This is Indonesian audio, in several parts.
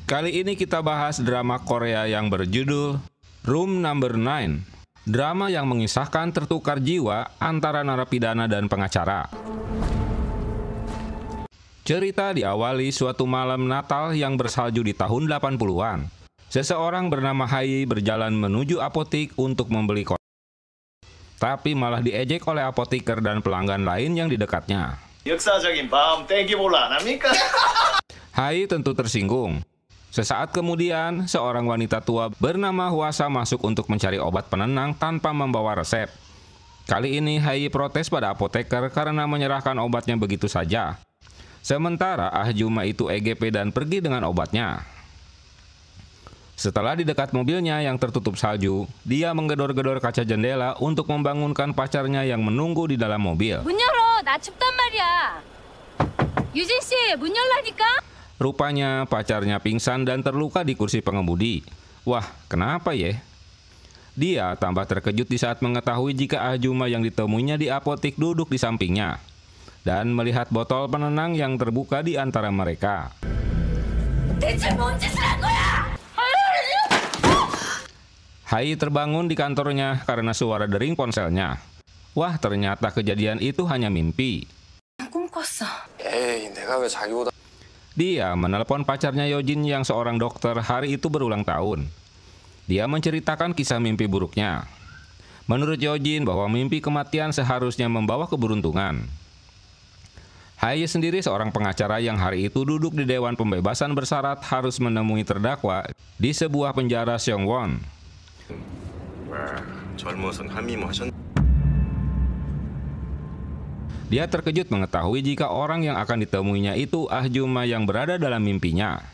Kali ini kita bahas drama Korea yang berjudul Room Number 9. Drama yang mengisahkan tertukar jiwa antara narapidana dan pengacara. Cerita diawali suatu malam Natal yang bersalju di tahun 80-an. Seseorang bernama Hai berjalan menuju apotik untuk membeli kotak, tapi malah diejek oleh apoteker dan pelanggan lain yang di dekatnya. 역사적인 밤 땡기볼라 안 합니까? Hai tentu tersinggung. Sesaat kemudian, seorang wanita tua bernama Hwasa masuk untuk mencari obat penenang tanpa membawa resep. Kali ini Hai protes pada apoteker karena menyerahkan obatnya begitu saja. Sementara Ahjuma itu EGP dan pergi dengan obatnya. Setelah di dekat mobilnya yang tertutup salju, dia menggedor-gedor kaca jendela untuk membangunkan pacarnya yang menunggu di dalam mobil. 문 열어, 나 춥단 말이야. 유진 씨, 문 열라니까. Rupanya pacarnya pingsan dan terluka di kursi pengemudi. Wah, kenapa ya? Dia tambah terkejut di saat mengetahui jika Ahjuma yang ditemuinya di apotik duduk di sampingnya dan melihat botol penenang yang terbuka di antara mereka. 대체 뭔 짓을 한 거야? Hai terbangun di kantornya karena suara dering ponselnya. Wah, ternyata kejadian itu hanya mimpi. 꿈꿨어. 에이, 내가 왜 자기보다 Dia menelepon pacarnya Yojin yang seorang dokter hari itu berulang tahun. Dia menceritakan kisah mimpi buruknya. Menurut Yojin bahwa mimpi kematian seharusnya membawa keberuntungan. Hai sendiri seorang pengacara yang hari itu duduk di Dewan Pembebasan Bersyarat harus menemui terdakwa di sebuah penjara Seongwon. 젊어선 함이 뭐 하셨... Dia terkejut mengetahui jika orang yang akan ditemuinya itu Ahjuma yang berada dalam mimpinya.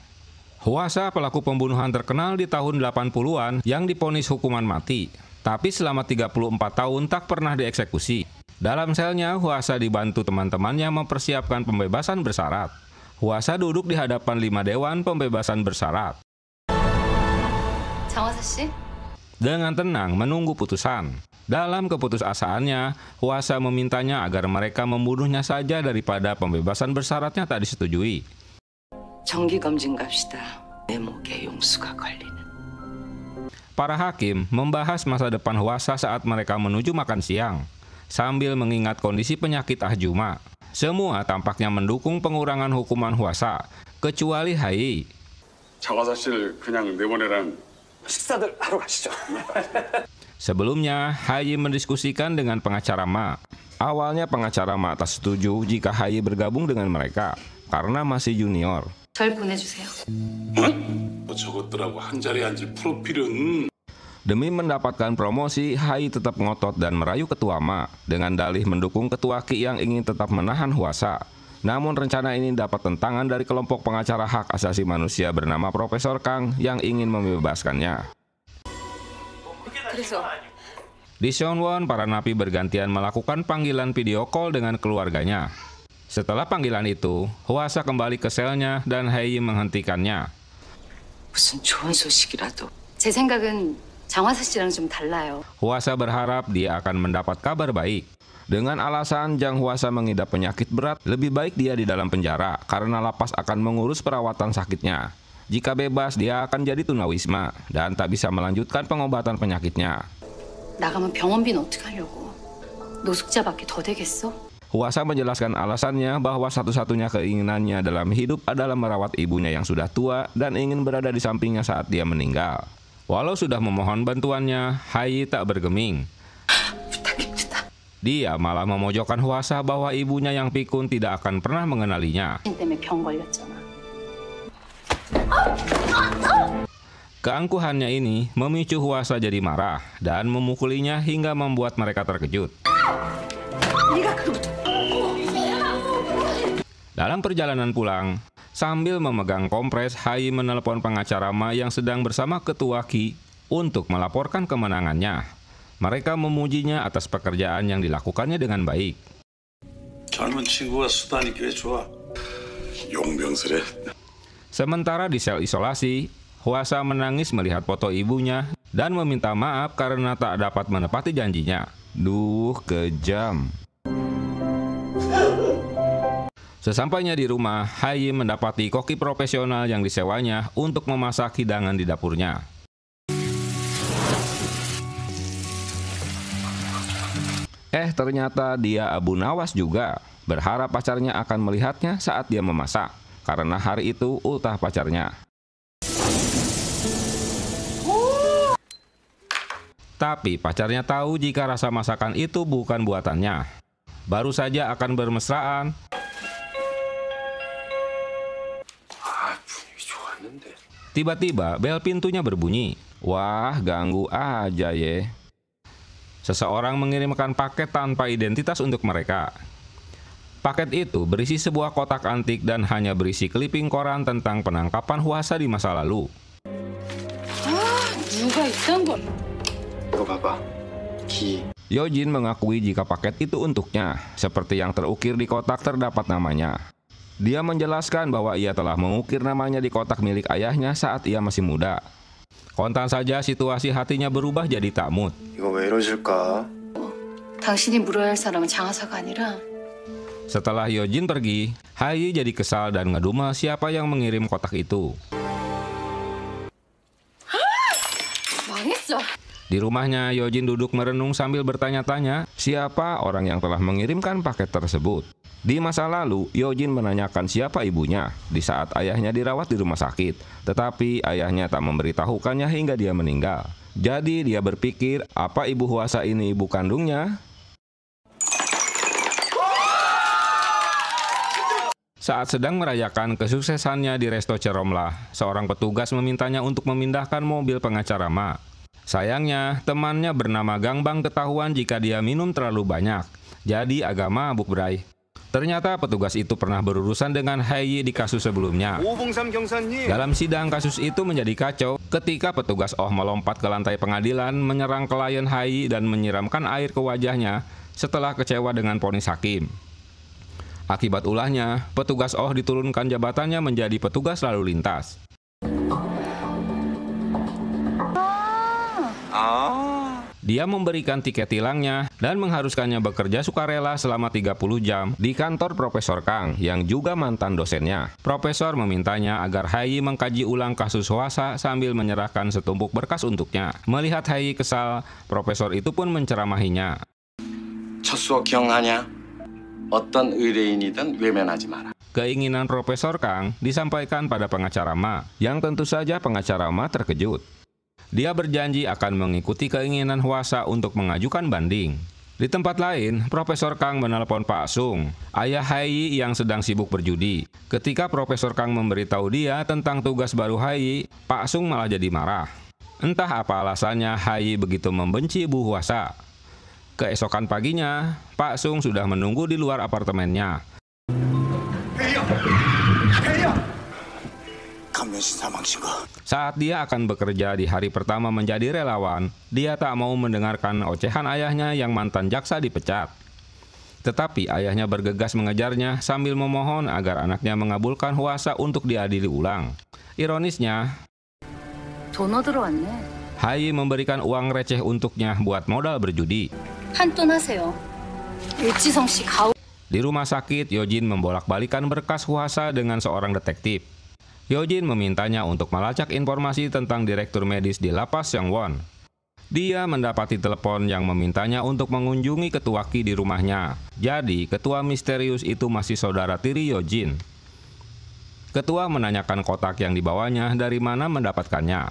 Hwasa pelaku pembunuhan terkenal di tahun 80-an yang divonis hukuman mati, tapi selama 34 tahun tak pernah dieksekusi. Dalam selnya, Hwasa dibantu teman-temannya mempersiapkan pembebasan bersyarat. Hwasa duduk di hadapan 5 dewan pembebasan bersyarat. 장화사 씨? Dengan tenang menunggu putusan. Dalam keputusasaannya, Hwasa memintanya agar mereka membunuhnya saja daripada pembebasan bersyaratnya tak disetujui. 정기검진 갑시다. 내 목에 용수가 걸리는. Para hakim membahas masa depan Hwasa saat mereka menuju makan siang, sambil mengingat kondisi penyakit Ahjuma. Semua tampaknya mendukung pengurangan hukuman Hwasa, kecuali Hai. 장화사 씨를 그냥 내보내라는. 식사들 하러 가시죠. Sebelumnya, Hai mendiskusikan dengan pengacara Ma. Awalnya pengacara Ma tak setuju jika Hai bergabung dengan mereka, karena masih junior. 절 보내주세요. 뭐 저것들하고 한 자리에 앉을 프로필은. Demi mendapatkan promosi, Hai tetap ngotot dan merayu ketua Ma, dengan dalih mendukung ketua Ki yang ingin tetap menahan Hwasa. Namun rencana ini dapat tentangan dari kelompok pengacara hak asasi manusia bernama Profesor Kang yang ingin membebaskannya. 그래서 Di Seongwon, para napi bergantian melakukan panggilan video call dengan keluarganya. Setelah panggilan itu, Hwasa kembali ke selnya dan Hai menghentikannya. 무슨 좋은 소식이라도. 제 생각은 장화사 씨랑 좀 달라요. Hwasa berharap dia akan mendapat kabar baik. Dengan alasan Jang Hwasa mengidap penyakit berat, lebih baik dia di dalam penjara karena lapas akan mengurus perawatan sakitnya. Jika bebas, dia akan jadi tunawisma dan tak bisa melanjutkan pengobatan penyakitnya. 나가면 병원비는 어떻게 하려고? 노숙자밖에 더 되겠어? Hwasa menjelaskan alasannya bahwa satu-satunya keinginannya dalam hidup adalah merawat ibunya yang sudah tua dan ingin berada di sampingnya saat dia meninggal. Walau sudah memohon bantuannya, Hai tak bergeming. Dia malah memojokkan Hwasa bahwa ibunya yang pikun tidak akan pernah mengenalinya. 때문에 병 걸렸잖아. Keangkuhannya ini memicu Hwasa jadi marah dan memukulinya hingga membuat mereka terkejut. Dalam perjalanan pulang, sambil memegang kompres, Hai menelepon pengacara Ma yang sedang bersama ketua Ki untuk melaporkan kemenangannya. Mereka memujinya atas pekerjaan yang dilakukannya dengan baik. 젊은 친구가 수다니 꽤 좋아. 용병스레. Sementara di sel isolasi, Hwasa menangis melihat foto ibunya dan meminta maaf karena tak dapat menepati janjinya. Duh, kejam. Sesampainya di rumah, Hai mendapati koki profesional yang disewanya untuk memasak hidangan di dapurnya. Ternyata dia Abu Nawas juga. Berharap pacarnya akan melihatnya saat dia memasak, karena hari itu ultah pacarnya. Tapi pacarnya tahu jika rasa masakan itu bukan buatannya. Baru saja akan bermesraan, tiba-tiba bel pintunya berbunyi. Wah, ganggu aja ye. Seseorang mengirimkan paket tanpa identitas untuk mereka. Paket itu berisi sebuah kotak antik dan hanya berisi clipping koran tentang penangkapan Hwasa di masa lalu. Yojin mengakui jika paket itu untuknya, seperti yang terukir di kotak terdapat namanya. Dia menjelaskan bahwa ia telah mengukir namanya di kotak milik ayahnya saat ia masih muda. Kontan saja situasi hatinya berubah jadi tak mood. 당신이 물어야 할 사람은 장하사가 아니라 Setelah Yojin pergi, Hai jadi kesal dan ngedumel siapa yang mengirim kotak itu. 망했어. Di rumahnya, Yojin duduk merenung sambil bertanya-tanya siapa orang yang telah mengirimkan paket tersebut. Di masa lalu, Yojin menanyakan siapa ibunya di saat ayahnya dirawat di rumah sakit. Tetapi ayahnya tak memberitahukannya hingga dia meninggal. Jadi dia berpikir, apa ibu Hwasa ini ibu kandungnya? Saat sedang merayakan kesuksesannya di Resto Ceromlah, seorang petugas memintanya untuk memindahkan mobil pengacara Ma. Sayangnya, temannya bernama Gangbang ketahuan jika dia minum terlalu banyak, jadi agak mabuk bray. Ternyata petugas itu pernah berurusan dengan Hai di kasus sebelumnya. Dalam sidang, kasus itu menjadi kacau ketika petugas Oh melompat ke lantai pengadilan, menyerang klien Hai dan menyiramkan air ke wajahnya setelah kecewa dengan vonis hakim. Akibat ulahnya, petugas Oh diturunkan jabatannya menjadi petugas lalu lintas. Dia memberikan tiket tilangnya dan mengharuskannya bekerja sukarela selama 30 jam di kantor Profesor Kang yang juga mantan dosennya. Profesor memintanya agar Hai mengkaji ulang kasus Hwasa sambil menyerahkan setumpuk berkas untuknya. Melihat Hai kesal, profesor itu pun menceramahinya. 첫 수업 기억나냐? 어떤 의뢰인이든 외면하지 마라. Keinginan Profesor Kang disampaikan pada pengacara Ma, yang tentu saja pengacara Ma terkejut. Dia berjanji akan mengikuti keinginan Hwasa untuk mengajukan banding. Di tempat lain, Profesor Kang menelpon Pak Sung, ayah Hai yang sedang sibuk berjudi. Ketika Profesor Kang memberitahu dia tentang tugas baru Hai, Pak Sung malah jadi marah. Entah apa alasannya Hai begitu membenci Bu Hwasa. Keesokan paginya, Pak Sung sudah menunggu di luar apartemennya. Saat dia akan bekerja di hari pertama menjadi relawan, dia tak mau mendengarkan ocehan ayahnya yang mantan jaksa dipecat. Tetapi ayahnya bergegas mengejarnya sambil memohon agar anaknya mengabulkan Hwasa untuk diadili ulang. Ironisnya, 돈 얻으러 왔네. Hai memberikan uang receh untuknya buat modal berjudi. 한돈 하세요. 일지성 씨 가오. Di rumah sakit, Yojin membolak-balikan berkas Hwasa dengan seorang detektif. Yojin memintanya untuk melacak informasi tentang direktur medis di lapas Sangwon. Dia mendapati telepon yang memintanya untuk mengunjungi ketua Ki di rumahnya. Jadi, ketua misterius itu masih saudara tiri Yojin. Ketua menanyakan kotak yang dibawanya dari mana mendapatkannya.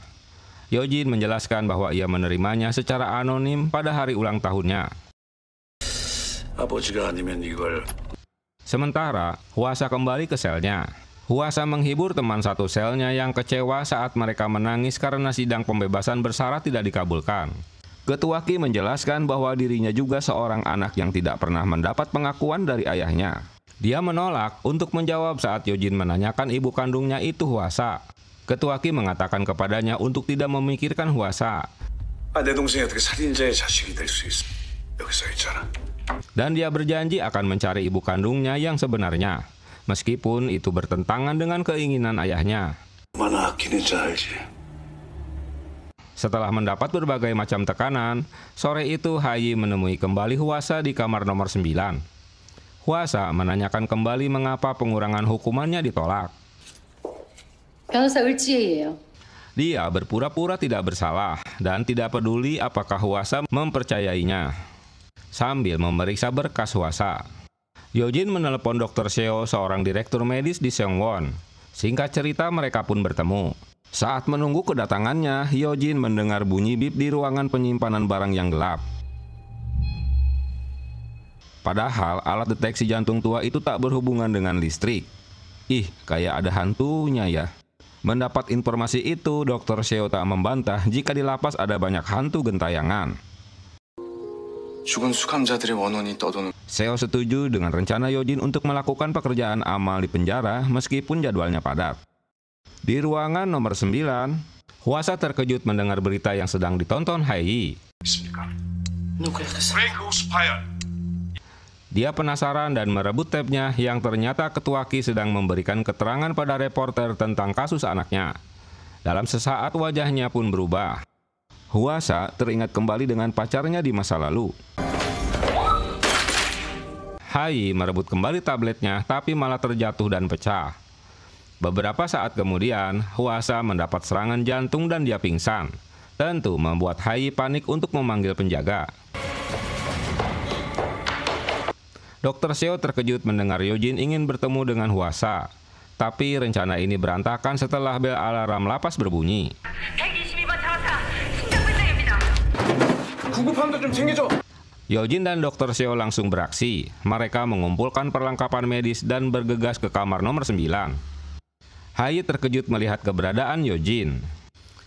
Yojin menjelaskan bahwa ia menerimanya secara anonim pada hari ulang tahunnya. Sementara, Hwasa kembali ke selnya. Hwasa menghibur teman satu selnya yang kecewa saat mereka menangis karena sidang pembebasan bersyarat tidak dikabulkan. Ketua Ki menjelaskan bahwa dirinya juga seorang anak yang tidak pernah mendapat pengakuan dari ayahnya. Dia menolak untuk menjawab saat Yojin menanyakan ibu kandungnya itu Hwasa. Ketua Ki mengatakan kepadanya untuk tidak memikirkan Hwasa. 내 동생이 어떻게 살인자의 자식이 될 수 있어? 여기 써 있잖아. Dan dia berjanji akan mencari ibu kandungnya yang sebenarnya, meskipun itu bertentangan dengan keinginan ayahnya. 얼마나 아끼는지 알지? Setelah mendapat berbagai macam tekanan, sore itu Hai menemui kembali Hwasa di kamar nomor 9. Hwasa menanyakan kembali mengapa pengurangan hukumannya ditolak. 변호사 을지혜예요. Dia berpura-pura tidak bersalah dan tidak peduli apakah Hwasa mempercayainya. Sambil memeriksa berkas Hwasa, Yojin menelepon Dr. Seo, seorang direktur medis di Seongwon. Singkat cerita, mereka pun bertemu. Saat menunggu kedatangannya, Yojin mendengar bunyi bip di ruangan penyimpanan barang yang gelap. Padahal alat deteksi jantung tua itu tak berhubungan dengan listrik. Ih, kayak ada hantunya ya. Mendapat informasi itu, Dr. Seo tak membantah jika di lapas ada banyak hantu gentayangan. 죽은 수감자들의 원혼이 떠도는 Seo setuju dengan rencana Yojin untuk melakukan pekerjaan amal di penjara meskipun jadwalnya padat. Di ruangan nomor 9, Hwasa terkejut mendengar berita yang sedang ditonton Hae. 있습니까? 누굴 브레이크하우스 파열. Dia penasaran dan merebut tabnya yang ternyata Ketua Ki sedang memberikan keterangan pada reporter tentang kasus anaknya. Dalam sesaat wajahnya pun berubah. Hwasa teringat kembali dengan pacarnya di masa lalu. Hae merebut kembali tabletnya tapi malah terjatuh dan pecah. Beberapa saat kemudian, Hwasa mendapat serangan jantung dan dia pingsan. Tentu membuat Hae panik untuk memanggil penjaga. Dr. Seo terkejut mendengar Yojin ingin bertemu dengan Hwasa. Tapi rencana ini berantakan setelah bel alarm lapas berbunyi. 구급함도 좀 챙겨줘. Yojin dan Dr. Seo langsung beraksi. Mereka mengumpulkan perlengkapan medis dan bergegas ke kamar nomor 9. Hae terkejut melihat keberadaan Yojin.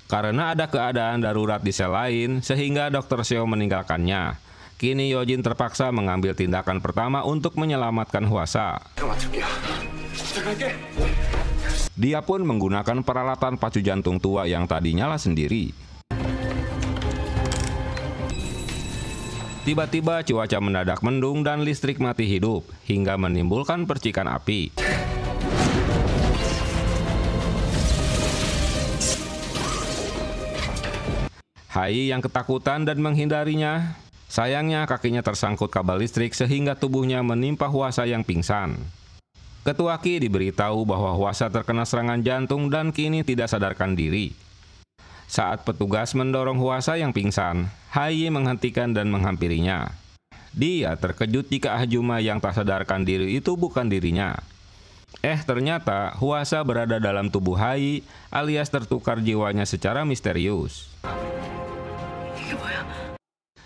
Karena ada keadaan darurat di sel lain, sehingga Dr. Seo meninggalkannya. Kini Yojin terpaksa mengambil tindakan pertama untuk menyelamatkan Hwasa. Dia pun menggunakan peralatan pacu jantung tua yang tadi nyala sendiri. Tiba-tiba cuaca mendadak mendung dan listrik mati hidup, hingga menimbulkan percikan api. Hae yang ketakutan dan menghindarinya. Sayangnya kakinya tersangkut kabel listrik sehingga tubuhnya menimpa Hwasa yang pingsan. Ketua Ki diberitahu bahwa Hwasa terkena serangan jantung dan kini tidak sadarkan diri. Saat petugas mendorong Hwasa yang pingsan, Hae menghentikan dan menghampirinya. Dia terkejut jika Ahjuma yang tak sadarkan diri itu bukan dirinya. Ternyata Hwasa berada dalam tubuh Hae alias tertukar jiwanya secara misterius.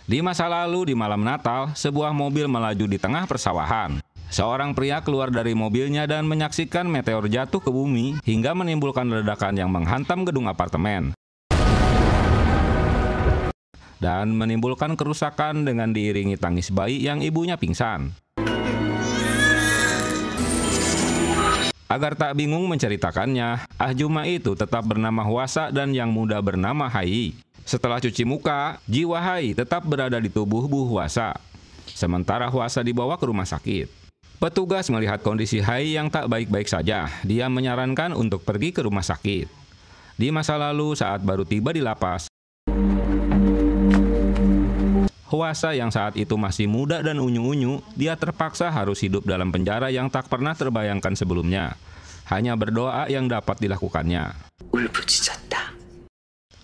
Di masa lalu, di malam Natal, sebuah mobil melaju di tengah persawahan. Seorang pria keluar dari mobilnya dan menyaksikan meteor jatuh ke bumi hingga menimbulkan ledakan yang menghantam gedung apartemen. Dan menimbulkan kerusakan dengan diiringi tangis bayi yang ibunya pingsan. Agar tak bingung menceritakannya, Ahjuma itu tetap bernama Hwasa dan yang muda bernama Hae. Setelah cuci muka, jiwa Hae tetap berada di tubuh Bu Hwasa. Sementara Hwasa dibawa ke rumah sakit. Petugas melihat kondisi Hae yang tak baik-baik saja. Dia menyarankan untuk pergi ke rumah sakit. Di masa lalu saat baru tiba di lapas, Hwasa yang saat itu masih muda dan unyu-unyu, dia terpaksa harus hidup dalam penjara yang tak pernah terbayangkan sebelumnya. Hanya berdoa yang dapat dilakukannya. 울부짖었다.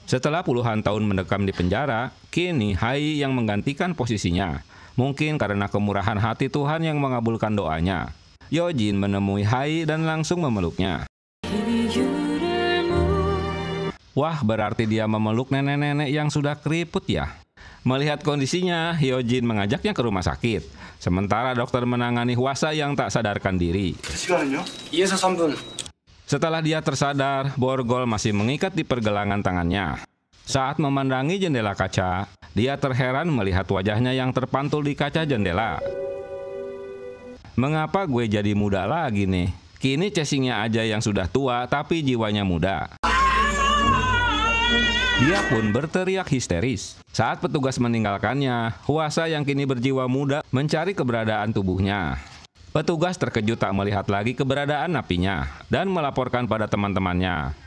Setelah puluhan tahun mendekam di penjara, kini Hae yang menggantikan posisinya. Mungkin karena kemurahan hati Tuhan yang mengabulkan doanya. Yojin menemui Hae dan langsung memeluknya. Wah, berarti dia memeluk nenek-nenek yang sudah keriput ya. Melihat kondisinya, Yojin mengajaknya ke rumah sakit. Sementara dokter menangani Hwasa yang tak sadarkan diri. 시간은요? 2에서 3분. Setelah dia tersadar, borgol masih mengikat di pergelangan tangannya. Saat memandangi jendela kaca, dia terheran melihat wajahnya yang terpantul di kaca jendela. Mengapa gue jadi muda lagi nih? Kini casingnya aja yang sudah tua, tapi jiwanya muda. Dia pun berteriak histeris. Saat petugas meninggalkannya, Hwasa yang kini berjiwa muda mencari keberadaan tubuhnya. Petugas terkejut tak melihat lagi keberadaan napinya dan melaporkan pada teman-temannya.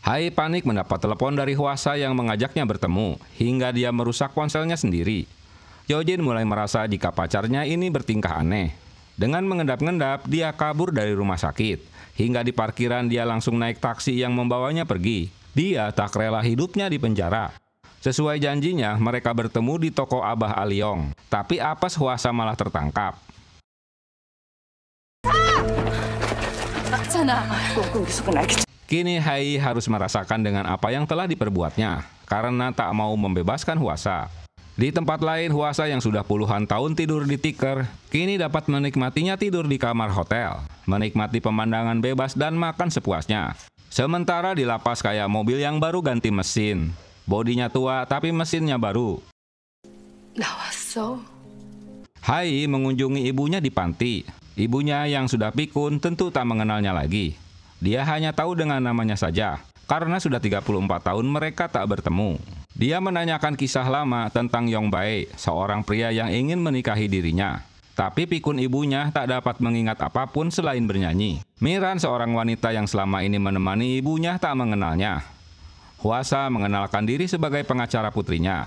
Hae panik mendapat telepon dari Hwasa yang mengajaknya bertemu hingga dia merusak ponselnya sendiri. Yojin mulai merasa jika pacarnya ini bertingkah aneh. Dengan mengendap-endap, dia kabur dari rumah sakit. Hingga di parkiran dia langsung naik taksi yang membawanya pergi. Dia tak rela hidupnya di penjara. Sesuai janjinya, mereka bertemu di toko Abah Aliong. Tapi apes Hwasa malah tertangkap. Kini Hai harus merasakan dengan apa yang telah diperbuatnya, karena tak mau membebaskan Hwasa. Di tempat lain, Hwasa yang sudah puluhan tahun tidur di tikar, kini dapat menikmatinya tidur di kamar hotel, menikmati pemandangan bebas dan makan sepuasnya. Sementara di lapas kayak mobil yang baru ganti mesin. Bodinya tua tapi mesinnya baru. Hai mengunjungi ibunya di panti. Ibunya yang sudah pikun tentu tak mengenalnya lagi. Dia hanya tahu dengan namanya saja, karena sudah 34 tahun mereka tak bertemu. Dia menanyakan kisah lama tentang Yong Bae, seorang pria yang ingin menikahi dirinya. Tapi pikun ibunya tak dapat mengingat apapun selain bernyanyi. Miran, seorang wanita yang selama ini menemani ibunya, tak mengenalnya. Hwasa mengenalkan diri sebagai pengacara putrinya.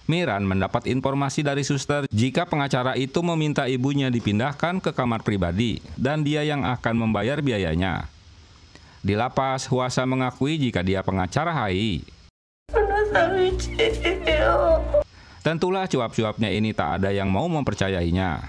Miran mendapat informasi dari suster jika pengacara itu meminta ibunya dipindahkan ke kamar pribadi dan dia yang akan membayar biayanya. Di lapas, Hwasa mengakui jika dia pengacara Hai. Tentulah cuap-cuapnya ini tak ada yang mau mempercayainya.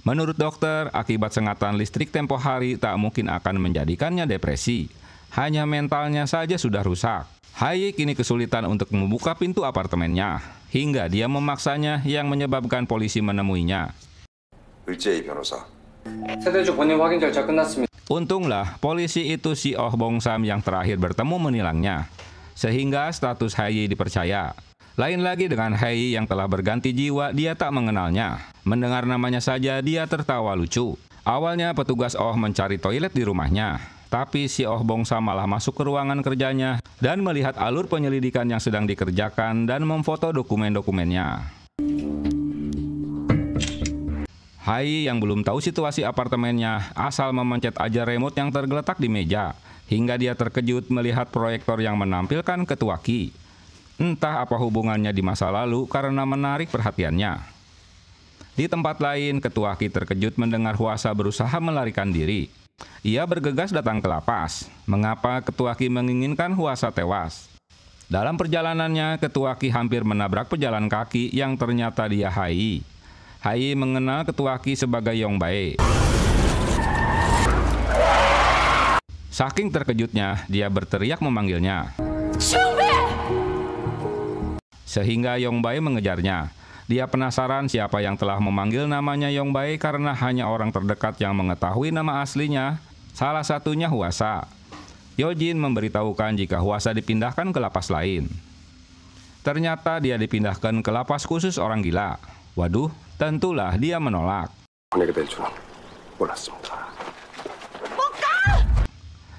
Menurut dokter, akibat sengatan listrik tempo hari tak mungkin akan menjadikannya depresi. Hanya mentalnya saja sudah rusak. Hai kini kesulitan untuk membuka pintu apartemennya, hingga dia memaksanya yang menyebabkan polisi menemuinya. Untunglah polisi itu si Oh Bong Sam yang terakhir bertemu menilangnya, sehingga status Hai dipercaya. Lain lagi dengan Hai yang telah berganti jiwa, dia tak mengenalnya. Mendengar namanya saja dia tertawa lucu. Awalnya petugas Oh mencari toilet di rumahnya, tapi si Oh Bong Sam malah masuk ke ruangan kerjanya dan melihat alur penyelidikan yang sedang dikerjakan dan memfoto dokumen-dokumennya. Hai yang belum tahu situasi apartemennya asal memencet aja remote yang tergeletak di meja, hingga dia terkejut melihat proyektor yang menampilkan ketua Ki. Entah apa hubungannya di masa lalu karena menarik perhatiannya. Di tempat lain, ketua Ki terkejut mendengar Hwasa berusaha melarikan diri. Ia bergegas datang ke lapas. Mengapa ketua Ki menginginkan Hwasa tewas? Dalam perjalanannya, ketua Ki hampir menabrak pejalan kaki yang ternyata dia Hai. Hai mengenal ketua Ki sebagai Yong Bae. Saking terkejutnya, dia berteriak memanggilnya. Sehingga Yong Bae mengejarnya. Dia penasaran siapa yang telah memanggil namanya Yong Bae karena hanya orang terdekat yang mengetahui nama aslinya. Salah satunya Hwasa. Yojin memberitahukan jika Hwasa dipindahkan ke lapas lain. Ternyata dia dipindahkan ke lapas khusus orang gila. Waduh, tentulah dia menolak.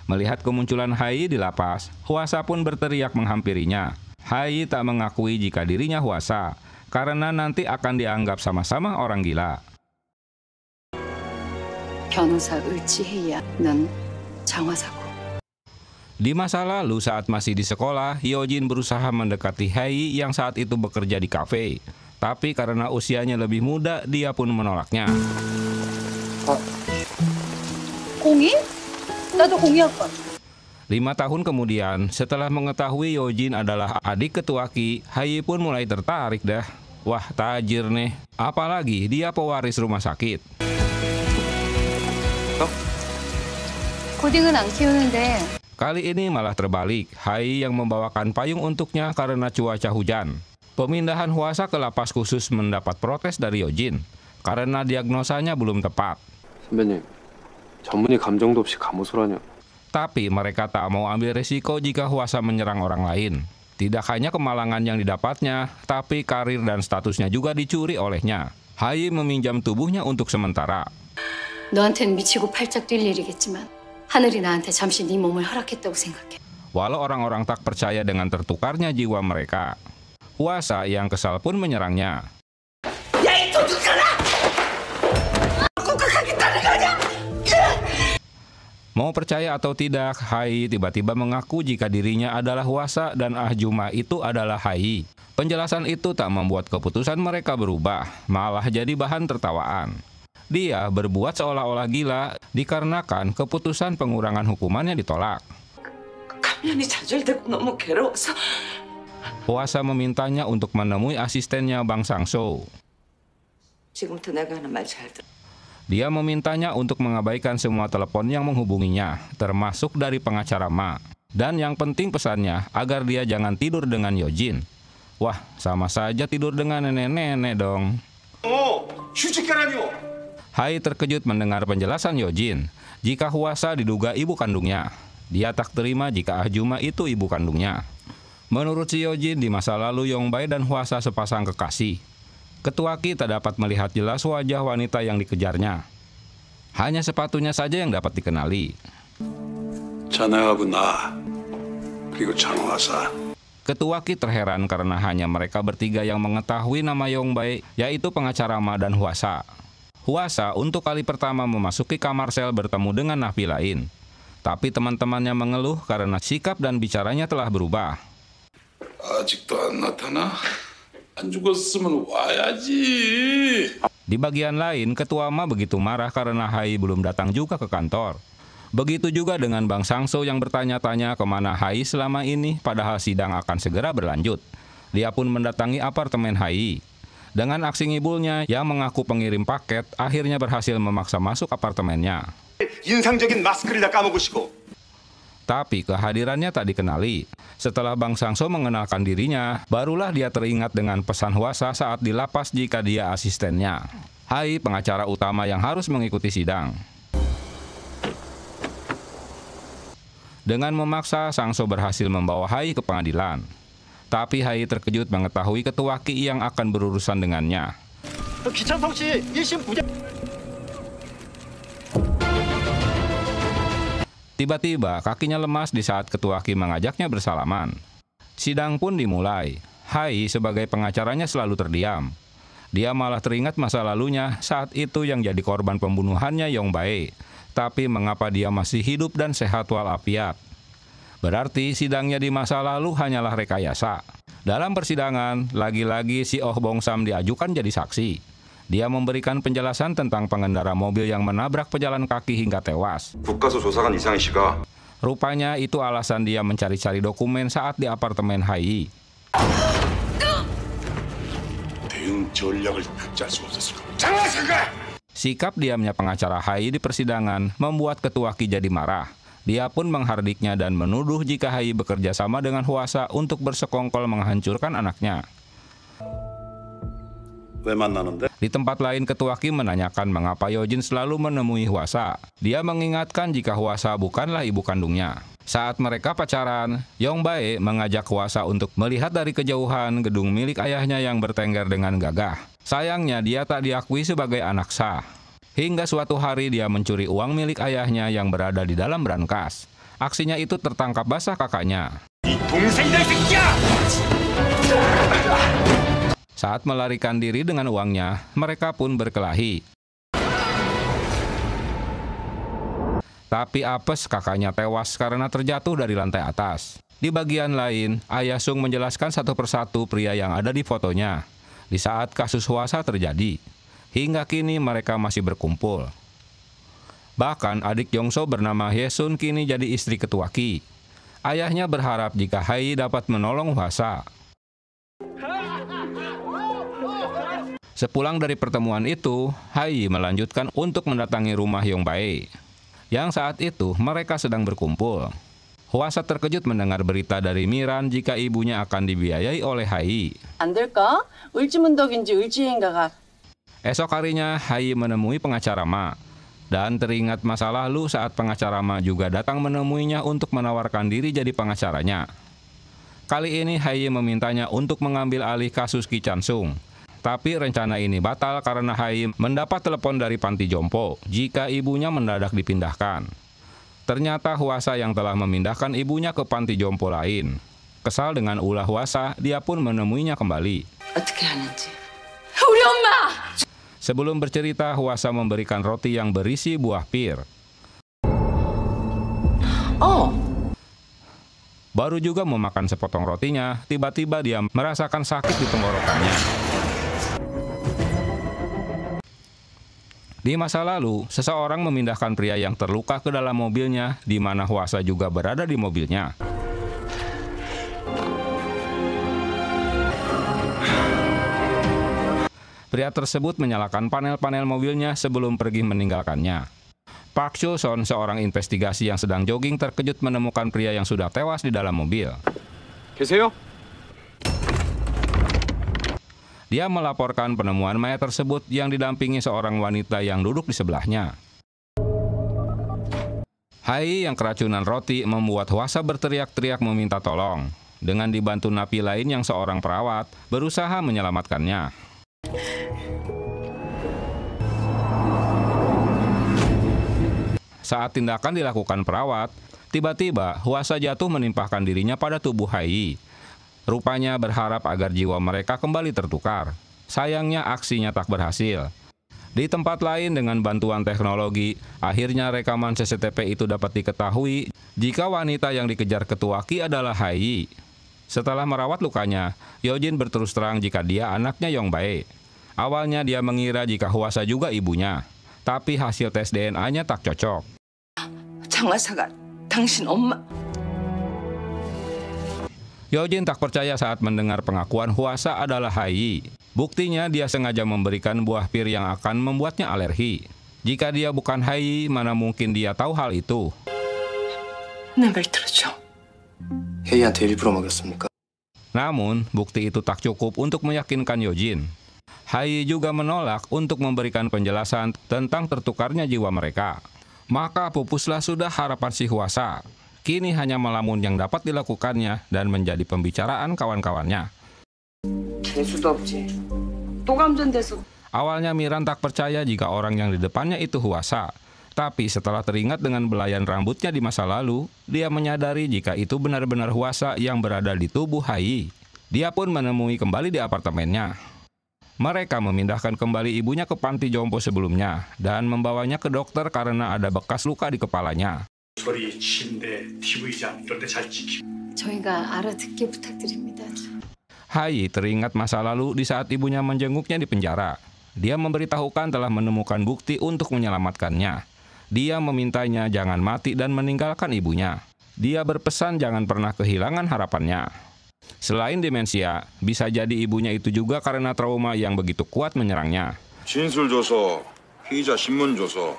Melihat kemunculan Hai di lapas, Hwasa pun berteriak menghampirinya. Hai tak mengakui jika dirinya Hwasa, karena nanti akan dianggap sama-sama orang gila. Di masa lalu saat masih di sekolah, Yojin berusaha mendekati Hai yang saat itu bekerja di kafe. Tapi karena usianya lebih muda, dia pun menolaknya. 공인? 나도 공이었거든. 5 tahun kemudian, setelah mengetahui Yojin adalah adik ketua Ki, Hai pun mulai tertarik dah. Wah, tajir nih. Apalagi dia pewaris rumah sakit. 고딩은 안 키우는데. Kali ini malah terbalik. Hai yang membawakan payung untuknya karena cuaca hujan. Pemindahan Hwasa ke lapas khusus mendapat protes dari Yojin karena diagnosanya belum tepat. 선배님, 전문의 감정도 없이 감호소라뇨. Tapi mereka tak mau ambil resiko jika Hwasa menyerang orang lain. Tidak hanya kemalangan yang didapatnya, tapi karir dan statusnya juga dicuri olehnya. Hai meminjam tubuhnya untuk sementara. 너한텐 미치고 팔짝 뛸 일이겠지만 하늘이 나한테 잠시 네 몸을 허락했다고 생각해. Walau orang-orang tak percaya dengan tertukarnya jiwa mereka, Hwasa yang kesal pun menyerangnya. Mau percaya atau tidak, Hai tiba-tiba mengaku jika dirinya adalah Hwasa dan Ah Juma itu adalah Hai. Penjelasan itu tak membuat keputusan mereka berubah, malah jadi bahan tertawaan. Dia berbuat seolah-olah gila dikarenakan keputusan pengurangan hukumannya ditolak. 가면이 좌절되고 너무 괴로워서 Hwasa memintanya untuk menemui asistennya Bang Sang-soo. 지금부터 내가 하는 말 잘 들어. Dia memintanya untuk mengabaikan semua telepon yang menghubunginya, termasuk dari pengacara Ma. Dan yang penting pesannya agar dia jangan tidur dengan Yojin. Wah, sama saja tidur dengan nenek-nenek dong. Hai terkejut mendengar penjelasan Yojin. Jika Hwasa diduga ibu kandungnya, dia tak terima jika Ah Juma itu ibu kandungnya. Menurut si Yojin, di masa lalu Yongbae dan Hwasa sepasang kekasih. Ketua Ki tak dapat melihat jelas wajah wanita yang dikejarnya. Hanya sepatunya saja yang dapat dikenali. 자네하고 나 그리고 장화사. Ketua Ki terheran karena hanya mereka bertiga yang mengetahui nama Yongbae, yaitu pengacara Ma dan Hwasa. Hwasa untuk kali pertama memasuki kamar sel bertemu dengan napi lain. Tapi teman-temannya mengeluh karena sikap dan bicaranya telah berubah. 아직도 안 나타나? 안 죽었으면 와야지. Di bagian lain, Ketua Ma begitu marah karena Hai belum datang juga ke kantor. Begitu juga dengan Bang Sang-soo yang bertanya-tanya kemana Hai selama ini, padahal sidang akan segera berlanjut. Dia pun mendatangi apartemen Hai. Dengan aksi ngibulnya yang mengaku pengirim paket, akhirnya berhasil memaksa masuk apartemennya. 인상적인 마스크를 다 까먹으시고. Tapi kehadirannya tak dikenali. Setelah Bang Sang-soo mengenalkan dirinya, barulah dia teringat dengan pesan Hwasa saat di lapas jika dia asistennya. Hai, pengacara utama yang harus mengikuti sidang. Dengan memaksa, Sang-soo berhasil membawa Hai ke pengadilan. Tapi Hai terkejut mengetahui Ketua Ki yang akan berurusan dengannya. 기찬성 씨 1심 부장. Tiba-tiba kakinya lemas di saat Ketua Ki mengajaknya bersalaman. Sidang pun dimulai. Hai sebagai pengacaranya selalu terdiam. Dia malah teringat masa lalunya saat itu yang jadi korban pembunuhannya Yongbae. Tapi mengapa dia masih hidup dan sehat walafiat? Berarti sidangnya di masa lalu hanyalah rekayasa. Dalam persidangan, lagi-lagi si Oh Bong Sam diajukan jadi saksi. Dia memberikan penjelasan tentang pengendara mobil yang menabrak pejalan kaki hingga tewas. 국가수 조사관 이상희 씨가 Rupanya itu alasan dia mencari-cari dokumen saat di apartemen Hai. 대응 전략을 짤 수 없었을 겁니다. 장화사가! Sikap diamnya pengacara Hai di persidangan membuat Ketua Ki jadi marah. Dia pun menghardiknya dan menuduh jika Hai bekerja sama dengan Hwasa untuk bersekongkol menghancurkan anaknya. 왜 만나는데? Di tempat lain, Ketua Ki menanyakan mengapa Yojin selalu menemui Hwasa. Dia mengingatkan jika Hwasa bukanlah ibu kandungnya. Saat mereka pacaran, Yongbae mengajak Hwasa untuk melihat dari kejauhan gedung milik ayahnya yang bertengger dengan gagah. Sayangnya dia tak diakui sebagai anak sah. Hingga suatu hari dia mencuri uang milik ayahnya yang berada di dalam brankas. Aksinya itu tertangkap basah kakaknya. Saat melarikan diri dengan uangnya, mereka pun berkelahi. Tapi apes kakaknya tewas karena terjatuh dari lantai atas. Di bagian lain, Ayah Sung menjelaskan satu persatu pria yang ada di fotonya. Di saat kasus Hwasa terjadi, hingga kini mereka masih berkumpul. Bahkan adik Yongso bernama Hyesun kini jadi istri Ketua Ki. Ayahnya berharap jika Hai dapat menolong Hwasa. Sepulang dari pertemuan itu, Hai melanjutkan untuk mendatangi rumah Yongbae. Yang saat itu mereka sedang berkumpul. Hwasa terkejut mendengar berita dari Miran jika ibunya akan dibiayai oleh Hai. 안 될까? 을지문덕인지 을지행가가. Esok harinya Hai menemui pengacara Ma. Dan teringat masa lalu saat pengacara Ma juga datang menemuinya untuk menawarkan diri jadi pengacaranya. Kali ini Hai memintanya untuk mengambil alih kasus Ki Chan-sung. Tapi rencana ini batal karena Hai mendapat telepon dari panti jompo jika ibunya mendadak dipindahkan. Ternyata Hwasa yang telah memindahkan ibunya ke panti jompo lain. Kesal dengan ulah Hwasa, dia pun menemuinya kembali. 어떻게 하는지. 우리 엄마! Sebelum bercerita, Hwasa memberikan roti yang berisi buah pir. Baru juga memakan sepotong rotinya, tiba-tiba dia merasakan sakit di tenggorokannya. Di masa lalu, seseorang memindahkan pria yang terluka ke dalam mobilnya, di mana Hwasa juga berada di mobilnya. Pria tersebut menyalakan panel-panel mobilnya sebelum pergi meninggalkannya. Park Seo-son, seorang investigasi yang sedang jogging, terkejut menemukan pria yang sudah tewas di dalam mobil. 계세요? Dia melaporkan penemuan mayat tersebut yang didampingi seorang wanita yang duduk di sebelahnya. Hai yang keracunan roti membuat Hwasa berteriak-teriak meminta tolong. Dengan dibantu napi lain yang seorang perawat berusaha menyelamatkannya. Saat tindakan dilakukan perawat, tiba-tiba Hwasa jatuh menimpahkan dirinya pada tubuh Hai. Rupanya berharap agar jiwa mereka kembali tertukar. Sayangnya aksinya tak berhasil. Di tempat lain dengan bantuan teknologi, akhirnya rekaman CCTV itu dapat diketahui jika wanita yang dikejar ketua Ki adalah Hai. Setelah merawat lukanya, Yojin berterus terang jika dia anaknya Yongbae. Awalnya dia mengira jika Hwasa juga ibunya, tapi hasil tes DNA-nya tak cocok. 장화사가 당신 엄마. Yojin tak percaya saat mendengar pengakuan Hwasa adalah Hai. Buktinya dia sengaja memberikan buah pir yang akan membuatnya alergi. Jika dia bukan Hai, mana mungkin dia tahu hal itu. 내 말 들어줘. 혜이한테 일부러 먹였습니까? Namun, bukti itu tak cukup untuk meyakinkan Yojin. Hai juga menolak untuk memberikan penjelasan tentang tertukarnya jiwa mereka. Maka pupuslah sudah harapan si Hwasa. Kini hanya melamun yang dapat dilakukannya dan menjadi pembicaraan kawan-kawannya. 재수도 없지. 또 감전돼서. Awalnya Miran tak percaya jika orang yang di depannya itu Hwasa. Tapi setelah teringat dengan belayan rambutnya di masa lalu, dia menyadari jika itu benar-benar Hwasa yang berada di tubuh Hai. Dia pun menemui kembali di apartemennya. Mereka memindahkan kembali ibunya ke panti jompo sebelumnya dan membawanya ke dokter karena ada bekas luka di kepalanya. 소리, 침대, TV장 이런 데 잘 지키고. 저희가 알아듣게 부탁드립니다. Hai teringat masa lalu di saat ibunya menjenguknya di penjara. Dia memberitahukan telah menemukan bukti untuk menyelamatkannya. Dia memintanya jangan mati dan meninggalkan ibunya. Dia berpesan jangan pernah kehilangan harapannya. Selain demensia, bisa jadi ibunya itu juga karena trauma yang begitu kuat menyerangnya. 진술 줘서 피의자 신문 줘서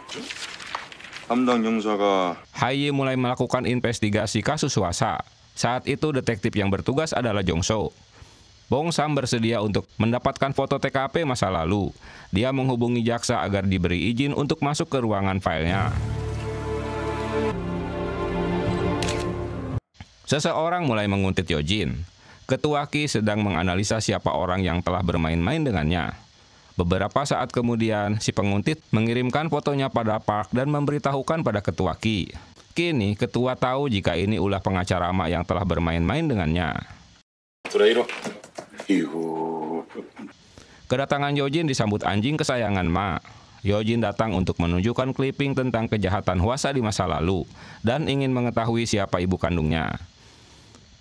담당 형사가 Hai mulai melakukan investigasi kasus Hwasa. Saat itu detektif yang bertugas adalah Jong-so. Bong Sam bersedia untuk mendapatkan foto TKP masa lalu. Dia menghubungi jaksa agar diberi izin untuk masuk ke ruangan filenya. Seseorang mulai menguntit Yojin. Ketua Ki sedang menganalisa siapa orang yang telah bermain-main dengannya. Beberapa saat kemudian, si penguntit mengirimkan fotonya pada Park dan memberitahukan pada Ketua Ki. Kini, Ketua tahu jika ini ulah pengacara Ma yang telah bermain-main dengannya. Kedatangan Yojin disambut anjing kesayangan Ma. Yojin datang untuk menunjukkan clipping tentang kejahatan Hwasa di masa lalu dan ingin mengetahui siapa ibu kandungnya.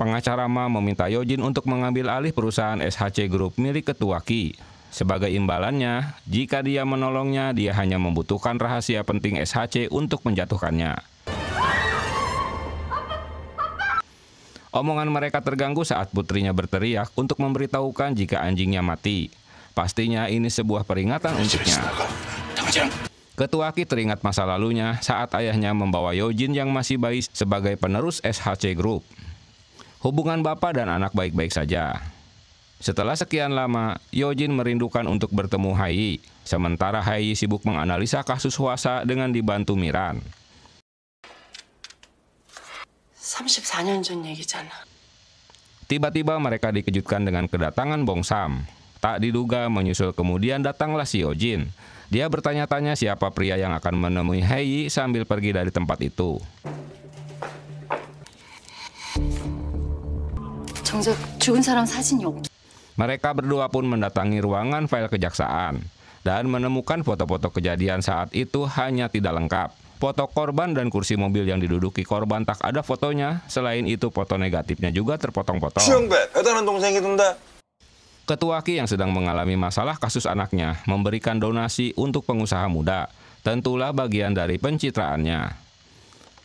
Pengacara Ma meminta Yojin untuk mengambil alih perusahaan SHC Group milik Ketua Ki. Sebagai imbalannya, jika dia menolongnya, dia hanya membutuhkan rahasia penting SHC untuk menjatuhkannya. Omongan mereka terganggu saat putrinya berteriak untuk memberitahukan jika anjingnya mati. Pastinya ini sebuah peringatan untuknya. Ketua Ki teringat masa lalunya saat ayahnya membawa Yojin yang masih bayi sebagai penerus SHC Group. Hubungan bapak dan anak baik-baik saja. Setelah sekian lama, Yojin merindukan untuk bertemu Hai. Sementara Hai sibuk menganalisa kasus Hwasa dengan dibantu Miran. 34년 전 얘기잖아. Tiba-tiba mereka dikejutkan dengan kedatangan Bong Sam. Tak diduga menyusul kemudian datanglah si Yojin. Dia bertanya-tanya siapa pria yang akan menemui Hai sambil pergi dari tempat itu. 정작 죽은 사람 사진이 없. Mereka berdua pun mendatangi ruangan file kejaksaan dan menemukan foto-foto kejadian saat itu hanya tidak lengkap. Foto korban dan kursi mobil yang diduduki korban tak ada fotonya. Selain itu, foto negatifnya juga terpotong-potong. Ketua Ki yang sedang mengalami masalah kasus anaknya memberikan donasi untuk pengusaha muda. Tentulah bagian dari pencitraannya.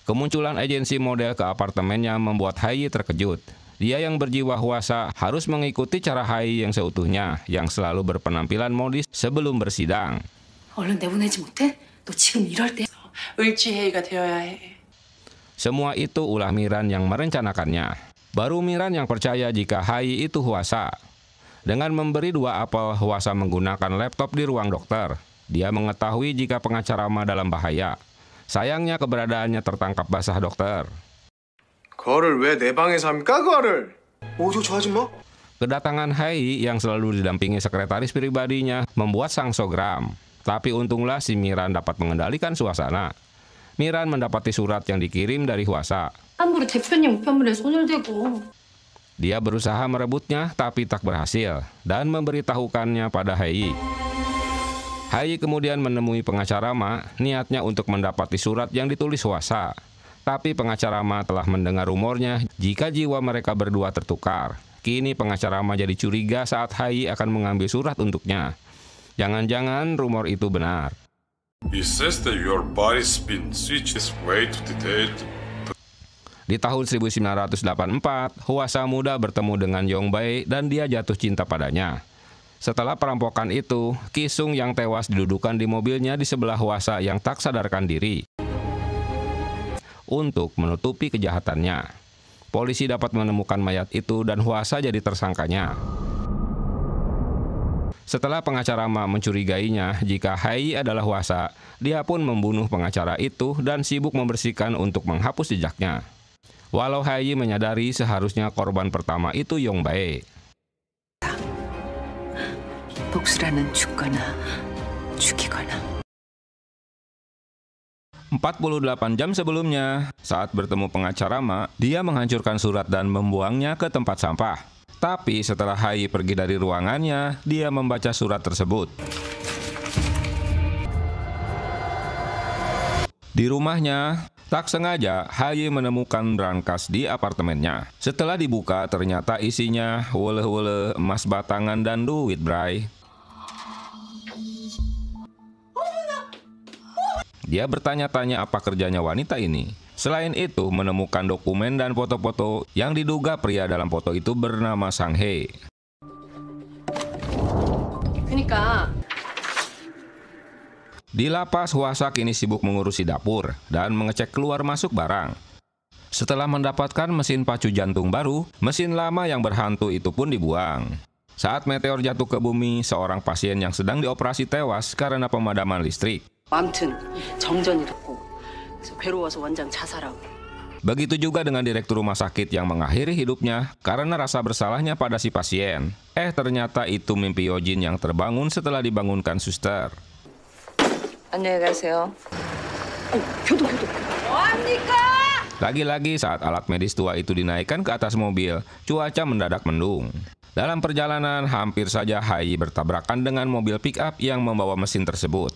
Kemunculan agensi model ke apartemennya membuat Hai terkejut. Dia yang berjiwa huasa harus mengikuti cara Hai yang seutuhnya, yang selalu berpenampilan modis sebelum bersidang. 얼른 내보내지 못해? 너 지금 이럴 때 을지회의가 되어야 해. Semua itu ulah Miran yang merencanakannya. Baru Miran yang percaya jika Hai itu huasa. Dengan memberi 2 apel, huasa menggunakan laptop di ruang dokter. Dia mengetahui jika pengacara Ma dalam bahaya. Sayangnya keberadaannya tertangkap basah dokter. 거를 왜 내 방에서 합니까, 거를? 오조 저 아줌마? Kedatangan Hai yang selalu didampingi sekretaris pribadinya membuat sangsogram. Tapi untunglah si Miran dapat mengendalikan suasana. Miran mendapati surat yang dikirim dari huasa. 함부로 대표님 우편물에 손을 대고. Dia berusaha merebutnya tapi tak berhasil dan memberitahukannya pada Hai. Hai kemudian menemui pengacara Ma, niatnya untuk mendapati surat yang ditulis huasa. Tapi pengacara Ma telah mendengar rumornya jika jiwa mereka berdua tertukar. Kini pengacara Ma jadi curiga saat Hai akan mengambil surat untuknya. Jangan-jangan rumor itu benar. It says that your body's been switched this way to detailed. Di tahun 1984, huasa muda bertemu dengan Yongbae dan dia jatuh cinta padanya. Setelah perampokan itu, Kisung yang tewas didudukan di mobilnya di sebelah huasa yang tak sadarkan diri. Untuk menutupi kejahatannya, polisi dapat menemukan mayat itu dan huasa jadi tersangkanya. Setelah pengacara Ma mencurigainya jika Hai adalah huasa, dia pun membunuh pengacara itu dan sibuk membersihkan untuk menghapus jejaknya. Walau Hai menyadari seharusnya korban pertama itu Yongbae. 복수라는 죽거나 죽이거나. 48 jam sebelumnya, saat bertemu pengacara Ma, dia menghancurkan surat dan membuangnya ke tempat sampah. Tapi setelah Hai pergi dari ruangannya, dia membaca surat tersebut. Di rumahnya, tak sengaja Hai menemukan brankas di apartemennya. Setelah dibuka, ternyata isinya wele-wele, emas batangan, dan duit, bray. Dia bertanya-tanya apa kerjanya wanita ini. Selain itu, menemukan dokumen dan foto-foto yang diduga pria dalam foto itu bernama Sang Hee. Di lapas, huasa kini sibuk mengurusi dapur dan mengecek keluar masuk barang. Setelah mendapatkan mesin pacu jantung baru, mesin lama yang berhantu itu pun dibuang. Saat meteor jatuh ke bumi, seorang pasien yang sedang dioperasi tewas karena pemadaman listrik. 아무튼 정전이라고. 그래서 괴로워서 원장 자살하고. Begitu juga dengan direktur rumah sakit yang mengakhiri hidupnya karena rasa bersalahnya pada si pasien. Ternyata itu mimpi Yojin yang terbangun setelah dibangunkan suster. 안녕히 가세요. 교도. 뭐합니까? Lagi-lagi saat alat medis tua itu dinaikkan ke atas mobil, cuaca mendadak mendung. Dalam perjalanan, hampir saja Hai bertabrakan dengan mobil pick-up yang membawa mesin tersebut.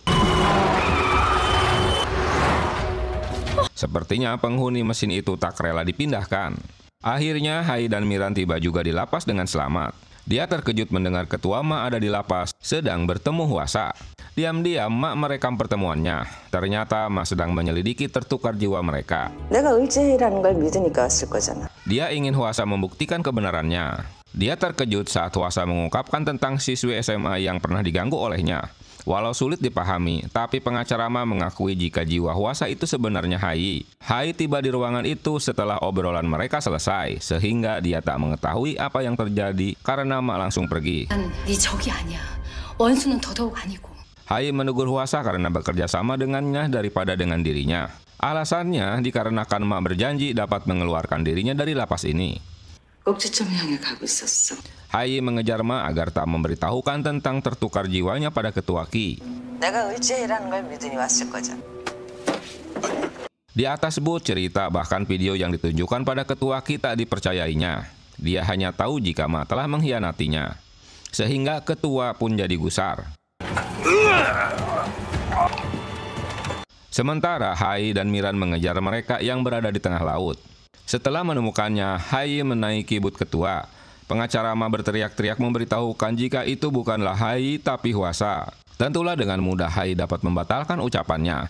Sepertinya penghuni mesin itu tak rela dipindahkan. Akhirnya Hai dan Miran tiba juga di lapas dengan selamat. Dia terkejut mendengar ketua Ma ada di lapas sedang bertemu huasa. Diam-diam Ma merekam pertemuannya. Ternyata Ma sedang menyelidiki tertukar jiwa mereka. 내가 을지회의라는 걸 믿으니까 왔을 거잖아. Dia ingin huasa membuktikan kebenarannya. Dia terkejut saat huasa mengungkapkan tentang siswi SMA yang pernah diganggu olehnya. Walau sulit dipahami, tapi pengacara Ma mengakui jika jiwa huasa itu sebenarnya Hai. Hai tiba di ruangan itu setelah obrolan mereka selesai, sehingga dia tak mengetahui apa yang terjadi karena Ma langsung pergi. 네 적이 아니야. 원수는 더더욱 아니고. Hai menegur huasa karena bekerja sama dengannya daripada dengan dirinya. Alasannya dikarenakan Ma berjanji dapat mengeluarkan dirinya dari lapas ini. 꼭지점 향해 가고 있었어. Hai mengejar Ma agar tak memberitahukan tentang tertukar jiwanya pada ketua Ki. 내가 을지회의라는 걸 믿으니 왔을 거잖아. Di atas sebut cerita bahkan video yang ditunjukkan pada ketua Ki tak dipercayainya. Dia hanya tahu jika Ma telah mengkhianatinya. Sehingga ketua pun jadi gusar. Sementara Hai dan Miran mengejar mereka yang berada di tengah laut. Setelah menemukannya, Hai menaiki but ketua. Pengacara Ma berteriak-teriak memberitahukan jika itu bukanlah Hai tapi Hwasa. Tentulah dengan mudah Hai dapat membatalkan ucapannya.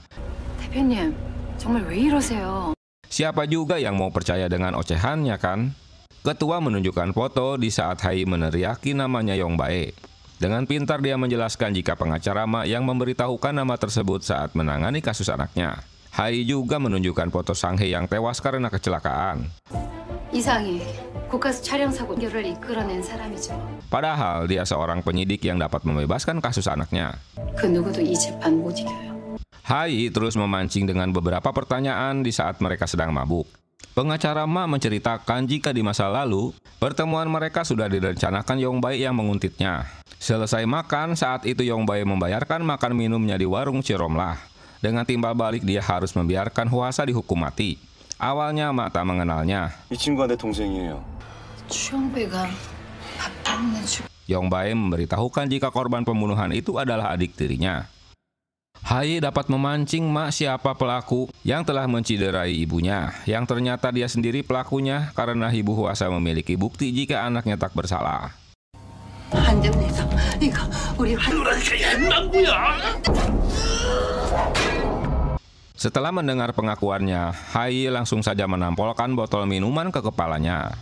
대표님, 정말 왜 이러세요? Siapa juga yang mau percaya dengan ocehannya kan? Ketua menunjukkan foto di saat Hai meneriaki namanya Yongbae. Dengan pintar dia menjelaskan jika pengacara Ma yang memberitahukan nama tersebut saat menangani kasus anaknya. Hai juga menunjukkan foto Sang-hye yang tewas karena kecelakaan. 이상해. 국가수 촬영 사고 결을 이끌어낸 사람이죠. Padahal dia seorang penyidik yang dapat membebaskan kasus anaknya. 그 누구도 이 재판 못 이겨요. Hai terus memancing dengan beberapa pertanyaan di saat mereka sedang mabuk. Pengacara Ma menceritakan jika di masa lalu, pertemuan mereka sudah direncanakan Yongbae yang menguntitnya. Selesai makan, saat itu Yongbae membayarkan makan minumnya di warung Ciromlah. Dengan timbal balik dia harus membiarkan Hwasa dihukum mati. Awalnya Ma tak mengenalnya. 이 친구가 내 동생이에요. 추영배가 밥 때문에 Yongbae memberitahukan jika korban pembunuhan itu adalah adik tirinya. Hai dapat memancing Ma siapa pelaku yang telah menciderai ibunya, yang ternyata dia sendiri pelakunya karena ibu Hwasa memiliki bukti jika anaknya tak bersalah. 안 됩니다. 이거 우리 Setelah mendengar pengakuannya, Hai langsung saja menampolkan botol minuman ke kepalanya.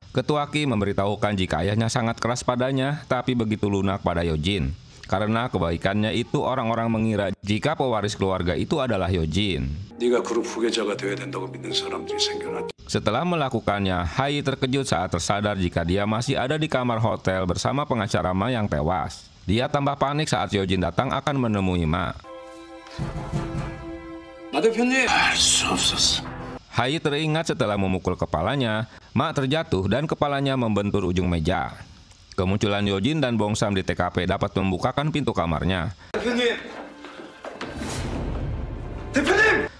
Ketua Ki memberitahukan jika ayahnya sangat keras padanya, tapi begitu lunak pada Yojin. Karena kebaikannya itu orang-orang mengira jika pewaris keluarga itu adalah Yojin. 네가 그룹 후계자가 되어야 된다고 믿는 사람들이 생겨났지. Setelah melakukannya, Hai terkejut saat tersadar jika dia masih ada di kamar hotel bersama pengacara Ma yang tewas. Dia tambah panik saat Yojin datang akan menemui Ma. 마 대표님, 알 수 없었어. Hai teringat setelah memukul kepalanya, Ma terjatuh dan kepalanya membentur ujung meja. Kemunculan Yojin dan Bongsam di TKP dapat membukakan pintu kamarnya. 대표님!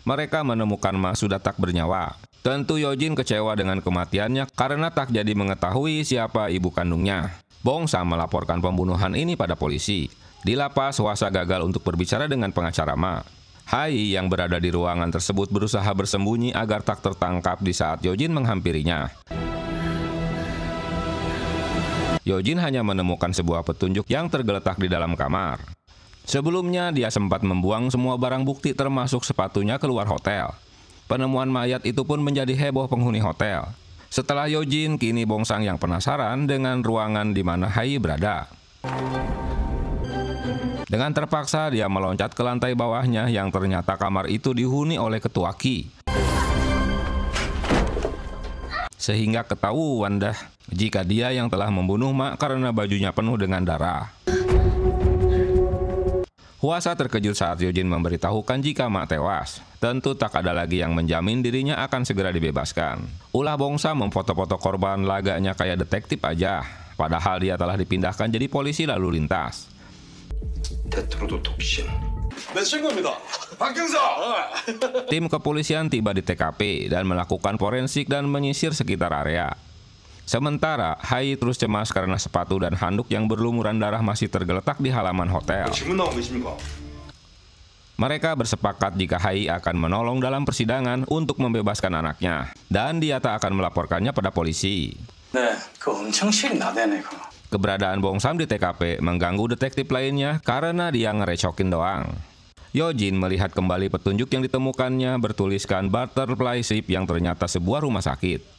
Mereka menemukan Ma sudah tak bernyawa. Tentu Yojin kecewa dengan kematiannya karena tak jadi mengetahui siapa ibu kandungnya. Bongsam melaporkan pembunuhan ini pada polisi. Di lapas, Hwasa gagal untuk berbicara dengan pengacara Ma. Hai yang berada di ruangan tersebut berusaha bersembunyi agar tak tertangkap di saat Yojin menghampirinya. Yojin hanya menemukan sebuah petunjuk yang tergeletak di dalam kamar. Sebelumnya, dia sempat membuang semua barang bukti termasuk sepatunya keluar hotel. Penemuan mayat itu pun menjadi heboh penghuni hotel. Setelah Yojin, kini Bongsang yang penasaran dengan ruangan di mana Hai berada. Dengan terpaksa, dia meloncat ke lantai bawahnya yang ternyata kamar itu dihuni oleh Ketua Ki. Sehingga ketahuan dah jika dia yang telah membunuh Ma karena bajunya penuh dengan darah. Hwasa terkejut saat Yojin memberitahukan jika Ma tewas. Tentu tak ada lagi yang menjamin dirinya akan segera dibebaskan. Ulah Bongsam memfoto-foto korban lagaknya kayak detektif aja. Padahal dia telah dipindahkan jadi polisi lalu lintas. Tim kepolisian tiba di TKP dan melakukan forensik dan menyisir sekitar area. Sementara, Hai terus cemas karena sepatu dan handuk yang berlumuran darah masih tergeletak di halaman hotel. Mereka bersepakat jika Hai akan menolong dalam persidangan untuk membebaskan anaknya, dan dia tak akan melaporkannya pada polisi. Keberadaan Bongsam di TKP mengganggu detektif lainnya karena dia ngerecokin doang. Yojin melihat kembali petunjuk yang ditemukannya bertuliskan Butterfly Ship yang ternyata sebuah rumah sakit.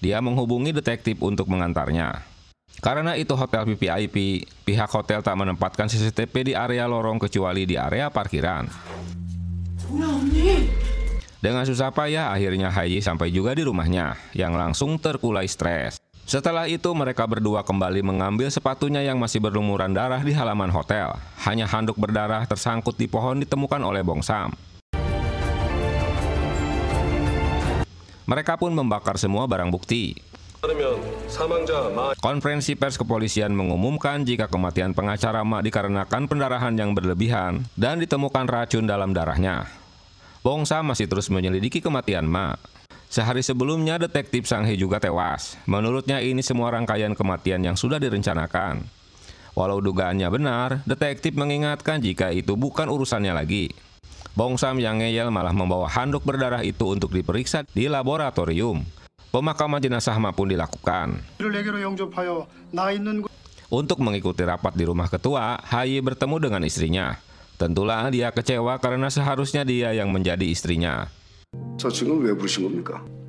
Dia menghubungi detektif untuk mengantarnya. Karena itu hotel VIP, pihak hotel tak menempatkan CCTV di area lorong kecuali di area parkiran. Dengan susah payah akhirnya Hai sampai juga di rumahnya, yang langsung terkulai stres. Setelah itu mereka berdua kembali mengambil sepatunya yang masih berlumuran darah di halaman hotel. Hanya handuk berdarah tersangkut di pohon ditemukan oleh Bongsam. Mereka pun membakar semua barang bukti. Konferensi pers kepolisian mengumumkan jika kematian pengacara Ma dikarenakan pendarahan yang berlebihan dan ditemukan racun dalam darahnya. Bongsam masih terus menyelidiki kematian Ma. Sehari sebelumnya, detektif Sang-hye juga tewas. Menurutnya ini semua rangkaian kematian yang sudah direncanakan. Walau dugaannya benar, detektif mengingatkan jika itu bukan urusannya lagi. Bong Sam yang ngeyel malah membawa handuk berdarah itu untuk diperiksa di laboratorium. Pemakaman jenazah pun dilakukan. Untuk mengikuti rapat di rumah ketua, Hayi bertemu dengan istrinya. Tentulah dia kecewa karena seharusnya dia yang menjadi istrinya.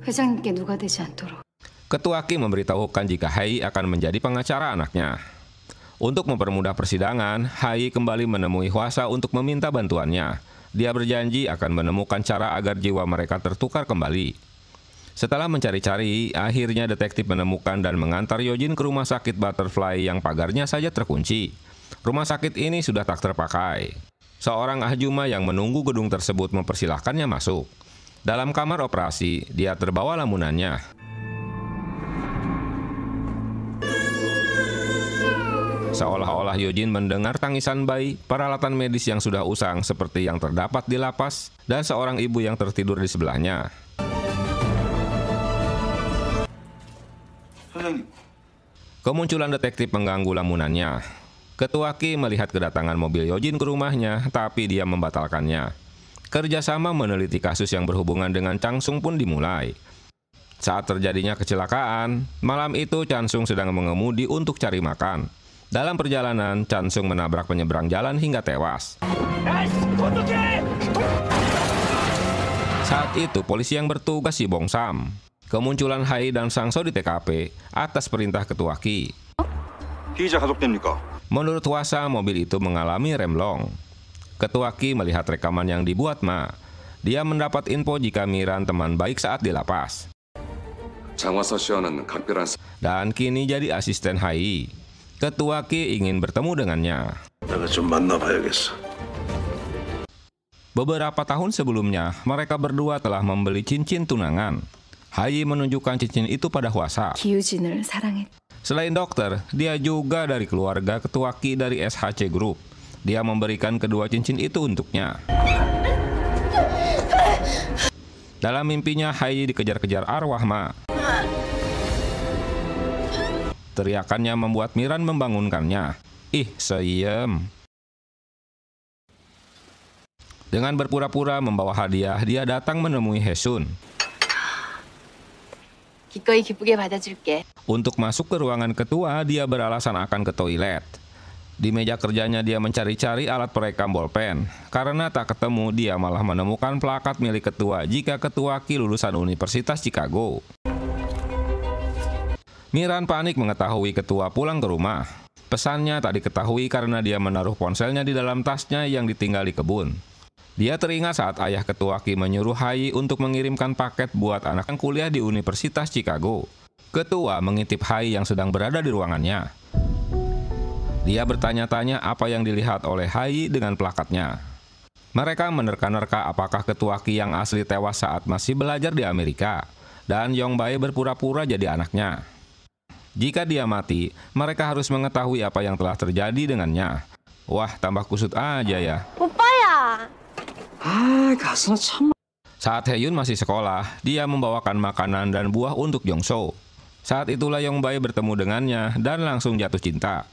회장님께 누가 되지 않도록. Ketua Kim memberitahukan jika Hayi akan menjadi pengacara anaknya. Untuk mempermudah persidangan, Hayi kembali menemui Hwasa untuk meminta bantuannya. Dia berjanji akan menemukan cara agar jiwa mereka tertukar kembali. Setelah mencari-cari, akhirnya detektif menemukan dan mengantar Yojin ke rumah sakit Butterfly yang pagarnya saja terkunci. Rumah sakit ini sudah tak terpakai. Seorang ahjuma yang menunggu gedung tersebut mempersilahkannya masuk. Dalam kamar operasi, dia terbawa lamunannya. Seolah-olah Yojin mendengar tangisan bayi, peralatan medis yang sudah usang seperti yang terdapat di lapas, dan seorang ibu yang tertidur di sebelahnya. Kemunculan detektif mengganggu lamunannya. Ketua Ki melihat kedatangan mobil Yojin ke rumahnya, tapi dia membatalkannya. Kerjasama meneliti kasus yang berhubungan dengan Changsung pun dimulai. Saat terjadinya kecelakaan, malam itu Changsung sedang mengemudi untuk cari makan. Dalam perjalanan, Changsung menabrak penyeberang jalan hingga tewas. Saat itu, polisi yang bertugas si Bong Sam. Kemunculan Hayi dan Sang-so di TKP atas perintah Ketua Ki. Menurut Hwasa, mobil itu mengalami remblong. Ketua Ki melihat rekaman yang dibuat Ma. Dia mendapat info jika Miran teman baik saat di lapas. Dan kini jadi asisten Hayi. Ketua Ki ingin bertemu dengannya. Beberapa tahun sebelumnya, mereka berdua telah membeli cincin tunangan. Hayi menunjukkan cincin itu pada Hwasa. Selain dokter, dia juga dari keluarga Ketua Ki dari SHC Group. Dia memberikan kedua cincin itu untuknya. Dalam mimpinya, Hayi dikejar-kejar arwah Ma. Teriakannya membuat Miran membangunkannya. Ih, seyem. Dengan berpura-pura membawa hadiah, dia datang menemui Haesun. Untuk masuk ke ruangan ketua, dia beralasan akan ke toilet. Di meja kerjanya dia mencari-cari alat perekam bolpen. Karena tak ketemu, dia malah menemukan plakat milik ketua jika Ketua Ki lulusan Universitas Chicago. Miran panik mengetahui ketua pulang ke rumah. Pesannya tak diketahui karena dia menaruh ponselnya di dalam tasnya yang ditinggal di kebun. Dia teringat saat ayah Ketua Ki menyuruh Hayi untuk mengirimkan paket buat anak yang kuliah di Universitas Chicago. Ketua mengintip Hayi yang sedang berada di ruangannya. Dia bertanya-tanya apa yang dilihat oleh Hayi dengan plakatnya. Mereka menerka-nerka apakah Ketua Ki yang asli tewas saat masih belajar di Amerika, dan Yongbae berpura-pura jadi anaknya. Jika dia mati, mereka harus mengetahui apa yang telah terjadi dengannya. Wah, tambah kusut aja ya. Saat Haeyun masih sekolah, dia membawakan makanan dan buah untuk Jongso. Saat itulah Yongbae bertemu dengannya dan langsung jatuh cinta.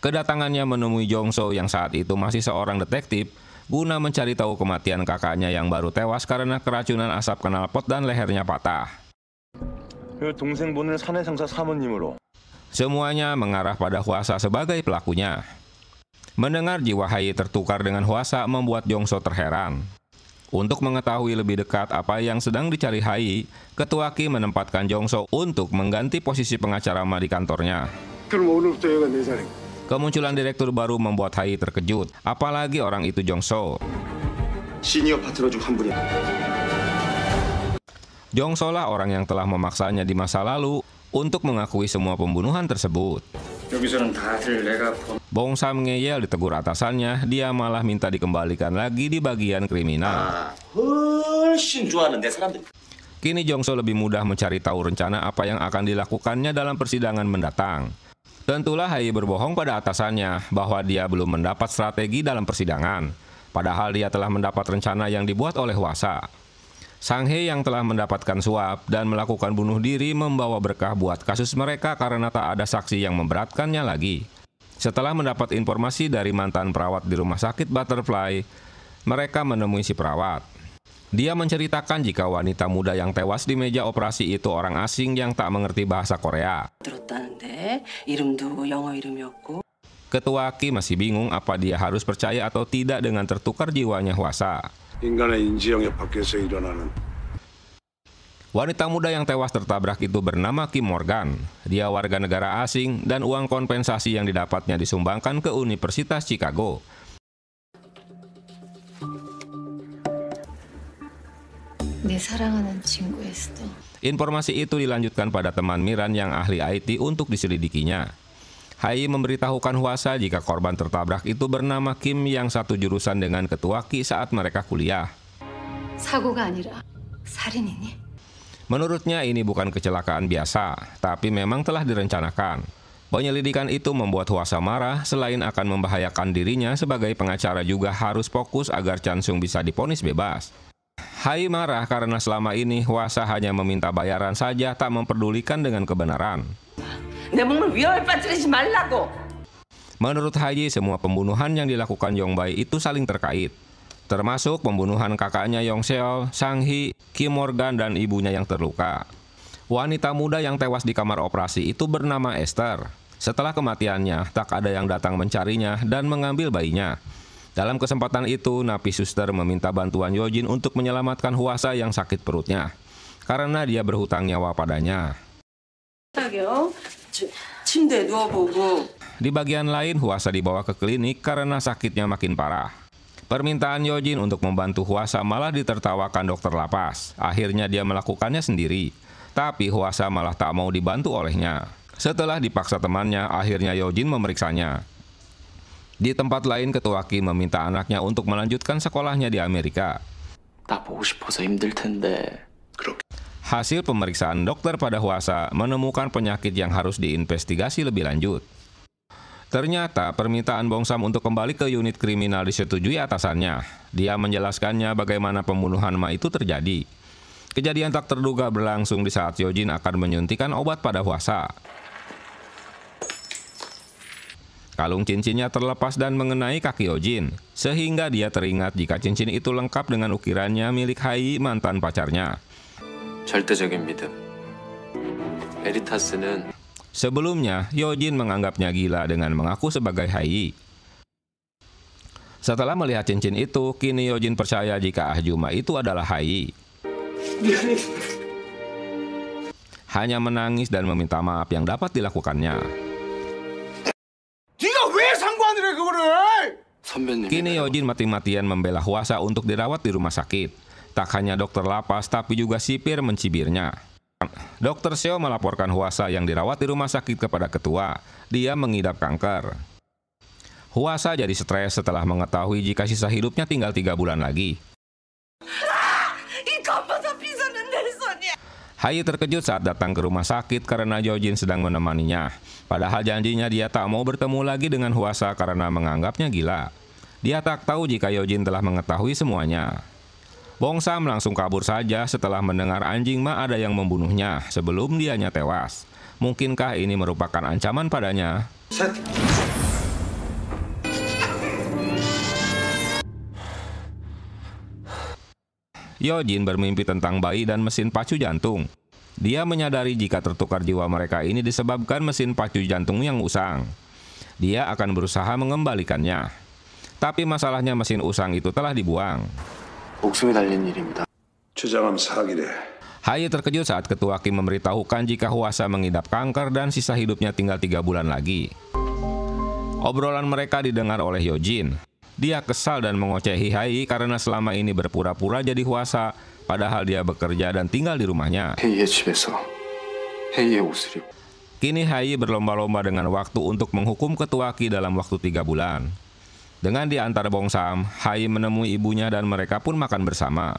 Kedatangannya menemui Jongso yang saat itu masih seorang detektif, guna mencari tahu kematian kakaknya yang baru tewas karena keracunan asap knalpot dan lehernya patah. Semuanya mengarah pada Hwasa sebagai pelakunya. Mendengar jiwa Hayi tertukar dengan Hwasa membuat Jongso terheran. Untuk mengetahui lebih dekat apa yang sedang dicari Hayi, Ketua Ki menempatkan Jongso untuk mengganti posisi pengacara Ma di kantornya. Kemunculan direktur baru membuat Hayi terkejut, apalagi orang itu Jongso. Jongso lah orang yang telah memaksanya di masa lalu untuk mengakui semua pembunuhan tersebut. Bong Sam ngeyel ditegur atasannya, dia malah minta dikembalikan lagi di bagian kriminal. Kini Jongso lebih mudah mencari tahu rencana apa yang akan dilakukannya dalam persidangan mendatang. Tentulah Hayi berbohong pada atasannya bahwa dia belum mendapat strategi dalam persidangan, padahal dia telah mendapat rencana yang dibuat oleh Hwasa. Sang Hei yang telah mendapatkan suap dan melakukan bunuh diri membawa berkah buat kasus mereka karena tak ada saksi yang memberatkannya lagi. Setelah mendapat informasi dari mantan perawat di rumah sakit Butterfly, mereka menemui si perawat. Dia menceritakan jika wanita muda yang tewas di meja operasi itu orang asing yang tak mengerti bahasa Korea. Ketua Ki masih bingung apa dia harus percaya atau tidak dengan tertukar jiwanya Hwasa. Wanita muda yang tewas tertabrak itu bernama Kim Morgan. Dia warga negara asing dan uang kompensasi yang didapatnya disumbangkan ke Universitas Chicago. Informasi itu dilanjutkan pada teman Miran yang ahli IT untuk diselidikinya. Hai memberitahukan Hwasa jika korban tertabrak itu bernama Kim yang satu jurusan dengan Ketua Ki saat mereka kuliah. Menurutnya ini bukan kecelakaan biasa, tapi memang telah direncanakan. Penyelidikan itu membuat Hwasa marah, selain akan membahayakan dirinya sebagai pengacara juga harus fokus agar Chansung bisa divonis bebas. Hai marah karena selama ini Hwasa hanya meminta bayaran saja, tak memperdulikan dengan kebenaran. Menurut Haji, semua pembunuhan yang dilakukan Yongbai itu saling terkait, termasuk pembunuhan kakaknya Yongseol, Sang-hee, Kim Morgan, dan ibunya yang terluka. Wanita muda yang tewas di kamar operasi itu bernama Esther. Setelah kematiannya, tak ada yang datang mencarinya dan mengambil bayinya. Dalam kesempatan itu, Napi Suster meminta bantuan Yojin untuk menyelamatkan Hwasa yang sakit perutnya, karena dia berhutang nyawa padanya. Di bagian lain, Hwasa dibawa ke klinik karena sakitnya makin parah. Permintaan Yojin untuk membantu Hwasa malah ditertawakan dokter lapas. Akhirnya dia melakukannya sendiri. Tapi Hwasa malah tak mau dibantu olehnya. Setelah dipaksa temannya, akhirnya Yojin memeriksanya. Di tempat lain, Ketua Ki meminta anaknya untuk melanjutkan sekolahnya di Amerika. Hasil pemeriksaan dokter pada Hwasa menemukan penyakit yang harus diinvestigasi lebih lanjut. Ternyata permintaan Bongsam untuk kembali ke unit kriminal disetujui atasannya. Dia menjelaskannya bagaimana pembunuhan Ma itu terjadi. Kejadian tak terduga berlangsung di saat Yojin akan menyuntikkan obat pada Hwasa. Kalung cincinnya terlepas dan mengenai kaki Yojin, sehingga dia teringat jika cincin itu lengkap dengan ukirannya milik Hai, mantan pacarnya. Sebelumnya, Yojin menganggapnya gila dengan mengaku sebagai Hai. Setelah melihat cincin itu, kini Yojin percaya jika Ahjuma itu adalah Hai. Hanya menangis dan meminta maaf yang dapat dilakukannya. Kini Yojin mati-matian membela Hwasa untuk dirawat di rumah sakit. Tak hanya dokter lapas, tapi juga sipir mencibirnya. Dokter Seo melaporkan Hwasa yang dirawat di rumah sakit kepada ketua. Dia mengidap kanker. Hwasa jadi stres setelah mengetahui jika sisa hidupnya tinggal 3 bulan lagi. Hai terkejut saat datang ke rumah sakit karena Yojin sedang menemaninya. Padahal janjinya dia tak mau bertemu lagi dengan Hwasa karena menganggapnya gila. Dia tak tahu jika Yojin telah mengetahui semuanya. Bongsam langsung kabur saja setelah mendengar anjing Ma ada yang membunuhnya sebelum dianya tewas. Mungkinkah ini merupakan ancaman padanya? Yojin bermimpi tentang bayi dan mesin pacu jantung. Dia menyadari jika tertukar jiwa mereka ini disebabkan mesin pacu jantung yang usang. Dia akan berusaha mengembalikannya. Tapi masalahnya mesin usang itu telah dibuang. Hai terkejut saat Ketua Kim memberitahukan jika Hwasa mengidap kanker dan sisa hidupnya tinggal 3 bulan lagi. Obrolan mereka didengar oleh Yojin. Dia kesal dan mengocehi Hai karena selama ini berpura-pura jadi Hwasa, padahal dia bekerja dan tinggal di rumahnya. Kini Hai berlomba-lomba dengan waktu untuk menghukum Ketua Ki dalam waktu 3 bulan. Dengan diantar Bongsam, Hai menemui ibunya dan mereka pun makan bersama.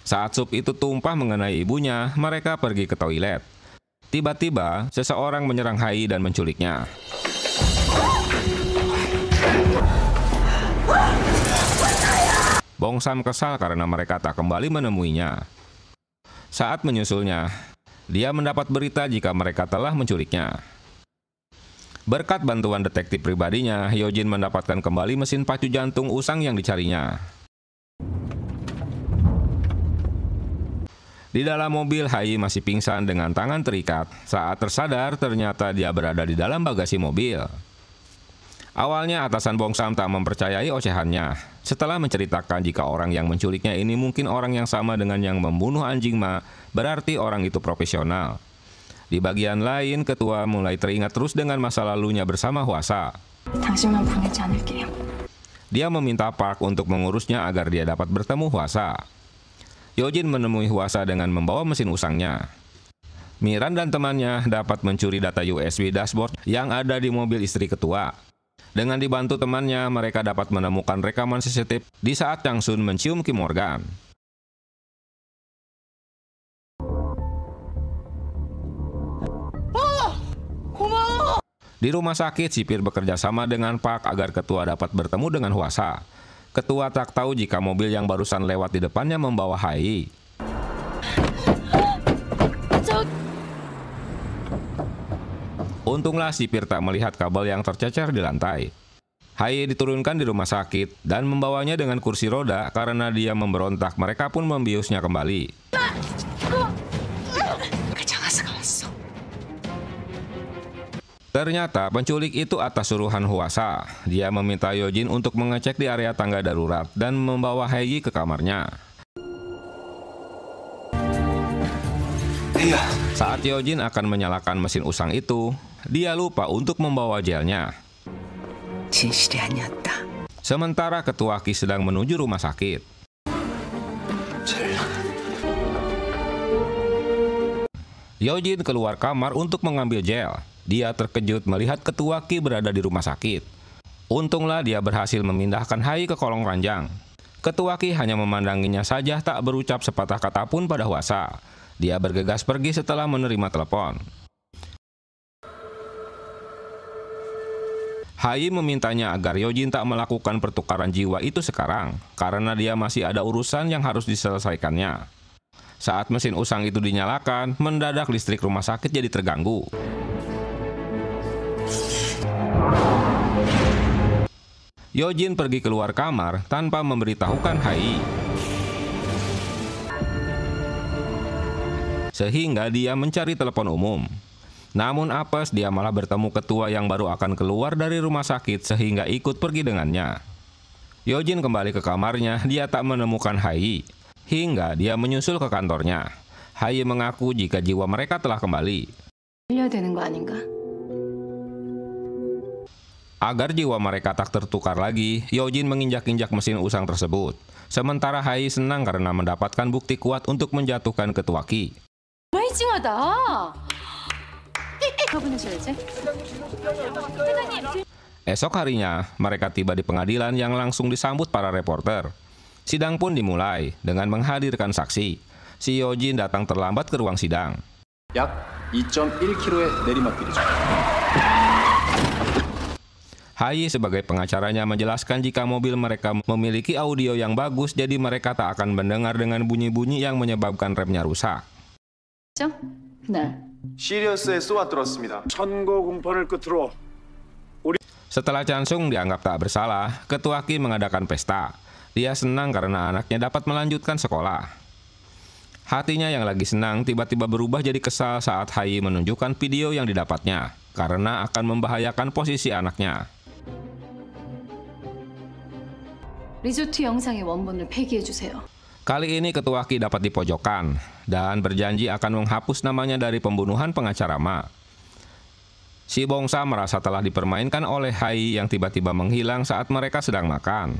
Saat sup itu tumpah mengenai ibunya, mereka pergi ke toilet. Tiba-tiba, seseorang menyerang Hai dan menculiknya. Bong Sam kesal karena mereka tak kembali menemuinya. Saat menyusulnya, dia mendapat berita jika mereka telah menculiknya. Berkat bantuan detektif pribadinya, Hyojin mendapatkan kembali mesin pacu jantung usang yang dicarinya. Di dalam mobil, Hai masih pingsan dengan tangan terikat. Saat tersadar, ternyata dia berada di dalam bagasi mobil. Awalnya atasan Bong Sam tak mempercayai ocehannya. Setelah menceritakan jika orang yang menculiknya ini mungkin orang yang sama dengan yang membunuh anjing Ma, berarti orang itu profesional. Di bagian lain, ketua mulai teringat terus dengan masa lalunya bersama Hwasa. Dia meminta Park untuk mengurusnya agar dia dapat bertemu Hwasa. Hyojin menemui Hwasa dengan membawa mesin usangnya. Miran dan temannya dapat mencuri data USB dashboard yang ada di mobil istri ketua. Dengan dibantu temannya, mereka dapat menemukan rekaman CCTV di saat Chang Sun mencium Kim Morgan. Di rumah sakit, sipir bekerja sama dengan Park agar ketua dapat bertemu dengan Hwasa. Ketua tak tahu jika mobil yang barusan lewat di depannya membawa Hai. Untunglah sipir tak melihat kabel yang tercecer di lantai. Hai diturunkan di rumah sakit dan membawanya dengan kursi roda karena dia memberontak. Mereka pun membiusnya kembali. Ternyata penculik itu atas suruhan Hwasa. Dia meminta Hyojin untuk mengecek di area tangga darurat dan membawa Hai ke kamarnya. Saat Hyojin akan menyalakan mesin usang itu, dia lupa untuk membawa gelnya. Sementara ketua Ki sedang menuju rumah sakit. Hyojin keluar kamar untuk mengambil gel. Dia terkejut melihat ketua Ki berada di rumah sakit. Untunglah dia berhasil memindahkan Hai ke kolong ranjang. Ketua Ki hanya memandanginya saja, tak berucap sepatah kata pun pada Hwasa. Dia bergegas pergi setelah menerima telepon. Hai memintanya agar Hyojin tak melakukan pertukaran jiwa itu sekarang, karena dia masih ada urusan yang harus diselesaikannya. Saat mesin usang itu dinyalakan, mendadak listrik rumah sakit jadi terganggu. Hyojin pergi keluar kamar tanpa memberitahukan Hai. Sehingga dia mencari telepon umum. Namun apes, dia malah bertemu ketua yang baru akan keluar dari rumah sakit sehingga ikut pergi dengannya. Hyojin kembali ke kamarnya, dia tak menemukan Hai. Hingga dia menyusul ke kantornya. Hai mengaku jika jiwa mereka telah kembali. Agar jiwa mereka tak tertukar lagi, Hyojin menginjak-injak mesin usang tersebut. Sementara Hai senang karena mendapatkan bukti kuat untuk menjatuhkan ketua Ki. Esok harinya, mereka tiba di pengadilan yang langsung disambut para reporter. Sidang pun dimulai dengan menghadirkan saksi. Si Hyojin datang terlambat ke ruang sidang. 약 2.1km의 내리막길이죠. Hai sebagai pengacaranya menjelaskan jika mobil mereka memiliki audio yang bagus, jadi mereka tak akan mendengar dengan bunyi-bunyi yang menyebabkan remnya rusak. 시리어스에 쏘아들었습니다. 선거 공판을 끝으로 Setelah Chan Sung dianggap tak bersalah, ketua Ki mengadakan pesta. Dia senang karena anaknya dapat melanjutkan sekolah. Hatinya yang lagi senang tiba-tiba berubah jadi kesal saat Hai menunjukkan video yang didapatnya, karena akan membahayakan posisi anaknya. 리조트 영상의 원본을 폐기해주세요. Kali ini ketua Ki dapat dipojokkan dan berjanji akan menghapus namanya dari pembunuhan pengacara Ma. Si Bong Sam merasa telah dipermainkan oleh Hai yang tiba-tiba menghilang saat mereka sedang makan.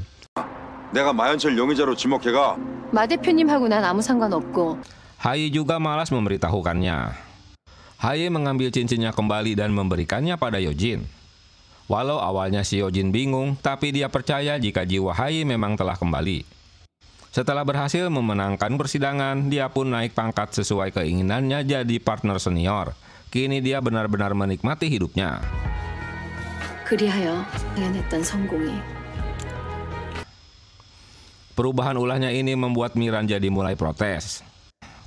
내가 마현철 용의자로 지목해가. 마 대표님하고 난 아무 상관없고. Hai juga malas memberitahukannya. Hai mengambil cincinnya kembali dan memberikannya pada Hyojin. Walau awalnya si Hyojin bingung, tapi dia percaya jika jiwa Hai memang telah kembali. Setelah berhasil memenangkan persidangan, dia pun naik pangkat sesuai keinginannya jadi partner senior. Kini dia benar-benar menikmati hidupnya. 그리하여 당연했던 성공이. Perubahan ulahnya ini membuat Miran jadi mulai protes.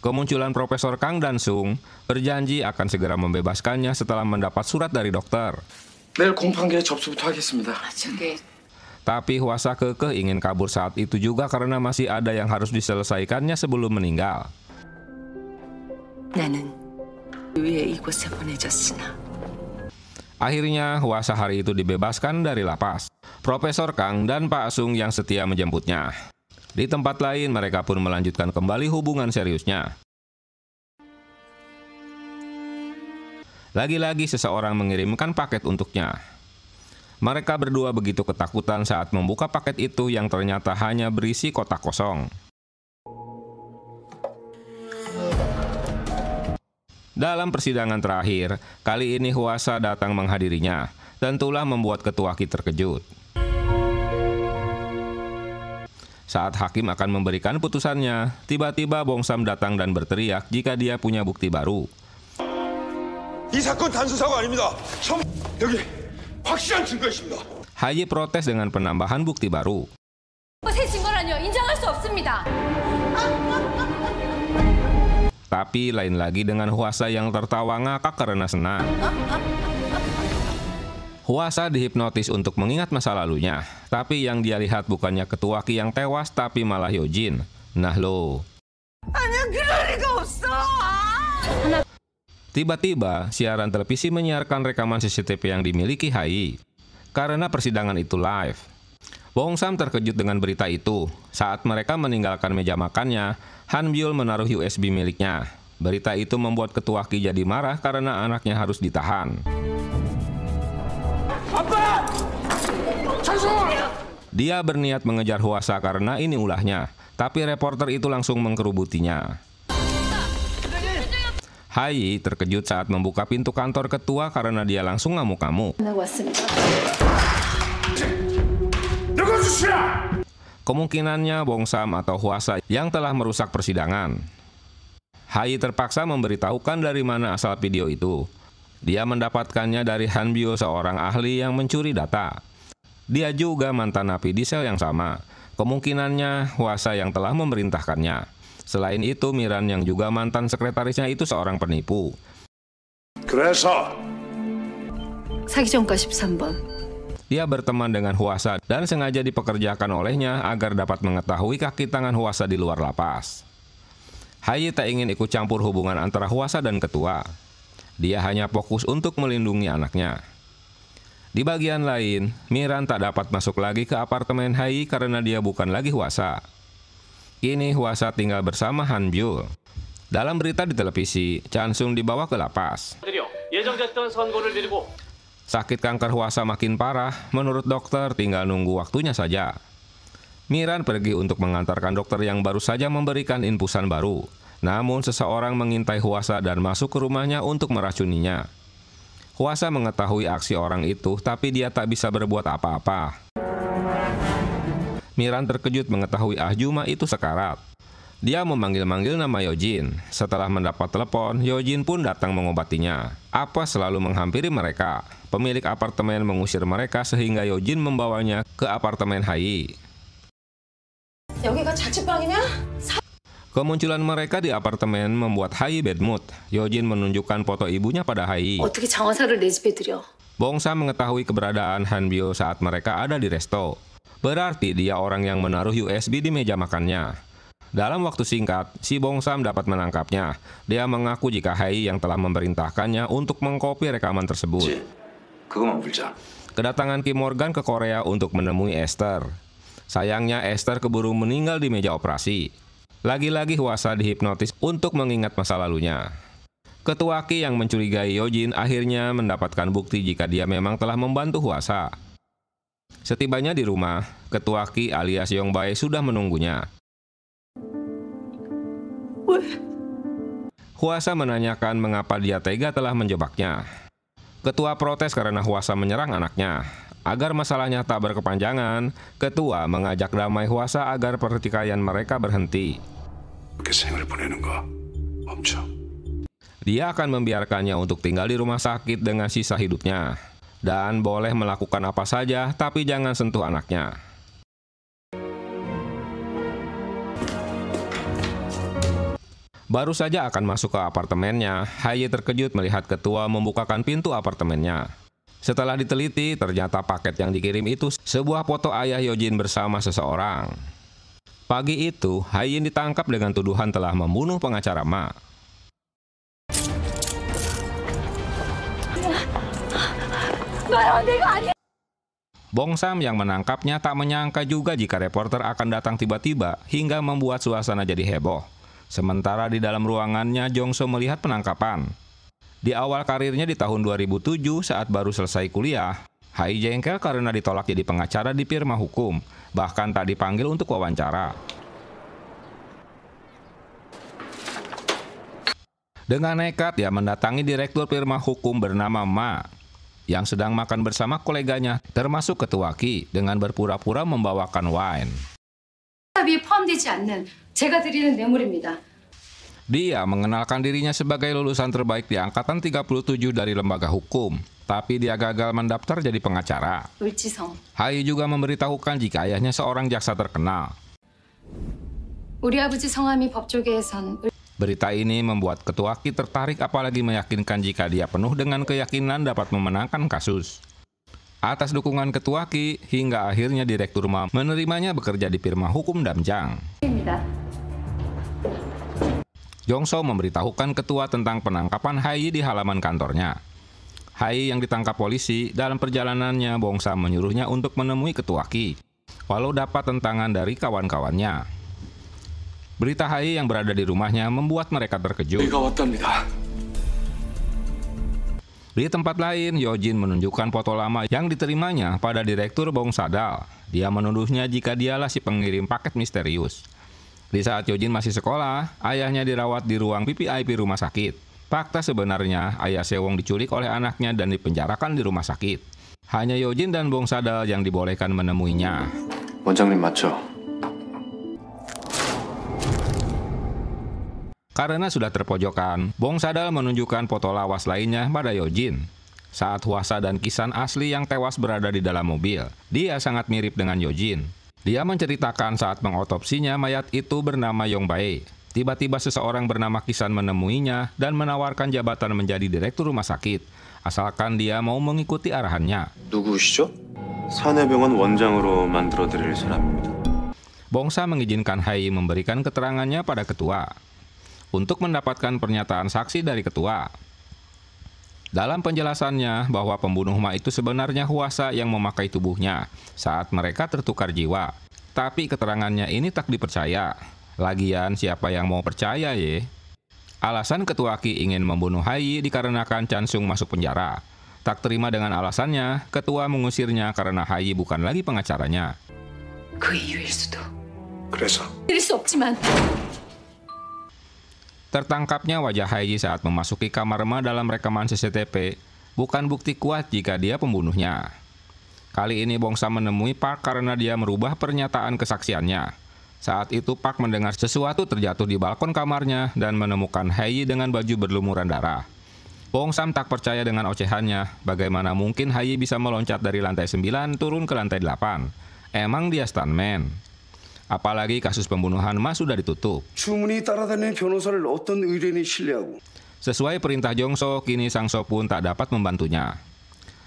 Kemunculan Profesor Kang dan Sung berjanji akan segera membebaskannya setelah mendapat surat dari dokter. 내일 공판기에 접수부터 하겠습니다. Tapi Hwasa kekeh ingin kabur saat itu juga karena masih ada yang harus diselesaikannya sebelum meninggal. 나는 위에 이곳에 보내졌으나 Akhirnya Hwasa hari itu dibebaskan dari lapas. Profesor Kang dan Pak Sung yang setia menjemputnya. Di tempat lain mereka pun melanjutkan kembali hubungan seriusnya. Lagi-lagi seseorang mengirimkan paket untuknya. Mereka berdua begitu ketakutan saat membuka paket itu yang ternyata hanya berisi kotak kosong. Dalam persidangan terakhir, kali ini Hwasa datang menghadirinya, dan itulah membuat Ketua Ki terkejut. Saat hakim akan memberikan putusannya, tiba-tiba Bongsam datang dan berteriak jika dia punya bukti baru. 이 사건 단순 사고 아닙니다. 여기 확실한 증거 있습니다. Hayi protes dengan penambahan bukti baru. 새 증거라뇨. 인정할 수 없습니다. Tapi lain lagi dengan Hwasa yang tertawa ngakak karena senang. Hwasa dihipnotis untuk mengingat masa lalunya, tapi yang dia lihat bukannya Ketua Ki yang tewas, tapi malah Yojin. Nah lo. Tiba-tiba, siaran televisi menyiarkan rekaman CCTV yang dimiliki Hayi. Karena persidangan itu live. Bongsam terkejut dengan berita itu. Saat mereka meninggalkan meja makannya, Han Byul menaruh USB miliknya. Berita itu membuat Ketua Ki jadi marah karena anaknya harus ditahan. Dia berniat mengejar Hwasa karena ini ulahnya, tapi reporter itu langsung mengkerubutinya. Hayi terkejut saat membuka pintu kantor ketua karena dia langsung ngamuk-ngamuk. Kemungkinannya Bongsam atau Hwasa yang telah merusak persidangan. Hayi terpaksa memberitahukan dari mana asal video itu. Dia mendapatkannya dari Han Byul, seorang ahli yang mencuri data. Dia juga mantan napi di sel yang sama. Kemungkinannya Hwasa yang telah memerintahkannya. Selain itu, Miran yang juga mantan sekretarisnya itu seorang penipu. 그래서 사기 전과 13번. Dia berteman dengan Hwasa dan sengaja dipekerjakan olehnya agar dapat mengetahui kaki tangan Hwasa di luar lapas. Hayi tak ingin ikut campur hubungan antara Hwasa dan ketua. Dia hanya fokus untuk melindungi anaknya. Di bagian lain, Miran tak dapat masuk lagi ke apartemen Hayi karena dia bukan lagi Hwasa. Kini Hwasa tinggal bersama Han Byul. Dalam berita di televisi, Chan Sung dibawa ke lapas. Sakit kanker Hwasa makin parah, menurut dokter tinggal nunggu waktunya saja. Miran pergi untuk mengantarkan dokter yang baru saja memberikan infusan baru. Namun seseorang mengintai Hwasa dan masuk ke rumahnya untuk meracuninya. Hwasa mengetahui aksi orang itu, tapi dia tak bisa berbuat apa-apa. Miran terkejut mengetahui Ahjuma itu sekarat. Dia memanggil-manggil nama Yojin. Setelah mendapat telepon, Yojin pun datang mengobatinya. Apa selalu menghampiri mereka. Pemilik apartemen mengusir mereka sehingga Yojin membawanya ke apartemen Hayi. 여기가 자취방이냐? Kemunculan mereka di apartemen membuat Hayi bad mood. Yojin menunjukkan foto ibunya pada Hayi. 어떻게 장화사를 내 집에 들여? Bongsam mengetahui keberadaan Han Byul saat mereka ada di resto. Berarti dia orang yang menaruh USB di meja makannya. Dalam waktu singkat, si Bongsam dapat menangkapnya. Dia mengaku jika Hayi yang telah memerintahkannya untuk mengkopi rekaman tersebut. Kedatangan Kim Morgan ke Korea untuk menemui Esther. Sayangnya Esther keburu meninggal di meja operasi. Lagi-lagi Hwasa dihipnotis untuk mengingat masa lalunya. Ketua Ki yang mencurigai Yojin akhirnya mendapatkan bukti jika dia memang telah membantu Hwasa. Setibanya di rumah, Ketua Ki alias Yong Bae sudah menunggunya. Hwasa menanyakan mengapa dia tega telah menjebaknya. Ketua protes karena Hwasa menyerang anaknya. Agar masalahnya tak berkepanjangan, Ketua mengajak damai Hwasa agar pertikaian mereka berhenti. Dia akan membiarkannya untuk tinggal di rumah sakit dengan sisa hidupnya. Dan boleh melakukan apa saja, tapi jangan sentuh anaknya. Baru saja akan masuk ke apartemennya, Haye terkejut melihat ketua membukakan pintu apartemennya. Setelah diteliti, ternyata paket yang dikirim itu sebuah foto ayah Yojin bersama seseorang. Pagi itu, Haye ditangkap dengan tuduhan telah membunuh pengacara Ma. Bong Sam yang menangkapnya tak menyangka juga jika reporter akan datang tiba-tiba hingga membuat suasana jadi heboh. Sementara di dalam ruangannya, Jong So melihat penangkapan. Di awal karirnya di tahun 2007 saat baru selesai kuliah, Haye jengkel karena ditolak jadi pengacara di firma hukum, bahkan tak dipanggil untuk wawancara. Dengan nekat, dia mendatangi direktur firma hukum bernama Ma, yang sedang makan bersama koleganya, termasuk ketua Ki, dengan berpura-pura membawakan wine. Dia mengenalkan dirinya sebagai lulusan terbaik di angkatan 37 dari lembaga hukum, tapi dia gagal mendaftar jadi pengacara. Haye juga memberitahukan jika ayahnya seorang jaksa terkenal. Berita ini membuat ketua Ki tertarik, apalagi meyakinkan jika dia penuh dengan keyakinan dapat memenangkan kasus. Atas dukungan ketua Ki, hingga akhirnya direktur Ma menerimanya bekerja di firma hukum Damjang. Jong So memberitahukan ketua tentang penangkapan Haye di halaman kantornya. Haye yang ditangkap polisi, dalam perjalanannya Bong Sam menyuruhnya untuk menemui ketua Ki, walau dapat tentangan dari kawan-kawannya. Berita Haye yang berada di rumahnya membuat mereka terkejut. Di tempat lain, Yojin menunjukkan foto lama yang diterimanya pada direktur Bong Sadal. Dia menuduhnya jika dialah si pengirim paket misterius. Di saat Yojin masih sekolah, ayahnya dirawat di ruang VVIP rumah sakit. Fakta sebenarnya, ayah Sewong diculik oleh anaknya dan dipenjarakan di rumah sakit. Hanya Yojin dan Bong Sadal yang dibolehkan menemuinya. 원장님 맞죠? Karena sudah terpojokan, Bong Sadal menunjukkan foto lawas lainnya pada Yojin. Saat Hwasa dan Kisan asli yang tewas berada di dalam mobil, dia sangat mirip dengan Yojin. Dia menceritakan saat mengotopsinya mayat itu bernama Yong Bae. Tiba-tiba seseorang bernama Kisan menemuinya dan menawarkan jabatan menjadi direktur rumah sakit, asalkan dia mau mengikuti arahannya. 누구시죠? 사내병원 원장으로 만들어드릴 사람입니다. Bong Sam mengizinkan Haye memberikan keterangannya pada ketua untuk mendapatkan pernyataan saksi dari ketua. Dalam penjelasannya bahwa pembunuh Ma itu sebenarnya Hwasa yang memakai tubuhnya saat mereka tertukar jiwa. Tapi keterangannya ini tak dipercaya. Lagian siapa yang mau percaya ye? Alasan ketua Ki ingin membunuh Haye dikarenakan Chansung masuk penjara. Tak terima dengan alasannya, ketua mengusirnya karena Haye bukan lagi pengacaranya. 그래서 Tertangkapnya wajah Haye saat memasuki kamar Ma dalam rekaman CCTV bukan bukti kuat jika dia pembunuhnya. Kali ini Bong Sam menemui Park karena dia merubah pernyataan kesaksiannya. Saat itu Park mendengar sesuatu terjatuh di balkon kamarnya dan menemukan Haye dengan baju berlumuran darah. Bong Sam tak percaya dengan ocehannya, bagaimana mungkin Haye bisa meloncat dari lantai 9 turun ke lantai 8. Emang dia stuntman? Apalagi kasus pembunuhan Ma sudah ditutup. 주문이 따라다니는 변호사를 어떤 의뢰인이 신뢰하고. Sesuai perintah Jong So, kini Sang So pun tak dapat membantunya.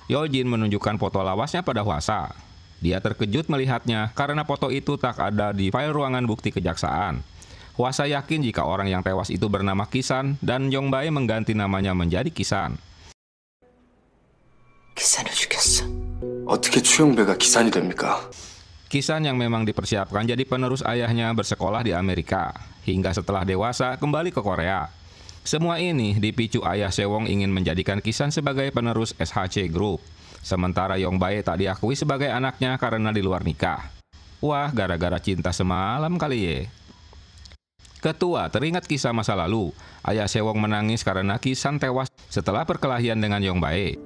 Yojin menunjukkan foto lawasnya pada Hwasa. Dia terkejut melihatnya karena foto itu tak ada di file ruangan bukti kejaksaan. Hwasa yakin jika orang yang tewas itu bernama Kisan dan Yong Bae mengganti namanya menjadi Kisan. 기산을 죽였어. 어떻게 추영배가 기산이 됩니까? Kisan yang memang dipersiapkan jadi penerus ayahnya bersekolah di Amerika, hingga setelah dewasa kembali ke Korea. Semua ini dipicu ayah Sewong ingin menjadikan Kisan sebagai penerus SHC Group, sementara Yong Bae tak diakui sebagai anaknya karena di luar nikah. Wah, gara-gara cinta semalam kali ye. Ketua teringat kisah masa lalu, ayah Sewong menangis karena Kisan tewas setelah perkelahian dengan Yong Bae.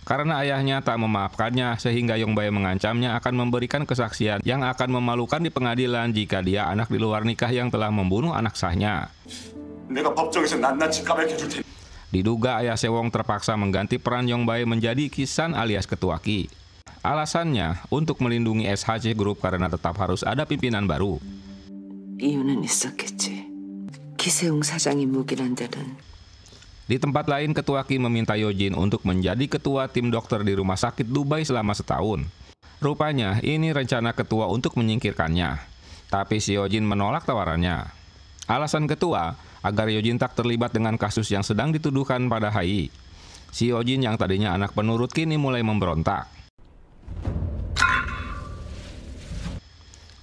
Karena ayahnya tak memaafkannya, sehingga Yong Bae mengancamnya akan memberikan kesaksian yang akan memalukan di pengadilan jika dia anak di luar nikah yang telah membunuh anak sahnya. Diduga ayah Sewong terpaksa mengganti peran Yong Bae menjadi Kisan alias ketua Ki. Alasannya untuk melindungi SHC Group karena tetap harus ada pimpinan baru. 이유는 있었겠지. 기세웅 사장이 묵인한 데는. Di tempat lain, Ketua Kim meminta Yojin untuk menjadi ketua tim dokter di rumah sakit Dubai selama setahun. Rupanya ini rencana ketua untuk menyingkirkannya. Tapi si Yojin menolak tawarannya. Alasan ketua agar Yojin tak terlibat dengan kasus yang sedang dituduhkan pada Hai. Si Yojin yang tadinya anak penurut kini mulai memberontak.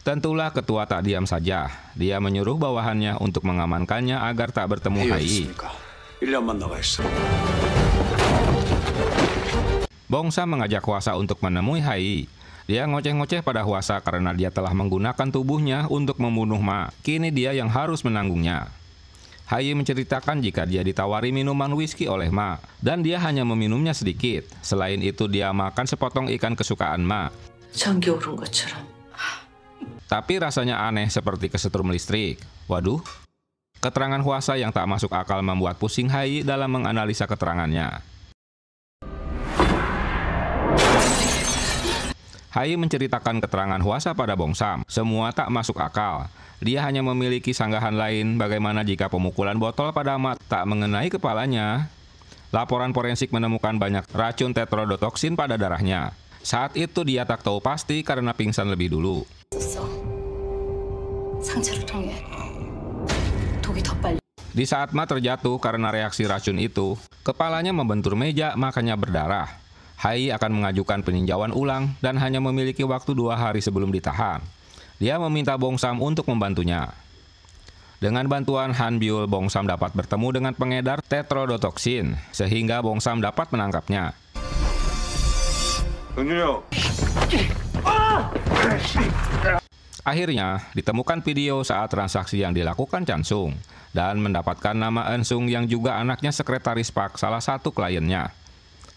Tentulah ketua tak diam saja. Dia menyuruh bawahannya untuk mengamankannya agar tak bertemu Hai. 1년만 나가 있어. Bongsa mengajak Hwasa untuk menemui Hai. Dia ngoceh-ngoceh pada Hwasa karena dia telah menggunakan tubuhnya untuk membunuh Ma. Kini dia yang harus menanggungnya. Hai menceritakan jika dia ditawari minuman whisky oleh Ma, dan dia hanya meminumnya sedikit. Selain itu dia makan sepotong ikan kesukaan Ma. 전기 오른 것처럼. Tapi rasanya aneh seperti kesetrum listrik. Waduh. Keterangan Hwasa yang tak masuk akal membuat pusing Hai dalam menganalisa keterangannya. Hai menceritakan keterangan Hwasa pada Bongsam. Semua tak masuk akal. Dia hanya memiliki sanggahan lain bagaimana jika pemukulan botol pada Ma tak mengenai kepalanya. Laporan forensik menemukan banyak racun tetrodotoksin pada darahnya. Saat itu dia tak tahu pasti karena pingsan lebih dulu. 상처를 통해 독이 더 빨리. Di saat Ma terjatuh karena reaksi racun itu, kepalanya membentur meja makanya berdarah. Hai akan mengajukan peninjauan ulang dan hanya memiliki waktu 2 hari sebelum ditahan. Dia meminta Bongsam untuk membantunya. Dengan bantuan Han Byul, Bongsam dapat bertemu dengan pengedar tetrodotoksin, sehingga Bongsam dapat menangkapnya. Akhirnya, ditemukan video saat transaksi yang dilakukan Chansung dan mendapatkan nama Eun-sung yang juga anaknya sekretaris Park, salah satu kliennya.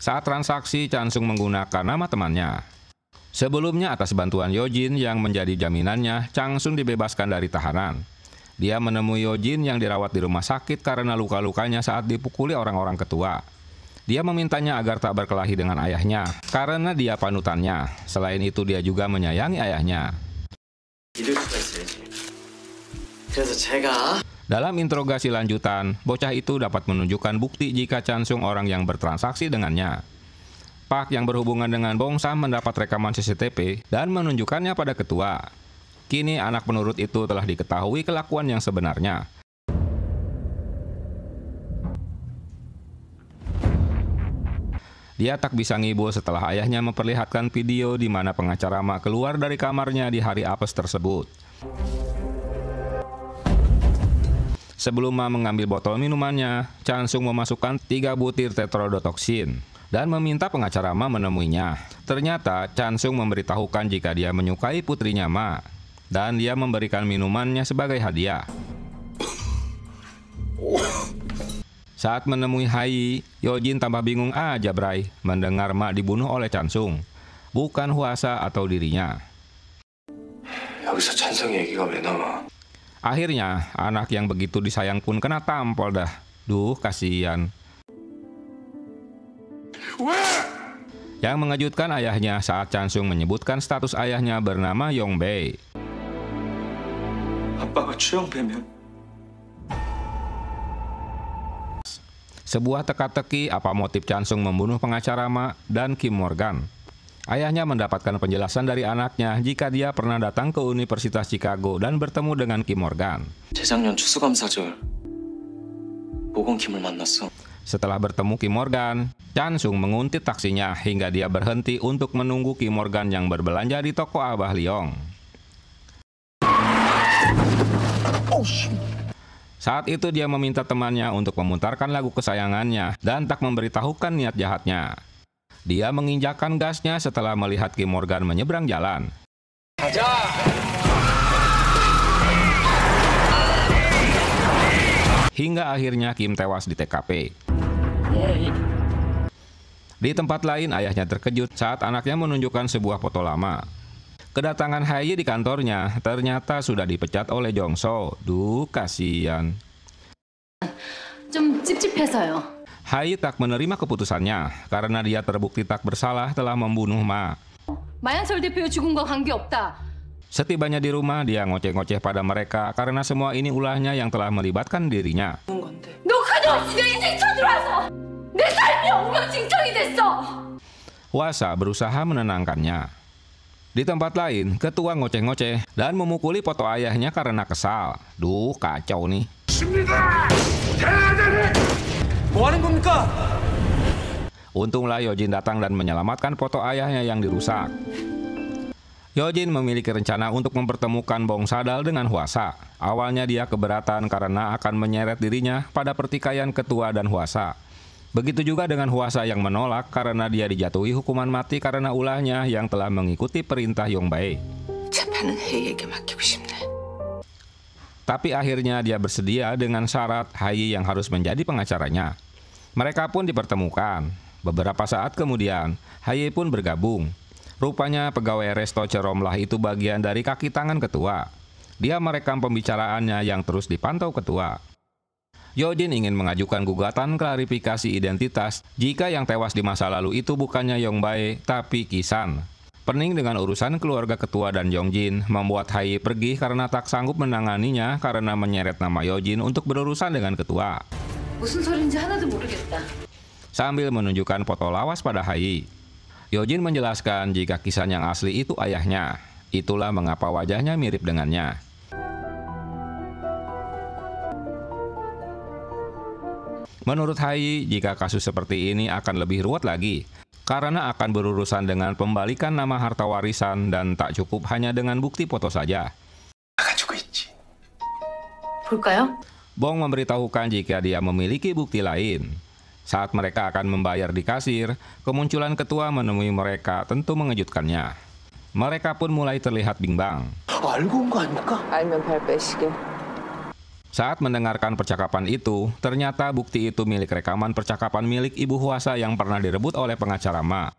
Saat transaksi, Chansung menggunakan nama temannya. Sebelumnya atas bantuan Yojin yang menjadi jaminannya, Chansung dibebaskan dari tahanan. Dia menemui Yojin yang dirawat di rumah sakit karena luka-lukanya saat dipukuli orang-orang ketua. Dia memintanya agar tak berkelahi dengan ayahnya karena dia panutannya. Selain itu dia juga menyayangi ayahnya. Dalam interogasi lanjutan, bocah itu dapat menunjukkan bukti jika Chansung orang yang bertransaksi dengannya. Park yang berhubungan dengan Bongsam mendapat rekaman CCTV dan menunjukkannya pada ketua. Kini anak penurut itu telah diketahui kelakuan yang sebenarnya. Dia tak bisa ngibul setelah ayahnya memperlihatkan video di mana pengacara Ma keluar dari kamarnya di hari apes tersebut. Sebelum Ma mengambil botol minumannya, Chansung memasukkan 3 butir tetrodotoksin dan meminta pengacara Ma menemuinya. Ternyata Chansung memberitahukan jika dia menyukai putrinya Ma, dan dia memberikan minumannya sebagai hadiah. Saat menemui Hai, Yojin tambah bingung aja Bray mendengar Ma dibunuh oleh Chansung, bukan Hwasa atau dirinya. 여기서 찬성이 얘기가 왜 나와? Akhirnya, anak yang begitu disayang pun kena tampol dah. Duh, kasihan. Yang mengejutkan ayahnya saat Chansung menyebutkan status ayahnya bernama Yongbei. 아빠가 추영배면 Sebuah teka-teki apa motif Chansung membunuh pengacara Ma dan Kim Morgan. Ayahnya mendapatkan penjelasan dari anaknya jika dia pernah datang ke Universitas Chicago dan bertemu dengan Kim Morgan. 재작년 추수감사절 보건킴을 만났어. Setelah bertemu Kim Morgan, Chansung menguntit taksinya hingga dia berhenti untuk menunggu Kim Morgan yang berbelanja di toko Abah Liong. Saat itu dia meminta temannya untuk memutarkan lagu kesayangannya dan tak memberitahukan niat jahatnya. Dia menginjakkan gasnya setelah melihat Kim Morgan menyeberang jalan. Hingga akhirnya Kim tewas di TKP. Di tempat lain, ayahnya terkejut saat anaknya menunjukkan sebuah foto lama. Kedatangan Hai di kantornya ternyata sudah dipecat oleh Jongso. Duh, kasihan. 좀 찝찝해서요. Hai tak menerima keputusannya karena dia terbukti tak bersalah telah membunuh Ma. 마양철 대표 죽은 거 관계없다. Setibanya di rumah, dia ngoceh-ngoceh pada mereka karena semua ini ulahnya yang telah melibatkan dirinya. 너 그동안 지가 인생 쳐들어와서 내 삶이 엉망진창이 됐어. Hwasa berusaha menenangkannya. Di tempat lain, ketua ngoceh-ngoceh dan memukuli foto ayahnya karena kesal. Duh, kacau nih. Untunglah Yojin datang dan menyelamatkan foto ayahnya yang dirusak. Yojin memiliki rencana untuk mempertemukan Bong Sadal dengan Hwasa. Awalnya dia keberatan karena akan menyeret dirinya pada pertikaian ketua dan Hwasa. Begitu juga dengan Hwasa yang menolak karena dia dijatuhi hukuman mati karena ulahnya yang telah mengikuti perintah Yongbae. Tapi akhirnya dia bersedia dengan syarat Hai yang harus menjadi pengacaranya. Mereka pun dipertemukan. Beberapa saat kemudian, Hai pun bergabung. Rupanya pegawai resto Ceromlah itu bagian dari kaki tangan ketua. Dia merekam pembicaraannya yang terus dipantau ketua. Yojin ingin mengajukan gugatan klarifikasi identitas jika yang tewas di masa lalu itu bukannya Yongbae tapi Kisan. Pening dengan urusan keluarga ketua dan Yongjin membuat Hai pergi karena tak sanggup menanganinya karena menyeret nama Yojin untuk berurusan dengan ketua. 무슨 소린지 하나도 모르겠다. Sambil menunjukkan foto lawas pada Hai, Yojin menjelaskan jika Kisan yang asli itu ayahnya. Itulah mengapa wajahnya mirip dengannya. Menurut Hai, jika kasus seperti ini akan lebih ruwet lagi, karena akan berurusan dengan pembalikan nama harta warisan dan tak cukup hanya dengan bukti foto saja. 볼까요? Bong memberitahukan jika dia memiliki bukti lain. Saat mereka akan membayar di kasir, kemunculan ketua menemui mereka tentu mengejutkannya. Mereka pun mulai terlihat bimbang. Saat mendengarkan percakapan itu, ternyata bukti itu milik rekaman percakapan milik Ibu Hwasa yang pernah direbut oleh pengacara Ma.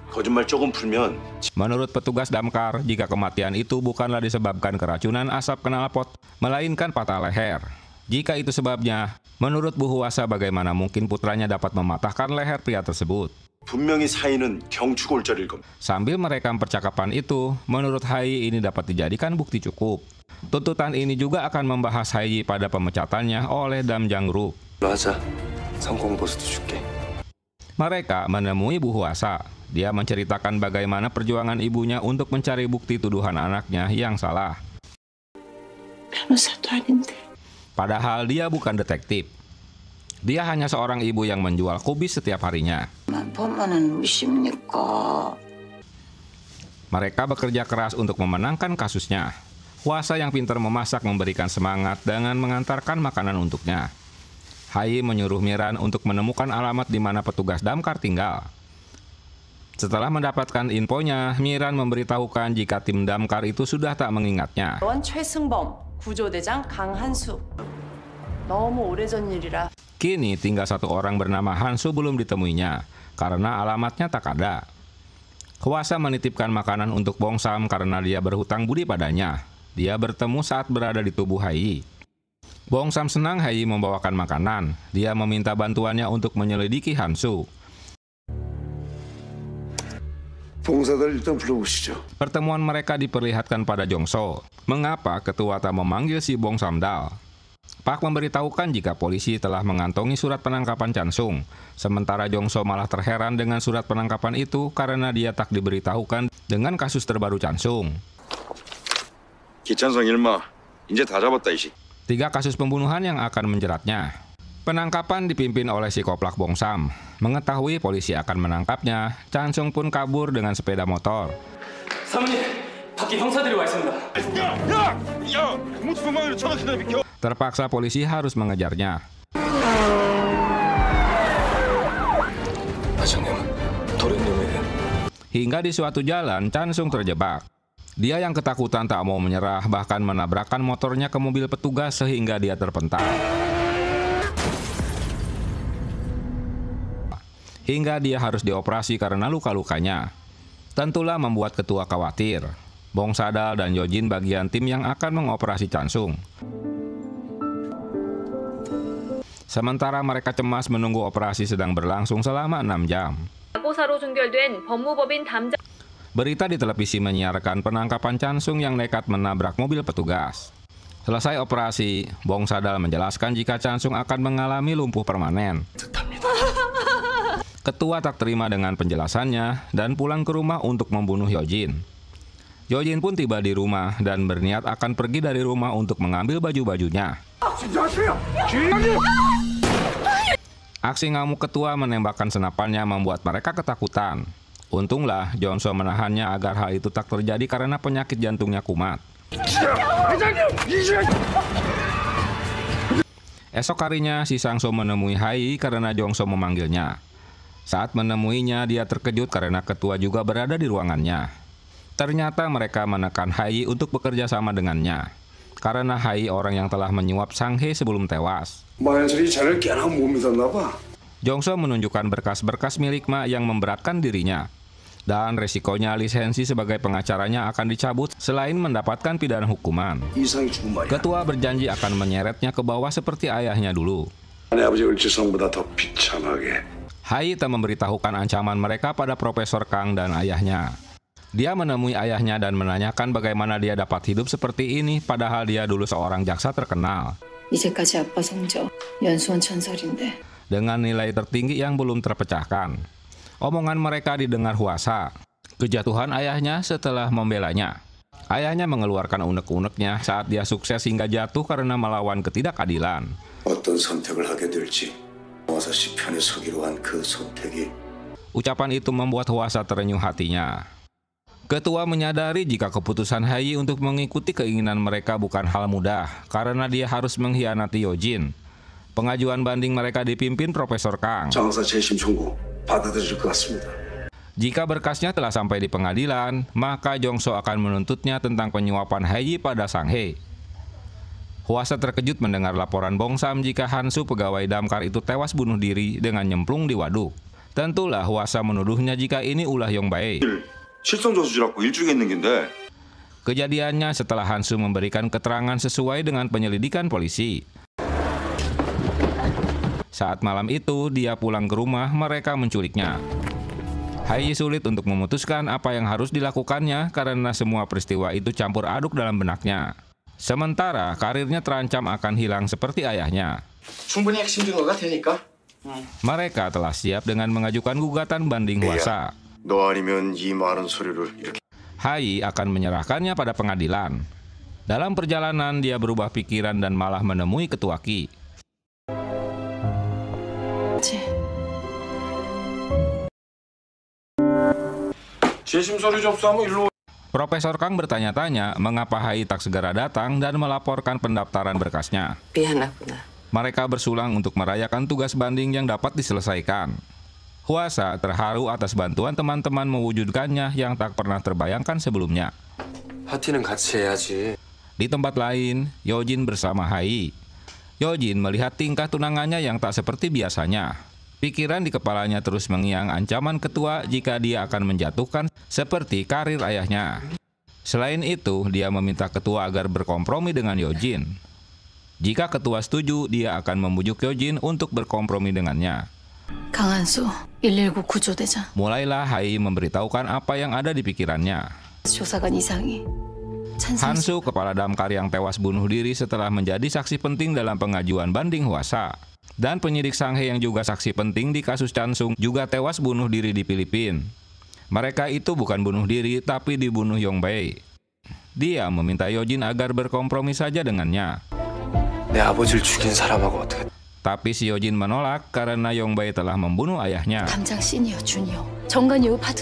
거짓말 조금 풀면 Menurut petugas damkar, jika kematian itu bukanlah disebabkan keracunan asap knalpot, melainkan patah leher. Jika itu sebabnya, menurut Bu Hwasa bagaimana mungkin putranya dapat mematahkan leher pria tersebut? 분명히 사인은 경추골절일 겁니다. Sambil merekam percakapan itu, menurut Hai ini dapat dijadikan bukti cukup. Tuntutan ini juga akan membahas Hai pada pemecatannya oleh Damjang Group. 맞아. 성공보수도 줄게. Mereka menemui Bu Hwasa. Dia menceritakan bagaimana perjuangan ibunya untuk mencari bukti tuduhan anaknya yang salah. Padahal dia bukan detektif. Dia hanya seorang ibu yang menjual kubis setiap harinya. Mereka bekerja keras untuk memenangkan kasusnya. Hwasa yang pintar memasak memberikan semangat dengan mengantarkan makanan untuknya. Hai menyuruh Miran untuk menemukan alamat di mana petugas damkar tinggal. Setelah mendapatkan infonya, Miran memberitahukan jika tim damkar itu sudah tak mengingatnya. 최승범, 구조대장 강한수. 너무 오래전 일이라. Kini tinggal satu orang bernama Hansu belum ditemuinya, karena alamatnya tak ada. Hwasa menitipkan makanan untuk Bong Sam karena dia berhutang budi padanya. Dia bertemu saat berada di tubuh Hai. Bong Sam senang Hai membawakan makanan. Dia meminta bantuannya untuk menyelidiki Hansu. Pertemuan mereka diperlihatkan pada Jongso. Mengapa ketua tak memanggil si Bong Samdal? Pak memberitahukan jika polisi telah mengantongi surat penangkapan Chansung. Sementara Jongso malah terheran dengan surat penangkapan itu karena dia tak diberitahukan dengan kasus terbaru Chansung. 기찬성 일마, 이제 다 잡았다 이씨. 3 kasus pembunuhan yang akan menjeratnya. Penangkapan dipimpin oleh si koplak Bong Sam. Mengetahui polisi akan menangkapnya, Chansung pun kabur dengan sepeda motor. Terpaksa polisi harus mengejarnya. Hingga di suatu jalan, Chansung terjebak. Dia yang ketakutan tak mau menyerah, bahkan menabrakkan motornya ke mobil petugas sehingga dia terpental. Hingga dia harus dioperasi karena luka-lukanya. Tentulah membuat ketua khawatir. Bong Sadal dan Yojin bagian tim yang akan mengoperasi Chansung. Sementara mereka cemas menunggu operasi sedang berlangsung selama 6 jam. 사고사로 종결된 법무법인 담장. Berita di televisi menyiarkan penangkapan Chansung yang nekat menabrak mobil petugas. Selesai operasi, Bong Sadal menjelaskan jika Chansung akan mengalami lumpuh permanen. Ketua tak terima dengan penjelasannya dan pulang ke rumah untuk membunuh Yojin. Yojin pun tiba di rumah dan berniat akan pergi dari rumah untuk mengambil baju-bajunya. Aksi ngamuk ketua menembakkan senapannya membuat mereka ketakutan. Untunglah Jongso menahannya agar hal itu tak terjadi karena penyakit jantungnya kumat. Esok harinya si Sangso menemui Hai karena Jongso memanggilnya. Saat menemuinya dia terkejut karena ketua juga berada di ruangannya. Ternyata mereka menekan Hai untuk bekerja sama dengannya. Karena Hai orang yang telah menyuap Sang-hye sebelum tewas. Jongso menunjukkan berkas-berkas milik Ma yang memberatkan dirinya. Dan resikonya lisensi sebagai pengacaranya akan dicabut selain mendapatkan pidana hukuman. Ketua berjanji akan menyeretnya ke bawah seperti ayahnya dulu. Hai tak memberitahukan ancaman mereka pada Profesor Kang dan ayahnya. Dia menemui ayahnya dan menanyakan bagaimana dia dapat hidup seperti ini padahal dia dulu seorang jaksa terkenal. Dengan nilai tertinggi yang belum terpecahkan. Omongan mereka didengar Hwasa. Kejatuhan ayahnya setelah membelanya. Ayahnya mengeluarkan unek-uneknya saat dia sukses hingga jatuh karena melawan ketidakadilan. Ucapan itu membuat Hwasa terenyuh hatinya. Ketua menyadari jika keputusan Hai untuk mengikuti keinginan mereka bukan hal mudah karena dia harus mengkhianati Yojin. Pengajuan banding mereka dipimpin Profesor Kang. Jika berkasnya telah sampai di pengadilan, maka Jongso akan menuntutnya tentang penyuapan Hai pada Sang-hye. Hwasa terkejut mendengar laporan Bongsam jika Hansu pegawai damkar itu tewas bunuh diri dengan nyemplung di waduk. Tentulah Hwasa menuduhnya jika ini ulah Yongbae. Kejadiannya setelah Hansu memberikan keterangan sesuai dengan penyelidikan polisi. Saat malam itu, dia pulang ke rumah, mereka menculiknya. Hai sulit untuk memutuskan apa yang harus dilakukannya karena semua peristiwa itu campur aduk dalam benaknya. Sementara karirnya terancam akan hilang seperti ayahnya. Mereka telah siap dengan mengajukan gugatan banding Hwasa. Hai akan menyerahkannya pada pengadilan. Dalam perjalanan dia berubah pikiran dan malah menemui Ketua Ki. Profesor Kang bertanya-tanya mengapa Hai tak segera datang dan melaporkan pendaftaran berkasnya. Mereka bersulang untuk merayakan tugas banding yang dapat diselesaikan. Hwasa terharu atas bantuan teman-teman mewujudkannya yang tak pernah terbayangkan sebelumnya. Di tempat lain, Yojin bersama Hai. Yojin melihat tingkah tunangannya yang tak seperti biasanya. Pikiran di kepalanya terus mengiang ancaman ketua jika dia akan menjatuhkan seperti karir ayahnya. Selain itu, dia meminta ketua agar berkompromi dengan Yojin. Jika ketua setuju, dia akan membujuk Yojin untuk berkompromi dengannya. 강한수, 119 구조대장. Mulailah Hai memberitahukan apa yang ada di pikirannya. 조사관 이상이. Hansu, kepala damkar yang tewas bunuh diri setelah menjadi saksi penting dalam pengajuan banding Hwasa. Dan penyidik Sang-hye yang juga saksi penting di kasus Chansung juga tewas bunuh diri di Filipina. Mereka itu bukan bunuh diri tapi dibunuh Yongbae. Dia meminta Yojin agar berkompromi saja dengannya. Tapi si Yojin menolak karena Yongbae telah membunuh ayahnya.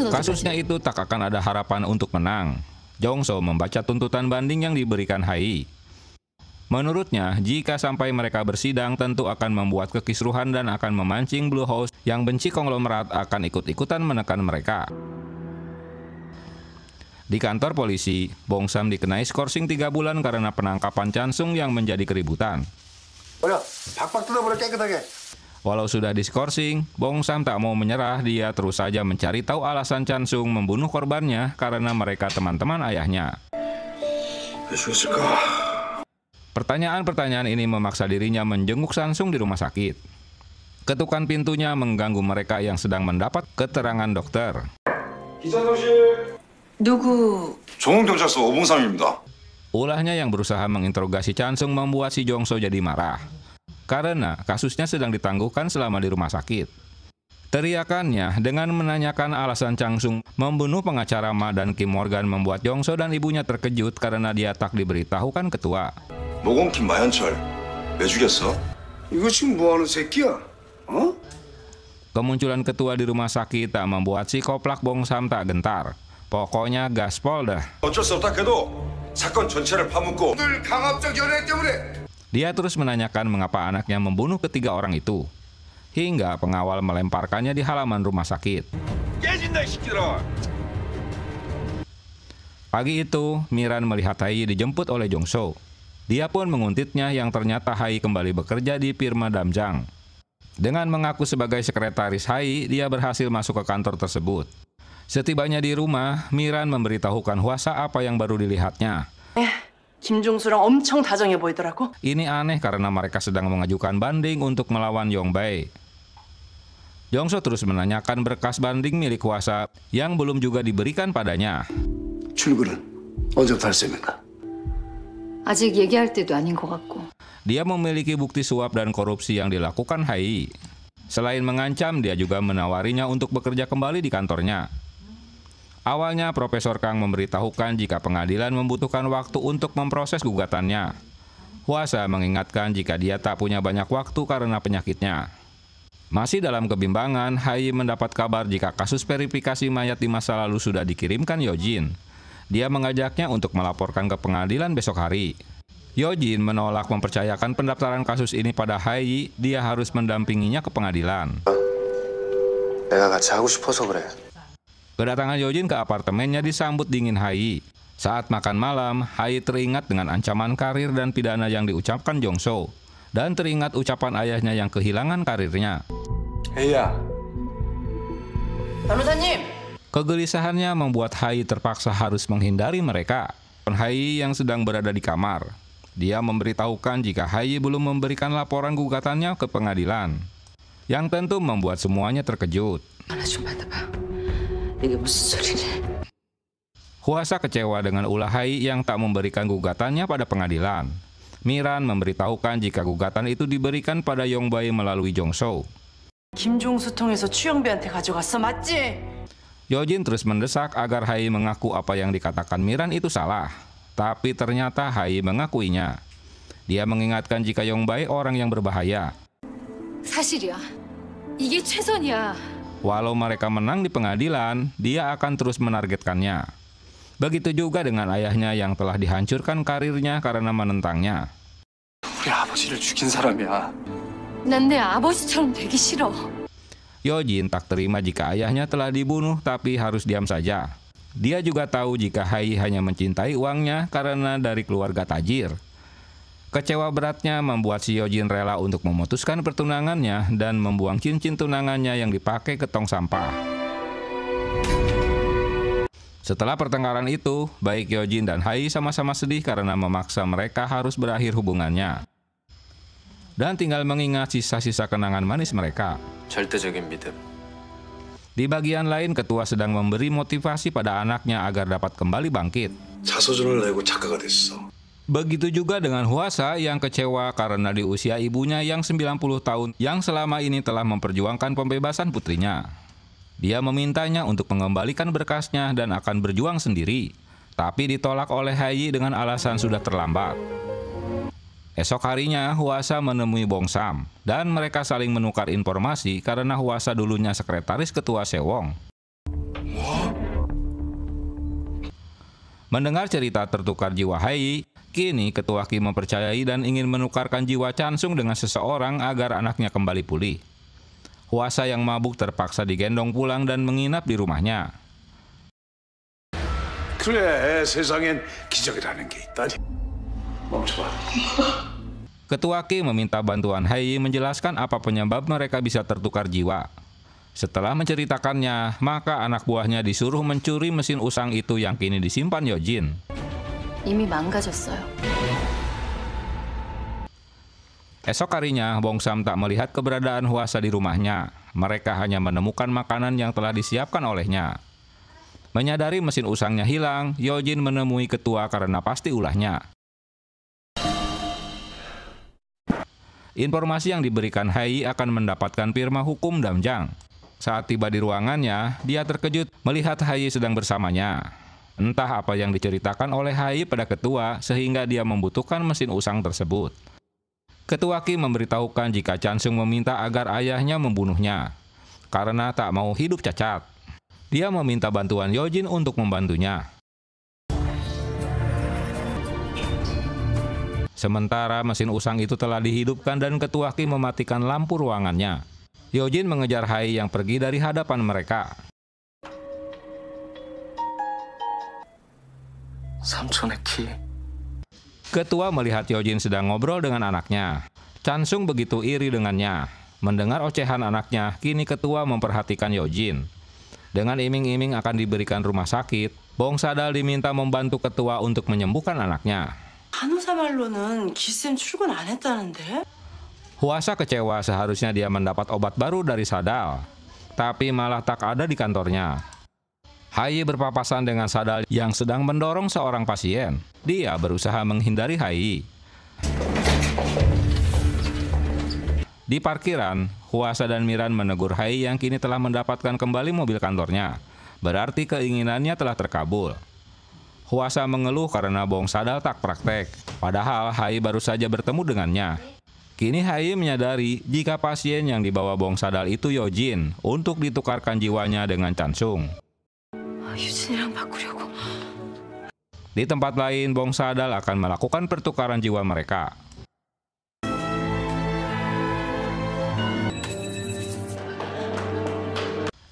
Kasusnya itu tak akan ada harapan untuk menang. Jongso membaca tuntutan banding yang diberikan Hai. Menurutnya, jika sampai mereka bersidang tentu akan membuat kekisruhan dan akan memancing Blue House yang benci konglomerat akan ikut-ikutan menekan mereka. Di kantor polisi, Bongsam dikenai skorsing 3 bulan karena penangkapan Chansung yang menjadi keributan. Walau sudah diskorsing, Bongsam tak mau menyerah. Dia terus saja mencari tahu alasan Chansung membunuh korbannya karena mereka teman-teman ayahnya. Pertanyaan-pertanyaan ini memaksa dirinya menjenguk Sansung di rumah sakit. Ketukan pintunya mengganggu mereka yang sedang mendapat keterangan dokter. 누구? 종훈경찰서 오봉삼입니다. Ulahnya yang berusaha menginterogasi Chansung membuat si Jongso jadi marah. Karena kasusnya sedang ditangguhkan selama di rumah sakit. Teriakannya dengan menanyakan alasan Chansung membunuh pengacara Ma dan Kim Morgan membuat Jongso dan ibunya terkejut karena dia tak diberitahukan ketua. 모건킴 마현철 왜 죽였어? 이거 지금 뭐하는 새끼야? 어? Kemunculan ketua di rumah sakit tak membuat si Koplak Bongsam tak gentar. Pokoknya gaspol dah. 어쩔 수 없다 해도 사건 전체를 파묻고 늘 강압적 연애 때문에 Dia terus menanyakan mengapa anaknya membunuh ketiga orang itu. Hingga pengawal melemparkannya di halaman rumah sakit. 깨진다 이 새끼들아. Pagi itu, Miran melihat Hai dijemput oleh Jongso. Dia pun menguntitnya yang ternyata Hai kembali bekerja di firma Damjang. Dengan mengaku sebagai sekretaris Hai, dia berhasil masuk ke kantor tersebut. Setibanya di rumah, Miran memberitahukan Hwasa apa yang baru dilihatnya. 김종수랑 엄청 다정해 보이더라고. Ini aneh karena mereka sedang mengajukan banding untuk melawan Yongbae. Jongso terus menanyakan berkas banding milik Hwasa yang belum juga diberikan padanya. 출근은 언제부터 할 셈인가? 아직 얘기할 때도 아닌 것 같고. Dia memiliki bukti suap dan korupsi yang dilakukan Hai. Selain mengancam, dia juga menawarinya untuk bekerja kembali di kantornya. Awalnya, Profesor Kang memberitahukan jika pengadilan membutuhkan waktu untuk memproses gugatannya. Hwasa mengingatkan jika dia tak punya banyak waktu karena penyakitnya. Masih dalam kebimbangan, Hai mendapat kabar jika kasus verifikasi mayat di masa lalu sudah dikirimkan Yojin. Dia mengajaknya untuk melaporkan ke pengadilan besok hari. Yojin menolak mempercayakan pendaftaran kasus ini pada Hai, dia harus mendampinginya ke pengadilan. 내가 같이 하고 싶어서 그래. Kedatangan Yojin ke apartemennya disambut dingin Hai. Saat makan malam, Hai teringat dengan ancaman karir dan pidana yang diucapkan Jongso. Dan teringat ucapan ayahnya yang kehilangan karirnya. Iya. 변호사님! Kegelisahannya membuat Hai terpaksa harus menghindari mereka. Hai yang sedang berada di kamar. Dia memberitahukan jika Hai belum memberikan laporan gugatannya ke pengadilan. Yang tentu membuat semuanya terkejut. Hwasa kecewa dengan ulah Hai yang tak memberikan gugatannya pada pengadilan. Miran memberitahukan jika gugatan itu diberikan pada Yongbae melalui Jongso. 김종수 통해서 추영비한테 가져갔어, 맞지? Yojin terus mendesak agar Hai mengaku apa yang dikatakan Miran itu salah. Tapi ternyata Hai mengakuinya. Dia mengingatkan jika Yongbae orang yang berbahaya. 사실이야. 이게 최선이야. Walau mereka menang di pengadilan, dia akan terus menargetkannya. Begitu juga dengan ayahnya yang telah dihancurkan karirnya karena menentangnya. 우리 아버지를 죽인 사람이야. 난 내 아버지처럼 되기 싫어. Yojin tak terima jika ayahnya telah dibunuh tapi harus diam saja. Dia juga tahu jika Hai hanya mencintai uangnya karena dari keluarga tajir. Kecewa beratnya membuat si Yojin rela untuk memutuskan pertunangannya dan membuang cincin tunangannya yang dipakai ke tong sampah. Setelah pertengkaran itu, baik Yojin dan Hai sama-sama sedih karena memaksa mereka harus berakhir hubungannya. Dan tinggal mengingat sisa-sisa kenangan manis mereka. 절대적인 믿음. Di bagian lain, ketua sedang memberi motivasi pada anaknya agar dapat kembali bangkit. 자서전을 내고 작가가 됐어. Begitu juga dengan Hwasa yang kecewa karena di usia ibunya yang 90 tahun yang selama ini telah memperjuangkan pembebasan putrinya. Dia memintanya untuk mengembalikan berkasnya dan akan berjuang sendiri. Tapi ditolak oleh Hai dengan alasan sudah terlambat. Esok harinya, Hwasa menemui Bongsam, dan mereka saling menukar informasi karena Hwasa dulunya sekretaris ketua Sewong. Mendengar cerita tertukar jiwa Hai, kini ketua Kim mempercayai dan ingin menukarkan jiwa Chansung dengan seseorang agar anaknya kembali pulih. Hwasa yang mabuk terpaksa digendong pulang dan menginap di rumahnya. 그래, 세상엔 기적이라는 게 있다니. 멈춰봐. Ketua Kim meminta bantuan Hai menjelaskan apa penyebab mereka bisa tertukar jiwa. Setelah menceritakannya, maka anak buahnya disuruh mencuri mesin usang itu yang kini disimpan Yojin. 이미 망가졌어요. Esok harinya, Bong Sam tak melihat keberadaan Hwasa di rumahnya. Mereka hanya menemukan makanan yang telah disiapkan olehnya. Menyadari mesin usangnya hilang, Yojin menemui ketua karena pasti ulahnya. Informasi yang diberikan Hai akan mendapatkan firma hukum Damjang. Saat tiba di ruangannya, dia terkejut melihat Hai sedang bersamanya. Entah apa yang diceritakan oleh Hai pada ketua sehingga dia membutuhkan mesin usang tersebut. Ketua Kim memberitahukan jika Chansung meminta agar ayahnya membunuhnya karena tak mau hidup cacat. Dia meminta bantuan Yojin untuk membantunya. Sementara mesin usang itu telah dihidupkan dan Ketua Kim mematikan lampu ruangannya. Yojin mengejar Hai yang pergi dari hadapan mereka. 삼촌의 키. Ketua melihat Yojin sedang ngobrol dengan anaknya. Chansung begitu iri dengannya. Mendengar ocehan anaknya, kini ketua memperhatikan Yojin. Dengan iming-iming akan diberikan rumah sakit, Bong Sadal diminta membantu ketua untuk menyembuhkan anaknya. 간호사 말로는 기쌤 출근 안 했다는데? Hwasa kecewa seharusnya dia mendapat obat baru dari Sadal, tapi malah tak ada di kantornya. Hai berpapasan dengan Sadal yang sedang mendorong seorang pasien. Dia berusaha menghindari Hai. Di parkiran, Hwasa dan Miran menegur Hai yang kini telah mendapatkan kembali mobil kantornya. Berarti keinginannya telah terkabul. Hwasa mengeluh karena Bong Sadal tak praktek. Padahal Hai baru saja bertemu dengannya. Kini Hai menyadari jika pasien yang dibawa Bong Sadal itu Yojin untuk ditukarkan jiwanya dengan Chansung. Di tempat lain, Bong Sadal akan melakukan pertukaran jiwa mereka.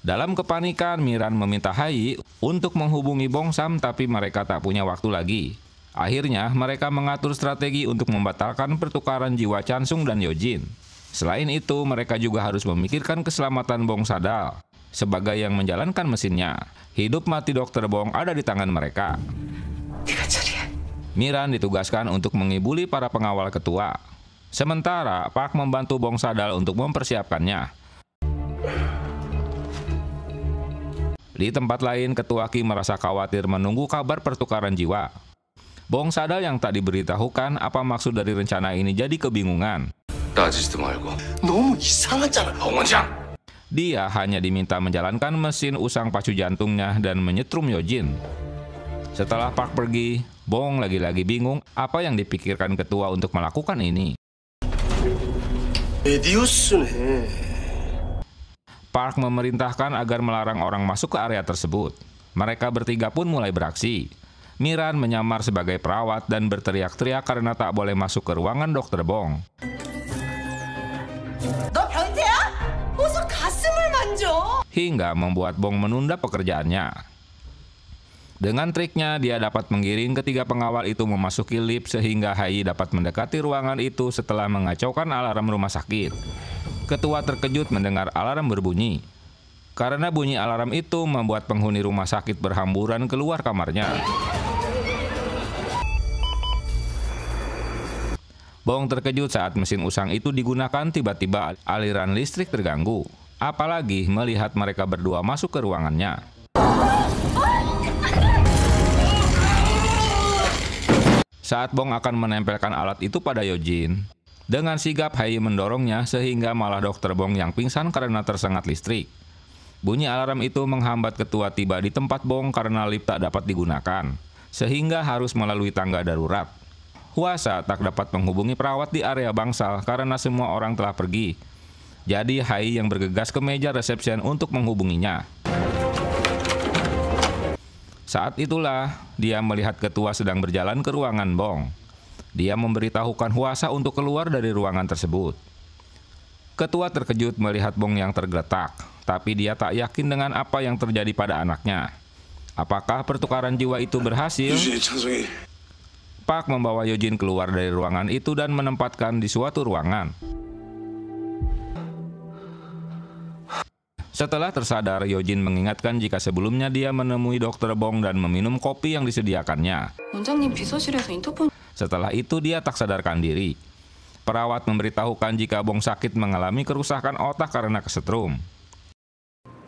Dalam kepanikan, Miran meminta Hai untuk menghubungi Bong Sam, tapi mereka tak punya waktu lagi. Akhirnya, mereka mengatur strategi untuk membatalkan pertukaran jiwa Chansung dan Yojin. Selain itu, mereka juga harus memikirkan keselamatan Bong Sadal. Sebagai yang menjalankan mesinnya, hidup mati Dr. Bong ada di tangan mereka. Miran ditugaskan untuk mengibuli para pengawal ketua. Sementara Park membantu Bong Sadal untuk mempersiapkannya. Di tempat lain, Ketua Kim merasa khawatir menunggu kabar pertukaran jiwa. Bong Sadal yang tak diberitahukan apa maksud dari rencana ini jadi kebingungan. 너무 이상하잖아, 홍원장. Dia hanya diminta menjalankan mesin usang pacu jantungnya dan menyetrum Yojin. Setelah Park pergi, Bong lagi-lagi bingung apa yang dipikirkan ketua untuk melakukan ini. Park memerintahkan agar melarang orang masuk ke area tersebut. Mereka bertiga pun mulai beraksi. Miran menyamar sebagai perawat dan berteriak-teriak karena tak boleh masuk ke ruangan Dr. Bong. Hingga membuat Bong menunda pekerjaannya. Dengan triknya, dia dapat menggiring ketiga pengawal itu memasuki lift sehingga Hai dapat mendekati ruangan itu setelah mengacaukan alarm rumah sakit. Ketua terkejut mendengar alarm berbunyi. Karena bunyi alarm itu membuat penghuni rumah sakit berhamburan keluar kamarnya. Bong terkejut saat mesin usang itu digunakan, tiba-tiba aliran listrik terganggu. Apalagi melihat mereka berdua masuk ke ruangannya. Saat Bong akan menempelkan alat itu pada Yojin, dengan sigap Hai mendorongnya sehingga malah Dr. Bong yang pingsan karena tersengat listrik. Bunyi alarm itu menghambat ketua tiba di tempat Bong karena lift tak dapat digunakan, sehingga harus melalui tangga darurat. Hwasa tak dapat menghubungi perawat di area bangsal karena semua orang telah pergi. Jadi Hai yang bergegas ke meja resepsi untuk menghubunginya. Saat itulah dia melihat ketua sedang berjalan ke ruangan Bong. Dia memberitahukan Hwasa untuk keluar dari ruangan tersebut. Ketua terkejut melihat Bong yang tergeletak, tapi dia tak yakin dengan apa yang terjadi pada anaknya. Apakah pertukaran jiwa itu berhasil? Park membawa Yojin keluar dari ruangan itu dan menempatkan di suatu ruangan. Setelah tersadar, Yojin mengingatkan jika sebelumnya dia menemui Dr. Bong dan meminum kopi yang disediakannya. Setelah itu dia tak sadarkan diri. Perawat memberitahukan jika Bong sakit mengalami kerusakan otak karena kesetrum.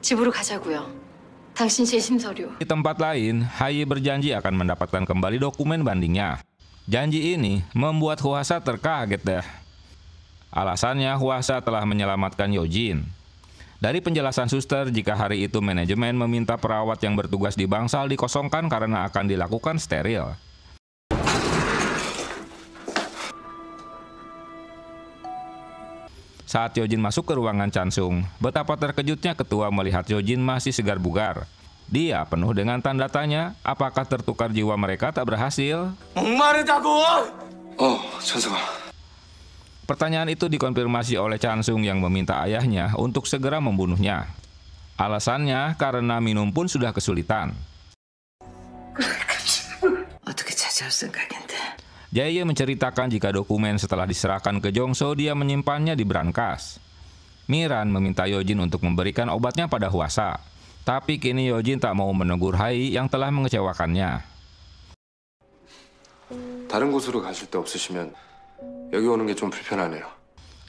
집으로 가자고요. 당신 재심 서류. Di tempat lain, Hai berjanji akan mendapatkan kembali dokumen bandingnya. Janji ini membuat Hwasa terkaget deh. Alasannya Hwasa telah menyelamatkan Yojin. Dari penjelasan suster, jika hari itu manajemen meminta perawat yang bertugas di bangsal dikosongkan karena akan dilakukan steril. Saat Yojin masuk ke ruangan Chansung, betapa terkejutnya ketua melihat Yojin masih segar bugar. Dia penuh dengan tanda tanya, apakah tertukar jiwa mereka tak berhasil? 찬성아. Pertanyaan itu dikonfirmasi oleh Chansung yang meminta ayahnya untuk segera membunuhnya. Alasannya karena minum pun sudah kesulitan. 어떻게 찾아올 생각인데? Jae menceritakan jika dokumen setelah diserahkan ke Jongso, dia menyimpannya di brankas. Miran meminta Yojin untuk memberikan obatnya pada Hwasa. Tapi kini Yojin tak mau menegur Hai yang telah mengecewakannya. 다른 곳으로 가실 데 없으시면 여기 오는 게 좀 불편하네요.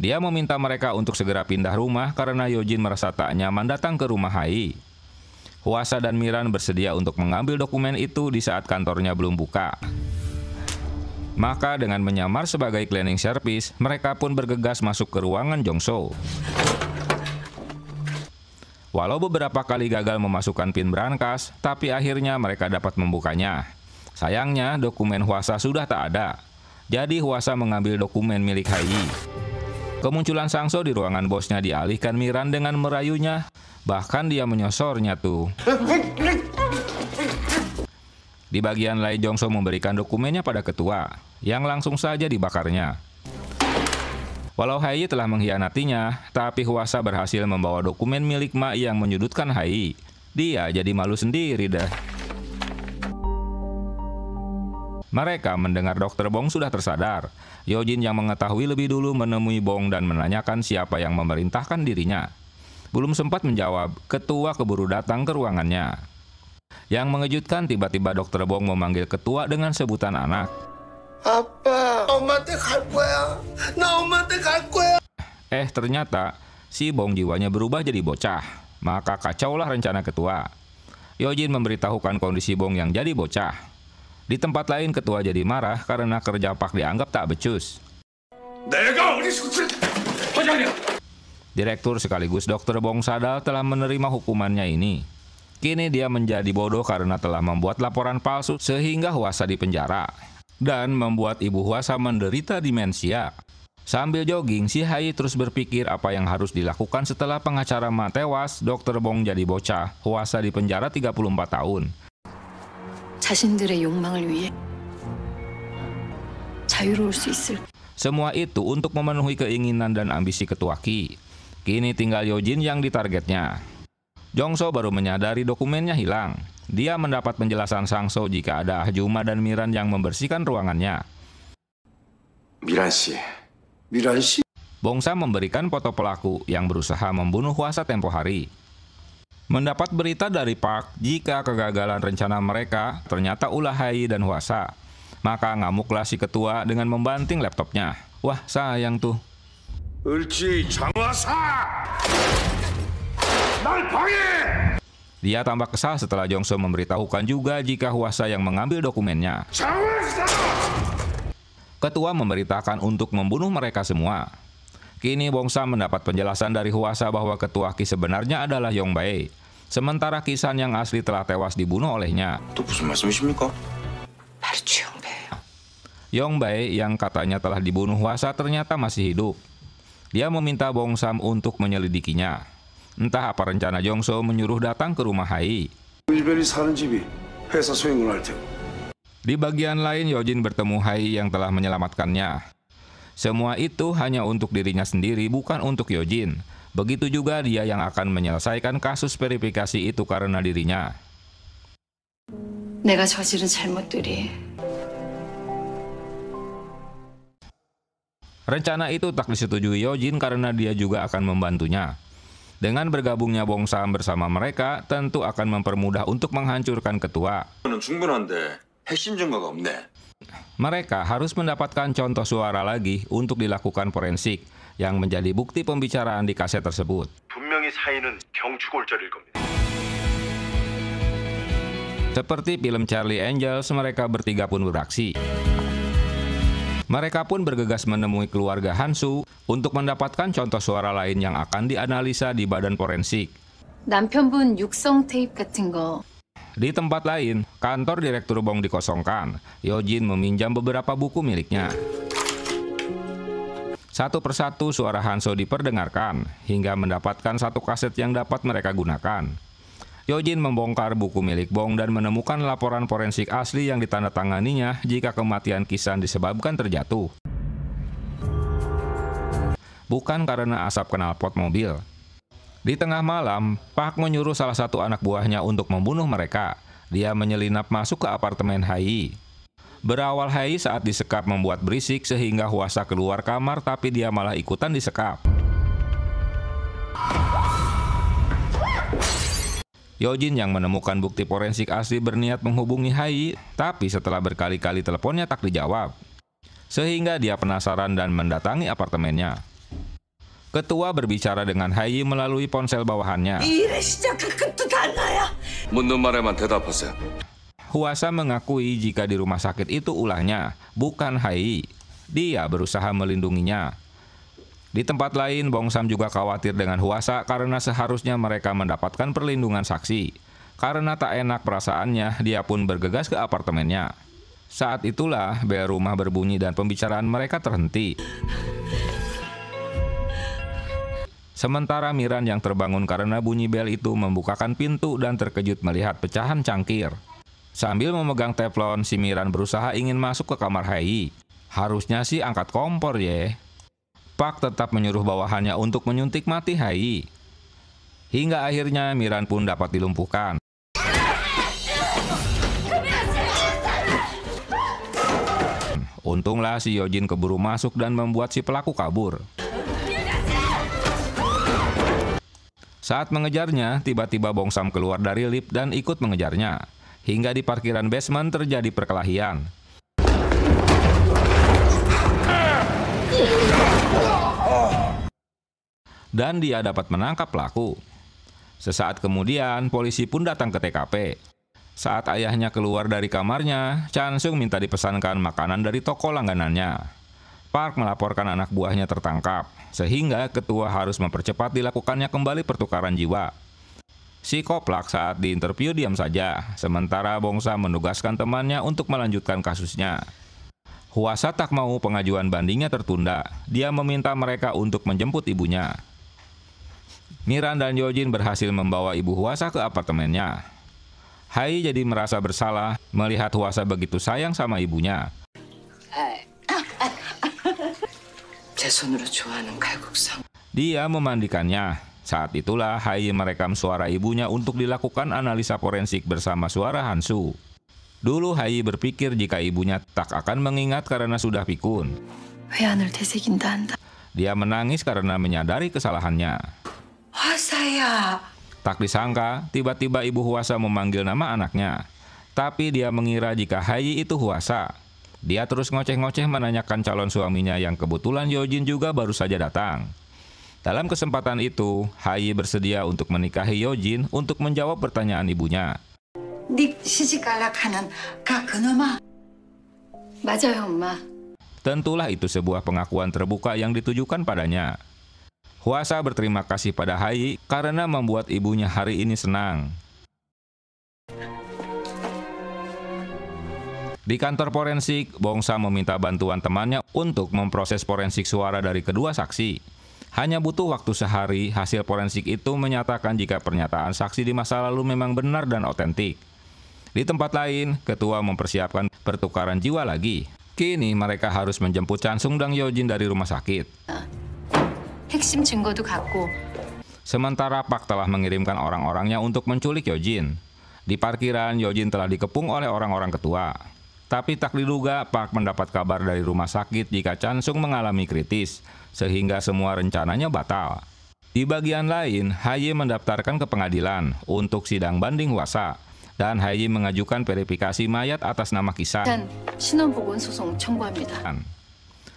Dia meminta mereka untuk segera pindah rumah karena Yojin merasa tak nyaman datang ke rumah Hai. Hwasa dan Miran bersedia untuk mengambil dokumen itu di saat kantornya belum buka. Maka dengan menyamar sebagai cleaning service, mereka pun bergegas masuk ke ruangan Jongso. Walau beberapa kali gagal memasukkan pin brankas, tapi akhirnya mereka dapat membukanya. Sayangnya, dokumen Hwasa sudah tak ada. Jadi Hwasa mengambil dokumen milik Hai. Kemunculan Sangso di ruangan bosnya dialihkan Miran dengan merayunya. Bahkan dia menyosornya tuh. Di bagian lain, Jongso memberikan dokumennya pada ketua, yang langsung saja dibakarnya. Walau Hai telah mengkhianatinya, tapi Hwasa berhasil membawa dokumen milik Ma yang menyudutkan Hai. Dia jadi malu sendiri dah. Mereka mendengar Dr. Bong sudah tersadar. Yojin yang mengetahui lebih dulu menemui Bong dan menanyakan siapa yang memerintahkan dirinya. Belum sempat menjawab, ketua keburu datang ke ruangannya. Yang mengejutkan, tiba-tiba Dr. Bong memanggil ketua dengan sebutan anak. 아빠, 엄마한테 갈 거야. 나 엄마한테 갈 거야. Ternyata si Bong jiwanya berubah jadi bocah. Maka kacaulah rencana ketua. Yojin memberitahukan kondisi Bong yang jadi bocah. Di tempat lain, ketua jadi marah karena kerja Pak dianggap tak becus. Direktur sekaligus Dr. Bong Sadal telah menerima hukumannya ini. Kini dia menjadi bodoh karena telah membuat laporan palsu sehingga Hwasa dipenjara. Dan membuat ibu Hwasa menderita demensia. Sambil jogging, si Hai terus berpikir apa yang harus dilakukan setelah pengacara Ma tewas, Dr. Bong jadi bocah, Hwasa dipenjara 34 tahun. 자신들의 욕망을 위해 자유로울 수 있을. Semua itu untuk memenuhi keinginan dan ambisi ketua Ki. Kini tinggal Yojin yang ditargetnya. Jongso baru menyadari dokumennya hilang. Dia mendapat penjelasan Sangso jika ada Ahjuma dan Miran yang membersihkan ruangannya. 미란 씨. Bongsa memberikan foto pelaku yang berusaha membunuh Hwasa tempo hari. Mendapat berita dari Park jika kegagalan rencana mereka ternyata ulah Hai dan Hwasa. Maka ngamuklah si ketua dengan membanting laptopnya. Wah, sayang tuh. Dia tampak kesal setelah Jongso memberitahukan juga jika Hwasa yang mengambil dokumennya. Ketua memberitakan untuk membunuh mereka semua. Kini Bongsa mendapat penjelasan dari Hwasa bahwa ketua Ki sebenarnya adalah Yongbae. Sementara Kisan yang asli telah tewas dibunuh olehnya. Yongbae yang katanya telah dibunuh Hwasa ternyata masih hidup. Dia meminta Bongsam untuk menyelidikinya. Entah apa rencana Jongso menyuruh datang ke rumah Hai. Di bagian lain, Yojin bertemu Hai yang telah menyelamatkannya. Semua itu hanya untuk dirinya sendiri, bukan untuk Yojin. Begitu juga dia yang akan menyelesaikan kasus verifikasi itu karena dirinya. 내가 저지른 잘못들이. Rencana itu tak disetujui Yojin karena dia juga akan membantunya. Dengan bergabungnya Bongsam bersama mereka, tentu akan mempermudah untuk menghancurkan ketua. Mereka harus mendapatkan contoh suara lagi untuk dilakukan forensik yang menjadi bukti pembicaraan di kaset tersebut. 분명히 사인은 경추골절일 겁니다. Seperti film Charlie Angels, mereka bertiga pun beraksi. Mereka pun bergegas menemui keluarga Hansu untuk mendapatkan contoh suara lain yang akan dianalisa di badan forensik. 남편분 육성 테이프 같은 거. Di tempat lain, kantor Direktur Bong dikosongkan. Yojin meminjam beberapa buku miliknya. Satu persatu suara Hanso diperdengarkan, hingga mendapatkan satu kaset yang dapat mereka gunakan. Yojin membongkar buku milik Bong dan menemukan laporan forensik asli yang ditandatanganinya jika kematian Kisan disebabkan terjatuh. Bukan karena asap knalpot mobil. Di tengah malam, Park menyuruh salah satu anak buahnya untuk membunuh mereka. Dia menyelinap masuk ke apartemen Hai. Berawal Hai saat disekap membuat berisik sehingga Hwasa keluar kamar, tapi dia malah ikutan disekap. Yojin yang menemukan bukti forensik asli berniat menghubungi Hai, tapi setelah berkali-kali teleponnya tak dijawab. Sehingga dia penasaran dan mendatangi apartemennya. Ketua berbicara dengan Hai melalui ponsel bawahannya. 묻는 말에만 대답하세요. Hwasa mengakui jika di rumah sakit itu ulahnya, bukan Hai. Dia berusaha melindunginya. Di tempat lain, Bongsam juga khawatir dengan Hwasa karena seharusnya mereka mendapatkan perlindungan saksi. Karena tak enak perasaannya, dia pun bergegas ke apartemennya. Saat itulah bel rumah berbunyi dan pembicaraan mereka terhenti. Sementara Miran yang terbangun karena bunyi bel itu membukakan pintu dan terkejut melihat pecahan cangkir. Sambil memegang teflon, si Miran berusaha ingin masuk ke kamar Hai. Harusnya sih angkat kompor ye. Park tetap menyuruh bawahannya untuk menyuntik mati Hai. Hingga akhirnya Miran pun dapat dilumpuhkan. Untunglah si Yojin keburu masuk dan membuat si pelaku kabur. Saat mengejarnya, tiba-tiba Bongsam keluar dari lift dan ikut mengejarnya. Hingga di parkiran basement terjadi perkelahian. Dan dia dapat menangkap pelaku. Sesaat kemudian, polisi pun datang ke TKP. Saat ayahnya keluar dari kamarnya, Chansung minta dipesankan makanan dari toko langganannya. Park melaporkan anak buahnya tertangkap, sehingga ketua harus mempercepat dilakukannya kembali pertukaran jiwa. Si Koplak saat diinterview diam saja, sementara Bongsam menugaskan temannya untuk melanjutkan kasusnya. Hwasa tak mau pengajuan bandingnya tertunda. Dia meminta mereka untuk menjemput ibunya. Miran dan Yojin berhasil membawa ibu Hwasa ke apartemennya. Hai jadi merasa bersalah melihat Hwasa begitu sayang sama ibunya. Dia memandikannya. Saat itulah Hai merekam suara ibunya untuk dilakukan analisa forensik bersama suara Hansu. Dulu Hai berpikir jika ibunya tak akan mengingat karena sudah pikun. Dia menangis karena menyadari kesalahannya. Tak disangka, tiba-tiba ibu Hwasa memanggil nama anaknya. Tapi dia mengira jika Hai itu Hwasa. Dia terus ngoceh-ngoceh menanyakan calon suaminya yang kebetulan Yojin juga baru saja datang. Dalam kesempatan itu, Hai bersedia untuk menikahi Yojin untuk menjawab pertanyaan ibunya. Tentulah itu sebuah pengakuan terbuka yang ditujukan padanya. Hwasa berterima kasih pada Hai karena membuat ibunya hari ini senang. Di kantor forensik, Bongsam meminta bantuan temannya untuk memproses forensik suara dari kedua saksi. Hanya butuh waktu sehari, hasil forensik itu menyatakan jika pernyataan saksi di masa lalu memang benar dan otentik. Di tempat lain, ketua mempersiapkan pertukaran jiwa lagi. Kini mereka harus menjemput Chansung dan Yojin dari rumah sakit. Sementara Park telah mengirimkan orang-orangnya untuk menculik Yojin. Di parkiran, Yojin telah dikepung oleh orang-orang ketua. Tapi tak diduga, Park mendapat kabar dari rumah sakit jika Chansung mengalami kritis, sehingga semua rencananya batal. Di bagian lain, Hai mendaftarkan ke pengadilan untuk sidang banding Hwasa. dan Hai mengajukan verifikasi mayat atas nama Kisan. 일단 신원보건 소송 청구합니다.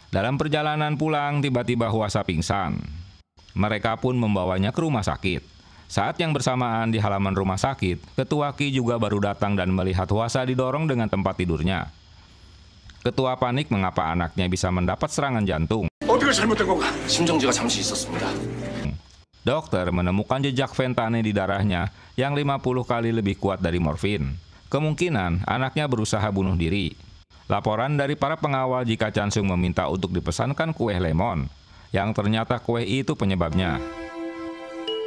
Dalam perjalanan pulang, tiba-tiba Hwasa pingsan. Mereka pun membawanya ke rumah sakit. Saat yang bersamaan di halaman rumah sakit, Ketua Ki juga baru datang dan melihat Hwasa didorong dengan tempat tidurnya. Ketua panik mengapa anaknya bisa mendapat serangan jantung. 어디가 잘못된 건가? 심정지가 잠시 있었습니다. Dokter menemukan jejak fentanyl di darahnya yang 50 kali lebih kuat dari morfin. Kemungkinan anaknya berusaha bunuh diri. Laporan dari para pengawal jika Chansung meminta untuk dipesankan kue lemon, yang ternyata kue itu penyebabnya.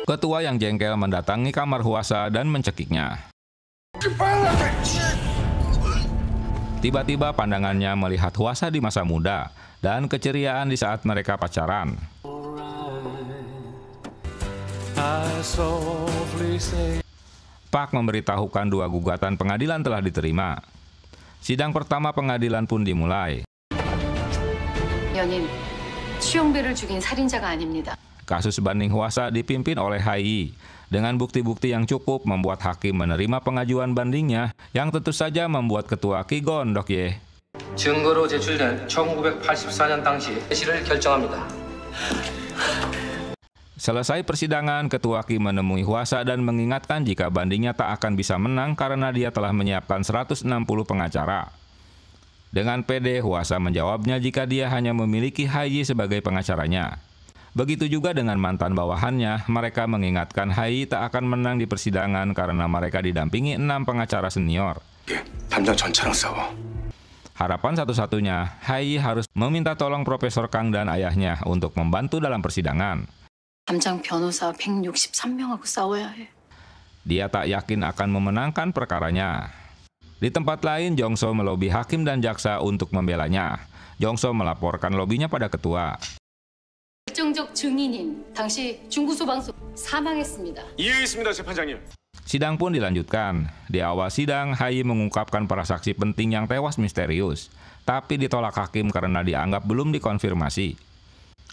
Ketua yang jengkel mendatangi kamar Hwasa dan mencekiknya. Tiba-tiba pandangannya melihat Hwasa di masa muda dan keceriaan di saat mereka pacaran. Park memberitahukan 2 gugatan pengadilan telah diterima. Sidang pertama pengadilan pun dimulai. 연인, 추영배를 죽인 살인자가 아닙니다. Kasus banding Hwasa dipimpin oleh Hai. Dengan bukti-bukti yang cukup membuat hakim menerima pengajuan bandingnya, yang tentu saja membuat Ketua Ki gondok ye. 증거로 제출된 1984년 당시 해시를 결정합니다. Selesai persidangan, Ketua Ki menemui Hwasa dan mengingatkan jika bandingnya tak akan bisa menang karena dia telah menyiapkan 160 pengacara. Dengan pede, Hwasa menjawabnya jika dia hanya memiliki Hai sebagai pengacaranya. Begitu juga dengan mantan bawahannya, mereka mengingatkan Hai tak akan menang di persidangan karena mereka didampingi 6 pengacara senior. 담당 전차랑 싸워. Harapan satu-satunya, Hai harus meminta tolong Profesor Kang dan ayahnya untuk membantu dalam persidangan. 담당 변호사 163명하고 싸워야 해. Dia tak yakin akan memenangkan perkaranya. Di tempat lain, Jongso melobi hakim dan jaksa untuk membelanya. Jongso melaporkan lobinya pada ketua. 결정적 증인인 당시 중구소방서 사망했습니다. 이해했습니다, 재판장님. Sidang pun dilanjutkan. Di awal sidang, Hai mengungkapkan para saksi penting yang tewas misterius, tapi ditolak hakim karena dianggap belum dikonfirmasi.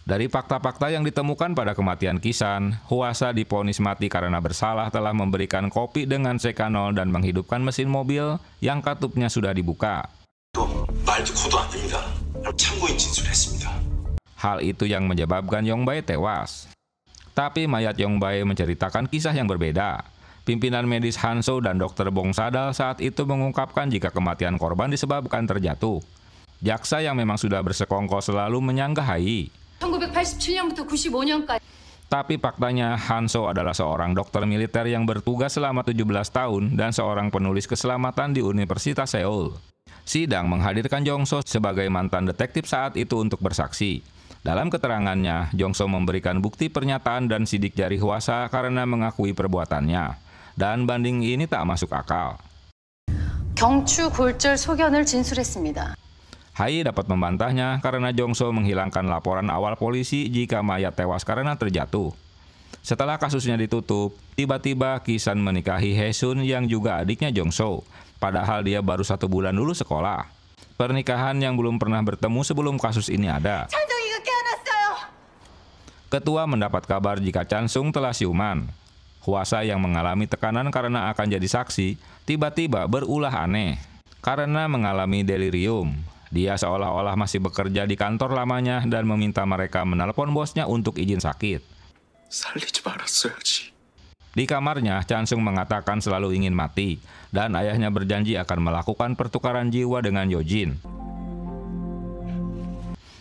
Dari fakta-fakta yang ditemukan pada kematian Kisan, Hwasa divonis mati karena bersalah telah memberikan kopi dengan sekanol dan menghidupkan mesin mobil yang katupnya sudah dibuka. 말도 고도 안 됩니다. 참고인 진술했습니다. Hal itu yang menyebabkan Yongbae tewas. Tapi mayat Yongbae menceritakan kisah yang berbeda. Pimpinan medis Hanso dan dokter Bong Sadal saat itu mengungkapkan jika kematian korban disebabkan terjatuh. Jaksa yang memang sudah bersekongkol selalu menyanggah Hai. 1987년부터 95년까지. Tapi faktanya Hanso adalah seorang dokter militer yang bertugas selama 17 tahun dan seorang penulis keselamatan di Universitas Seoul. Sidang menghadirkan Jongso sebagai mantan detektif saat itu untuk bersaksi. Dalam keterangannya, Jongso memberikan bukti pernyataan dan sidik jari Hwasa karena mengakui perbuatannya. Dan banding ini tak masuk akal. 경추 골절 소견을 진술했습니다. Hai dapat membantahnya karena Jongso menghilangkan laporan awal polisi jika mayat tewas karena terjatuh. Setelah kasusnya ditutup, tiba-tiba Kisan menikahi Haesun yang juga adiknya Jongso, padahal dia baru 1 bulan dulu sekolah. Pernikahan yang belum pernah bertemu sebelum kasus ini ada. Ketua mendapat kabar jika Chansung telah siuman. Hwasa yang mengalami tekanan karena akan jadi saksi, tiba-tiba berulah aneh. Karena mengalami delirium, dia seolah-olah masih bekerja di kantor lamanya dan meminta mereka menelpon bosnya untuk izin sakit. 살리지 말았어야지. Di kamarnya, Chansung mengatakan selalu ingin mati, dan ayahnya berjanji akan melakukan pertukaran jiwa dengan Yojin.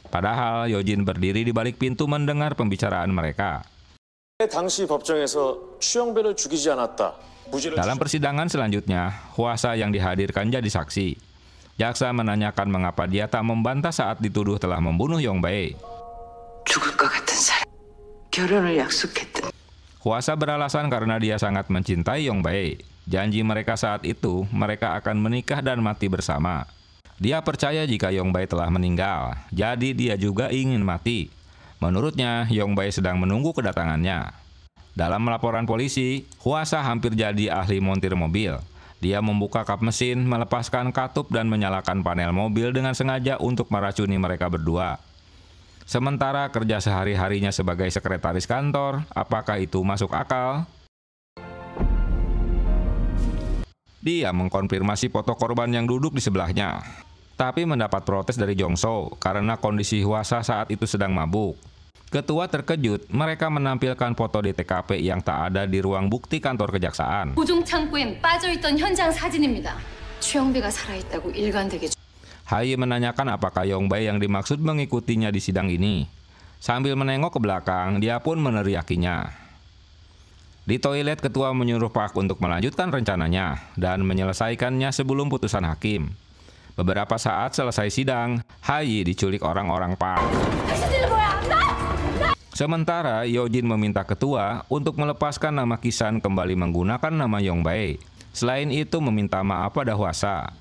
Padahal Yojin berdiri di balik pintu mendengar pembicaraan mereka. 당시 법정에서 추영배를 죽이지 않았다. Dalam persidangan selanjutnya, Hwasa yang dihadirkan jadi saksi. Jaksa menanyakan mengapa dia tak membantah saat dituduh telah membunuh Yongbae. 죽을 것 같은 사람, 결혼을 약속했던. Hwasa beralasan karena dia sangat mencintai Yongbae. Janji mereka saat itu, mereka akan menikah dan mati bersama. Dia percaya jika Yongbae telah meninggal, jadi dia juga ingin mati. Menurutnya, Yongbae sedang menunggu kedatangannya. Dalam laporan polisi, Hwasa hampir jadi ahli montir mobil. Dia membuka kap mesin, melepaskan katup dan menyalakan panel mobil dengan sengaja untuk meracuni mereka berdua. Sementara kerja sehari-harinya sebagai sekretaris kantor, apakah itu masuk akal? Dia mengkonfirmasi foto korban yang duduk di sebelahnya, tapi mendapat protes dari Jongso karena kondisi Hwasa saat itu sedang mabuk. Ketua terkejut mereka menampilkan foto di TKP yang tak ada di ruang bukti kantor kejaksaan. 보종 창고엔 빠져있던 현장 사진입니다. 추영배가 살아있다고 일관되게. Hayi menanyakan apakah Yongbei yang dimaksud mengikutinya di sidang ini. Sambil menengok ke belakang, dia pun meneriakinya. Di toilet, ketua menyuruh Park untuk melanjutkan rencananya dan menyelesaikannya sebelum putusan hakim. Beberapa saat selesai sidang, Hayi diculik orang-orang Park. Sementara Yojin meminta ketua untuk melepaskan nama Kisan kembali menggunakan nama Yongbei. Selain itu meminta maaf pada Hwasa.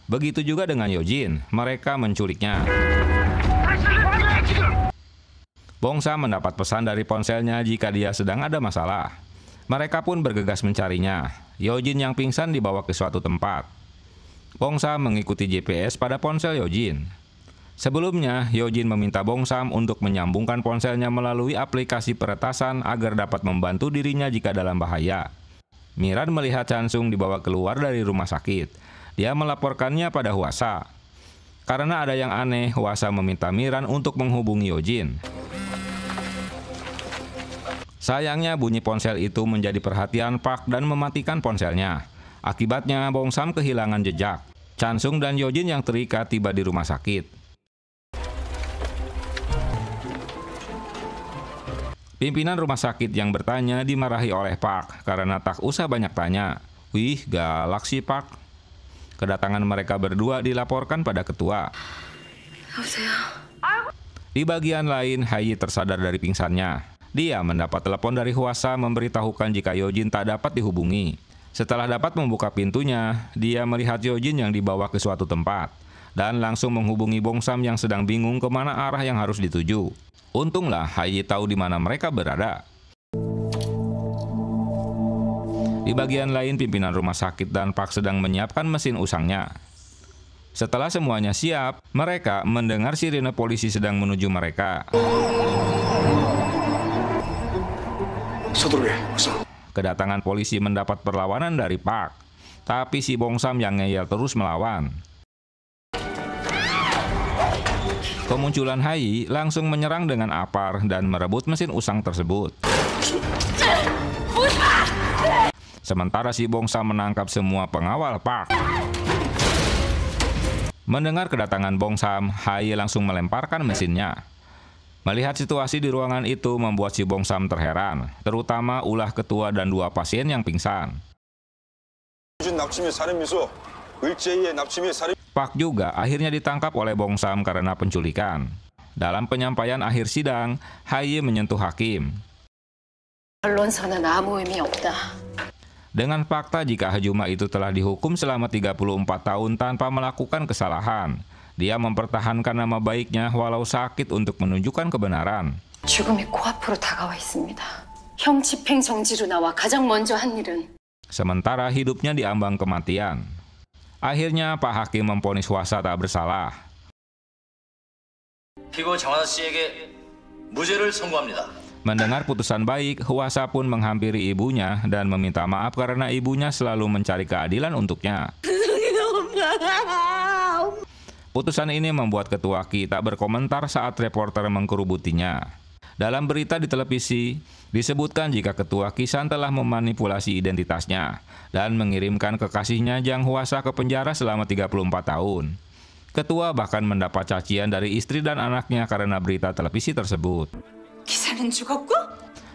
Begitu juga dengan Yojin, mereka menculiknya. Bongsam mendapat pesan dari ponselnya jika dia sedang ada masalah. Mereka pun bergegas mencarinya. Yojin yang pingsan dibawa ke suatu tempat. Bongsam mengikuti GPS pada ponsel Yojin. Sebelumnya, Yojin meminta Bongsam untuk menyambungkan ponselnya melalui aplikasi peretasan agar dapat membantu dirinya jika dalam bahaya. Miran melihat Chansung dibawa keluar dari rumah sakit. Dia melaporkannya pada Hwasa. Karena ada yang aneh, Hwasa meminta Miran untuk menghubungi Yojin. Sayangnya bunyi ponsel itu menjadi perhatian Park dan mematikan ponselnya. Akibatnya Bongsam kehilangan jejak. Chansung dan Yojin yang terikat tiba di rumah sakit. Pimpinan rumah sakit yang bertanya dimarahi oleh Park karena tak usah banyak tanya. Wih, galak sih Park. Kedatangan mereka berdua dilaporkan pada ketua. Di bagian lain, Hayi tersadar dari pingsannya. Dia mendapat telepon dari Hwasa memberitahukan jika Yojin tak dapat dihubungi. Setelah dapat membuka pintunya, dia melihat Yojin yang dibawa ke suatu tempat dan langsung menghubungi Bongsam yang sedang bingung kemana arah yang harus dituju. Untunglah Hayi tahu di mana mereka berada. Di bagian lain, pimpinan rumah sakit dan Park sedang menyiapkan mesin usangnya. Setelah semuanya siap, mereka mendengar sirine polisi sedang menuju mereka. Kedatangan polisi mendapat perlawanan dari Park, tapi si Bongsam yang ngeyel terus melawan. Kemunculan Hayi langsung menyerang dengan apar dan merebut mesin usang tersebut. Sementara si Bongsam menangkap semua pengawal Park. Mendengar kedatangan Bongsam, Hayi langsung melemparkan mesinnya. Melihat situasi di ruangan itu membuat si Bongsam terheran, terutama ulah ketua dan dua pasien yang pingsan. Park juga akhirnya ditangkap oleh Bongsam karena penculikan. Dalam penyampaian akhir sidang, Hayi menyentuh hakim. Dengan fakta jika Hajuma itu telah dihukum selama 34 tahun tanpa melakukan kesalahan, dia mempertahankan nama baiknya walau sakit untuk menunjukkan kebenaran. Sementara hidupnya diambang kematian. Akhirnya Pak Hakim memvonis Hwasa tak bersalah. Mendengar putusan baik, Hwasa pun menghampiri ibunya dan meminta maaf karena ibunya selalu mencari keadilan untuknya. Putusan ini membuat Ketua Ki tak berkomentar saat reporter mengkerubutinya. Dalam berita di televisi, disebutkan jika Ketua Kisan telah memanipulasi identitasnya dan mengirimkan kekasihnya Jang Hwasa ke penjara selama 34 tahun. Ketua bahkan mendapat cacian dari istri dan anaknya karena berita televisi tersebut.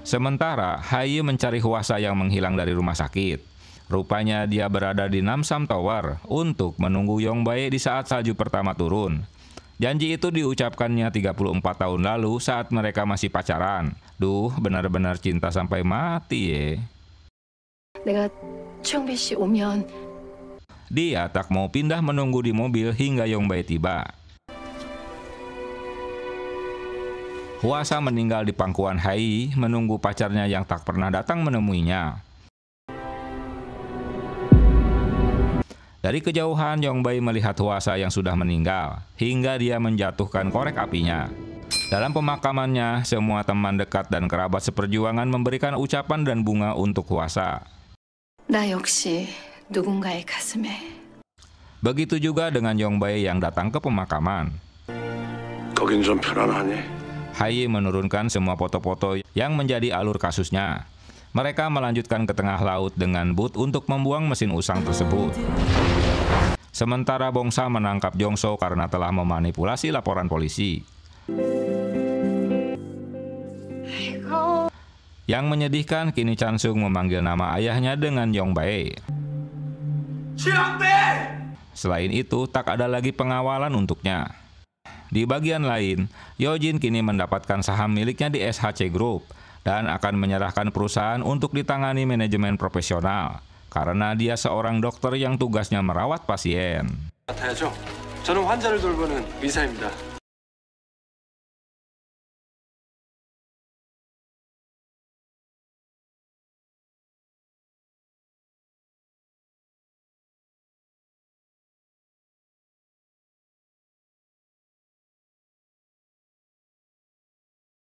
Sementara, Hayi mencari Hwasa yang menghilang dari rumah sakit. Rupanya dia berada di Namsam Tower untuk menunggu Yongbei di saat salju pertama turun. Janji itu diucapkannya 34 tahun lalu saat mereka masih pacaran. Duh, benar-benar cinta sampai mati ya. Dia tak mau pindah menunggu di mobil hingga Yongbei tiba. Hwasa meninggal di pangkuan Hayi menunggu pacarnya yang tak pernah datang menemuinya. Dari kejauhan, Yongbei melihat Hwasa yang sudah meninggal, hingga dia menjatuhkan korek apinya. Dalam pemakamannya, semua teman dekat dan kerabat seperjuangan memberikan ucapan dan bunga untuk Hwasa. 누군가의 가슴에. Begitu juga dengan Yongbae yang datang ke pemakaman. 거긴 좀 편안하니? Hai menurunkan semua foto-foto yang menjadi alur kasusnya. Mereka melanjutkan ke tengah laut dengan boot untuk membuang mesin usang tersebut. Sementara Bongsa menangkap Jongso karena telah memanipulasi laporan polisi. Yang menyedihkan, kini Chansung memanggil nama ayahnya dengan Yongbae. Selain itu, tak ada lagi pengawalan untuknya. Di bagian lain, Yojin kini mendapatkan saham miliknya di SHC Group dan akan menyerahkan perusahaan untuk ditangani manajemen profesional karena dia seorang dokter yang tugasnya merawat pasien. 저는 환자를 돌보는 의사입니다.